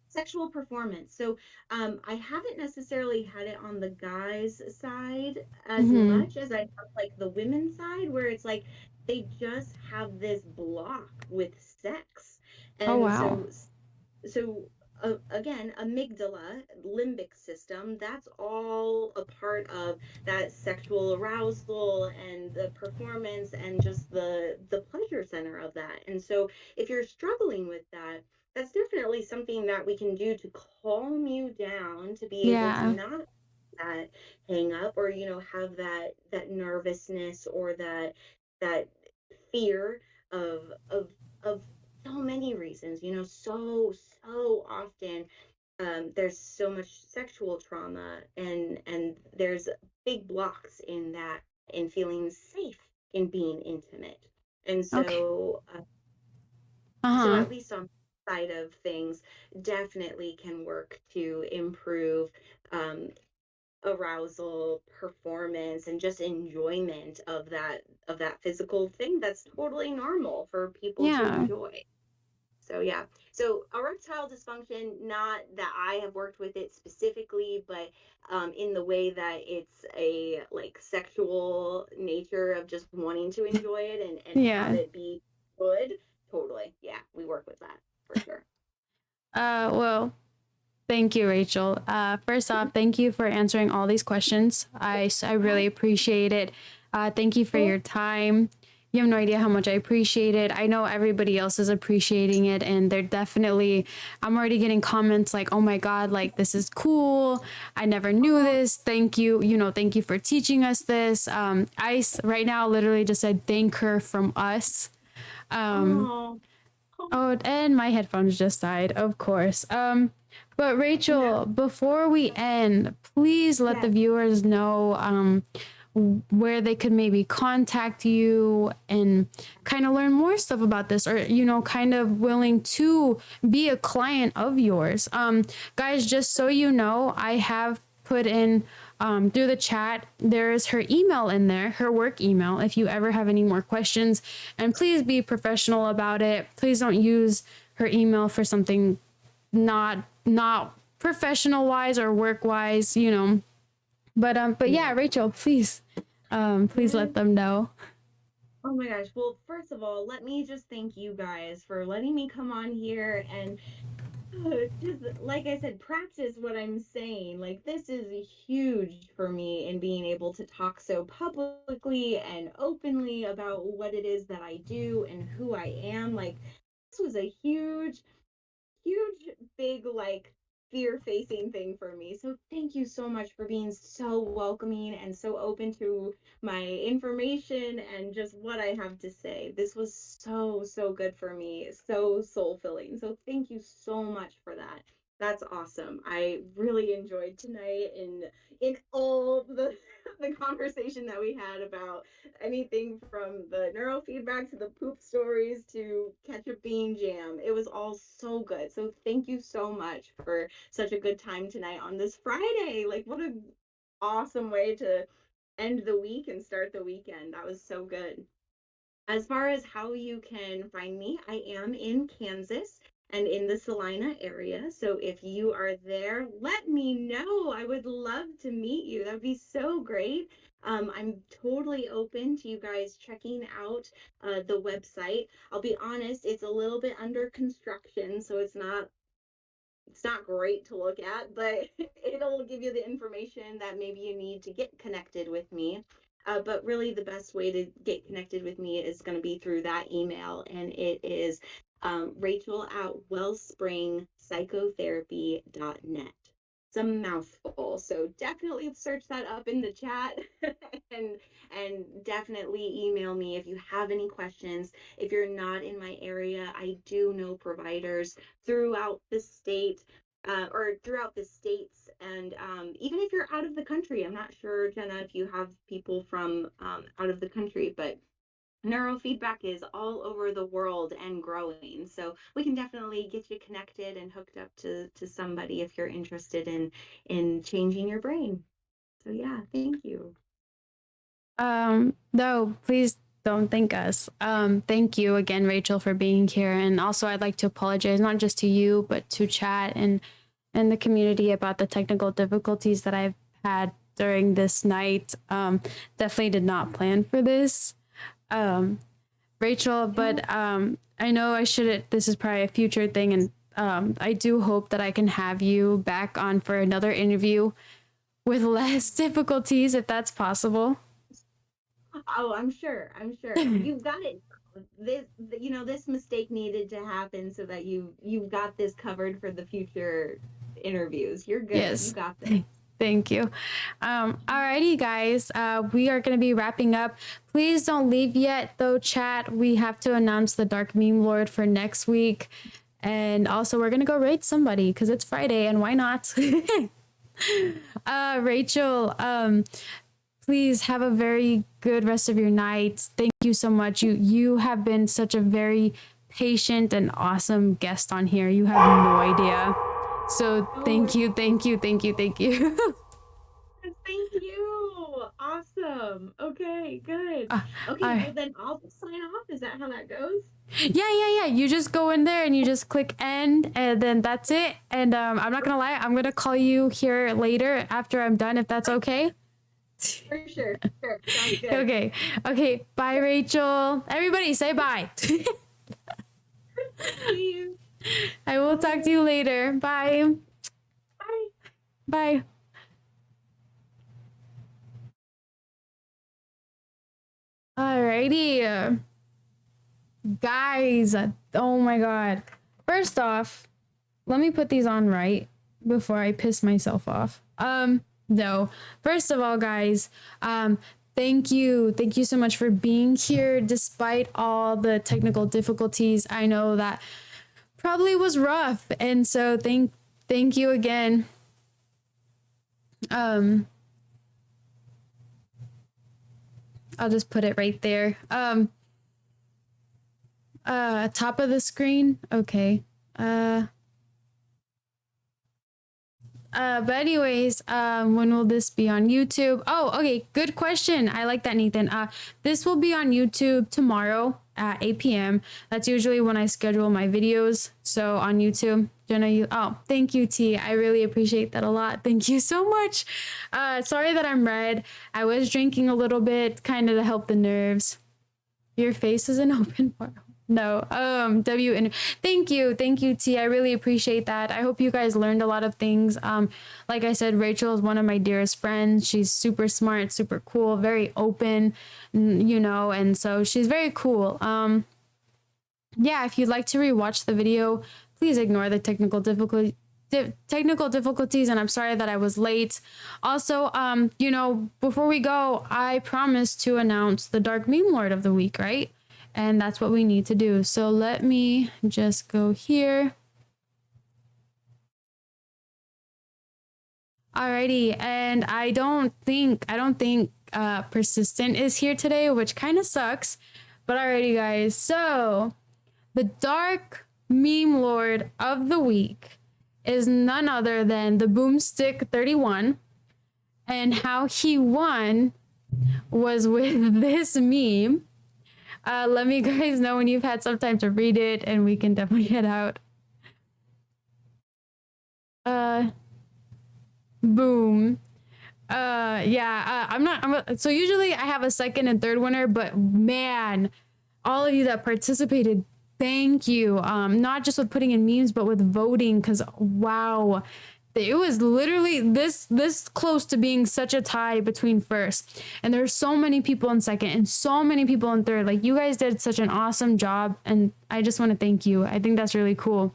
sexual performance. So I haven't necessarily had it on the guys side as Mm-hmm. much as I have like the women's side, where it's like they just have this block with sex. Oh And wow. so again, amygdala, limbic system, that's all a part of that sexual arousal and the performance and just the pleasure center of that. And so if you're struggling with that, that's definitely something that we can do to calm you down, to be able to Yeah. not that hang up, or have that nervousness, or that fear of of so many reasons. So often, there's so much sexual trauma, and there's big blocks in that, in feeling safe in being intimate. And Okay. so Uh-huh. at least on the side of things, definitely can work to improve um, arousal, performance, and just enjoyment of that physical thing that's totally normal for people to Yeah. enjoy. So yeah. So erectile dysfunction, not that I have worked with it specifically, but in the way that it's a like sexual nature of just wanting to enjoy it, and have Yeah. it be good. Totally. Yeah, we work with that for sure. Well, thank you, Rachel. First off, thank you for answering all these questions. I really appreciate it. Thank you for your time. You have no idea how much I appreciate it. I know everybody else is appreciating it, and they're definitely, I'm already getting comments like, oh my God, like this is cool. I never knew this. Thank you. Thank you for teaching us this. Ice right now literally just said, thank her from us. Um, Oh, Oh, and my headphones just died, of course. But no. Rachel, before we end, please let the Yes. viewers know where they could maybe contact you and kind of learn more stuff about this, or kind of willing to be a client of yours. Guys, just so you know, I have put in through the chat, there is her email in there, her work email, if you ever have any more questions. And please be professional about it. Please don't use her email for something not professional wise or work wise. But yeah, Yeah. Rachel, please let Yes. them know. Oh my gosh. Well, first of all, let me just thank you guys for letting me come on here and just like I said, practice what I'm saying. Like, this is huge for me in being able to talk so publicly and openly about what it is that I do and who I am. Like, this was a huge, big, like, fear facing thing for me. So thank you so much for being so welcoming and so open to my information and just what I have to say. This was so good for me, so soul filling. So thank you so much for that. That's awesome. I really enjoyed tonight in all the the conversation that we had about anything from the neurofeedback to the poop stories to ketchup bean jam. It was all so good. So thank you so much for such a good time tonight on this Friday. Like, what a awesome way to end the week and start the weekend. That was so good. As far as how you can find me, I am in Kansas and in the Salina area. So if you are there, let me know. I would love to meet you. That would be so great. I'm totally open to you guys checking out the website. I'll be honest, it's a little bit under construction, so it's not great to look at, but it'll give you the information that maybe you need to get connected with me. But really, the best way to get connected with me is going to be through that email, and it is Rachel at wellspringpsychotherapy.net. It's a mouthful, so definitely search that up in the chat, and definitely email me if you have any questions. If you're not in my area, I do know providers throughout the state, or throughout the states, and even if you're out of the country. I'm not sure, Jenna, if you have people from out of the country, but neurofeedback is all over the world and growing. So we can definitely get you connected and hooked up to somebody if you're interested in changing your brain. So yeah, thank you. No, please don't thank us. Thank you again, Rachel, for being here. And also, I'd like to apologize not just to you, but to chat and the community about the technical difficulties that I've had during this night. Definitely did not plan for this, Rachel. But I know I should. This is probably a future thing, and I do hope that I can have you back on for another interview with less difficulties, if that's possible. Oh, I'm sure. I'm sure. You got it. this mistake needed to happen so that you've got this covered for the future interviews. You're good. You Yes. got this. Thank you. Alrighty, guys. We are going to be wrapping up. Please don't leave yet, though, chat. We have to announce the Dark Meme Lord for next week. And also, we're going to go raid somebody because it's Friday, and why not? Rachel, please have a very good rest of your night. Thank you so much. You have been such a very patient and awesome guest on here. You have no idea. So thank you. Thank you. Awesome. Okay, good. Okay, well then I'll just sign off. Is that how that goes? Yeah. You just go in there and you just click end, and then that's it. And I'm not gonna lie, I'm gonna call you here later after I'm done, if that's okay. For sure. Sounds good. Okay. Bye, Rachel. Everybody say bye. See you. I will talk to you later. Bye. Bye. Alrighty. Guys, oh my god. First off, let me put these on right before I piss myself off. No. First of all, guys, thank you so much for being here despite all the technical difficulties. I know that probably was rough, and so thank you again. I'll just put it right there. Top of the screen. Okay. But anyways, when will this be on YouTube? Oh, okay. Good question. I like that, Nathan. This will be on YouTube tomorrow at 8 p.m. That's usually when I schedule my videos. So on YouTube, Jenna, thank you, T. I really appreciate that a lot. Thank you so much. Sorry that I'm red. I was drinking a little bit, kind of to help the nerves. Your face is an open portal. No, thank you, T. I really appreciate that. I hope you guys learned a lot of things. Like I said, Rachel is one of my dearest friends. She's super smart, super cool, very open, and so she's very cool. Yeah, if you'd like to rewatch the video, please ignore the technical difficulties, and I'm sorry that I was late. Also, before we go, I promised to announce the Dark Meme Lord of the Week, right? And that's what we need to do. So let me just go here. Alrighty, and I don't think Persistent is here today, which kind of sucks. But alrighty, guys. So the Dark Meme Lord of the Week is none other than the Boomstick 31, and how he won was with this meme. Let me guys know when you've had some time to read it, and we can definitely head out. Boom. So usually I have a second and third winner, but man, all of you that participated, thank you. Not just with putting in memes, but with voting, because wow. It was literally this close to being such a tie between first. And there's so many people in second and so many people in third. Like, you guys did such an awesome job, and I just want to thank you. I think that's really cool.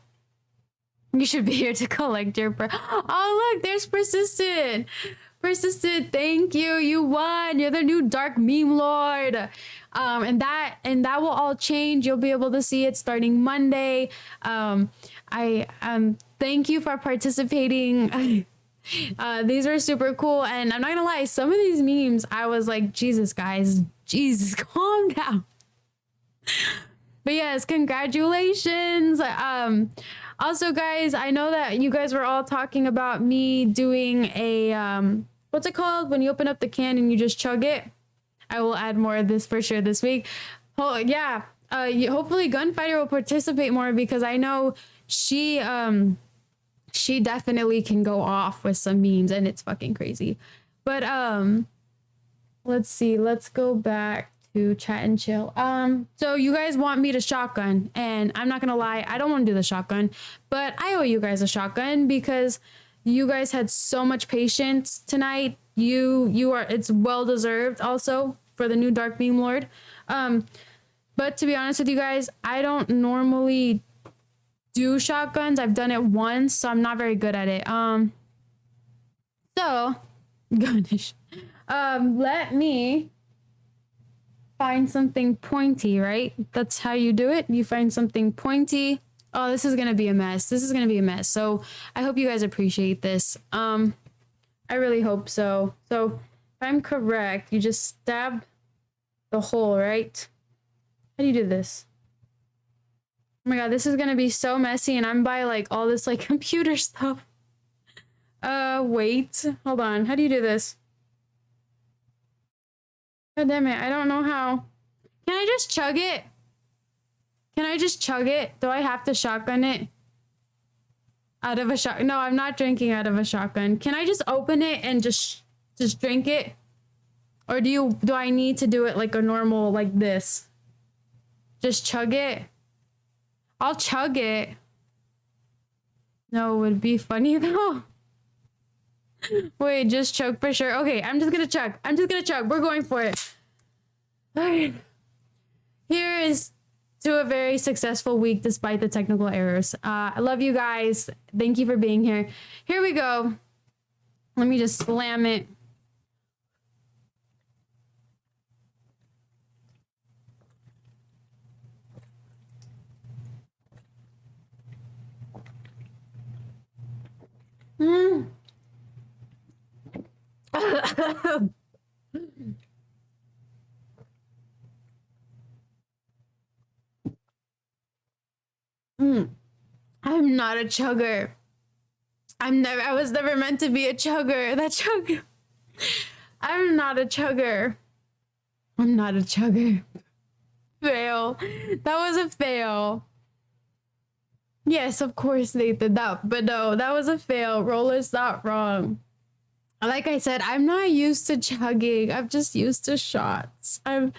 You should be here to collect your oh, look, there's Persistent. Persistent, thank you. You won. You're the new Dark Meme Lord. And that will all change. You'll be able to see it starting Monday. Thank you for participating. These were super cool, and I'm not gonna lie, some of these memes I was like, Jesus, guys, Jesus, calm down. But yes, congratulations. Also, guys, I know that you guys were all talking about me doing a what's it called when you open up the can and you just chug it. I will add more of this for sure this week. Oh yeah, hopefully Gunfighter will participate more, because I know she definitely can go off with some memes, and it's fucking crazy. But let's see, let's go back to chat and chill. So you guys want me to shotgun, and I'm not gonna lie, I don't want to do the shotgun, but I owe you guys a shotgun because you guys had so much patience tonight. It's well deserved also for the new Dark Meme Lord. But to be honest with you guys, I don't normally do shotguns. I've done it once, so I'm not very good at it. So goodness. Let me find something pointy, right? That's how you do it. You find something pointy. Oh, this is gonna be a mess. This is gonna be a mess. So I hope you guys appreciate this. I really hope so. So if I'm correct, you just stab the hole, right? How do you do this? Oh my god, this is gonna be so messy, and I'm by like all this like computer stuff. Wait, hold on. How do you do this? God damn it, I don't know how. Can I just chug it? Can I just chug it? Do I have to shotgun it? Out of a shot? No, I'm not drinking out of a shotgun. Can I just open it and just drink it? Or do I need to do it like a normal, like this? Just chug it? I'll chug it. No, it would be funny though. Wait, just chug for sure. Okay, I'm just gonna chug. I'm just gonna chug. We're going for it. All right. Here is to a very successful week despite the technical errors. I love you guys. Thank you for being here. Here we go. Let me just slam it. I'm not a chugger. I was never meant to be a chugger. That chugger. I'm not a chugger. I'm not a chugger. Fail. That was a fail. Yes, of course, Nathan. But no, that was a fail. Roller's not wrong. Like I said, I'm not used to chugging. I'm just used to shots. I'm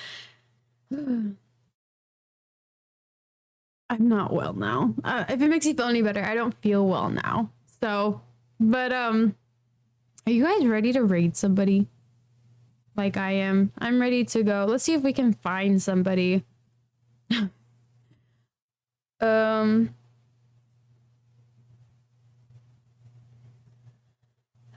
not well now. If it makes you feel any better, I don't feel well now. So, but are you guys ready to raid somebody? Like I am. I'm ready to go. Let's see if we can find somebody. All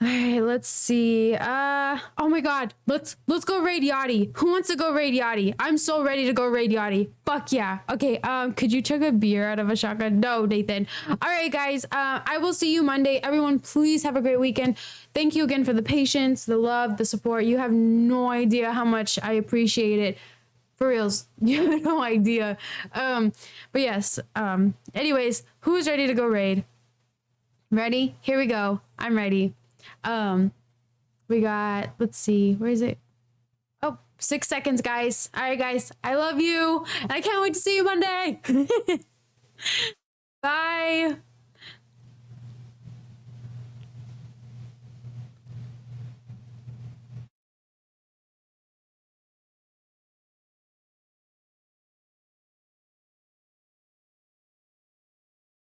right, let's see. Oh my god. Let's go raid Yachty. Who wants to go raid Yachty? I'm so ready to go raid Yachty. Fuck yeah. Okay, could you chug a beer out of a shotgun? No, Nathan. All right, guys. I will see you Monday. Everyone, please have a great weekend. Thank you again for the patience, the love, the support. You have no idea how much I appreciate it. For reals. You have no idea. But yes. Anyways, who's ready to go raid? Ready? Here we go. I'm ready. We got, let's see, where is it? Oh, 6 seconds, guys. All right, guys, I love you, and I can't wait to see you Monday. Bye.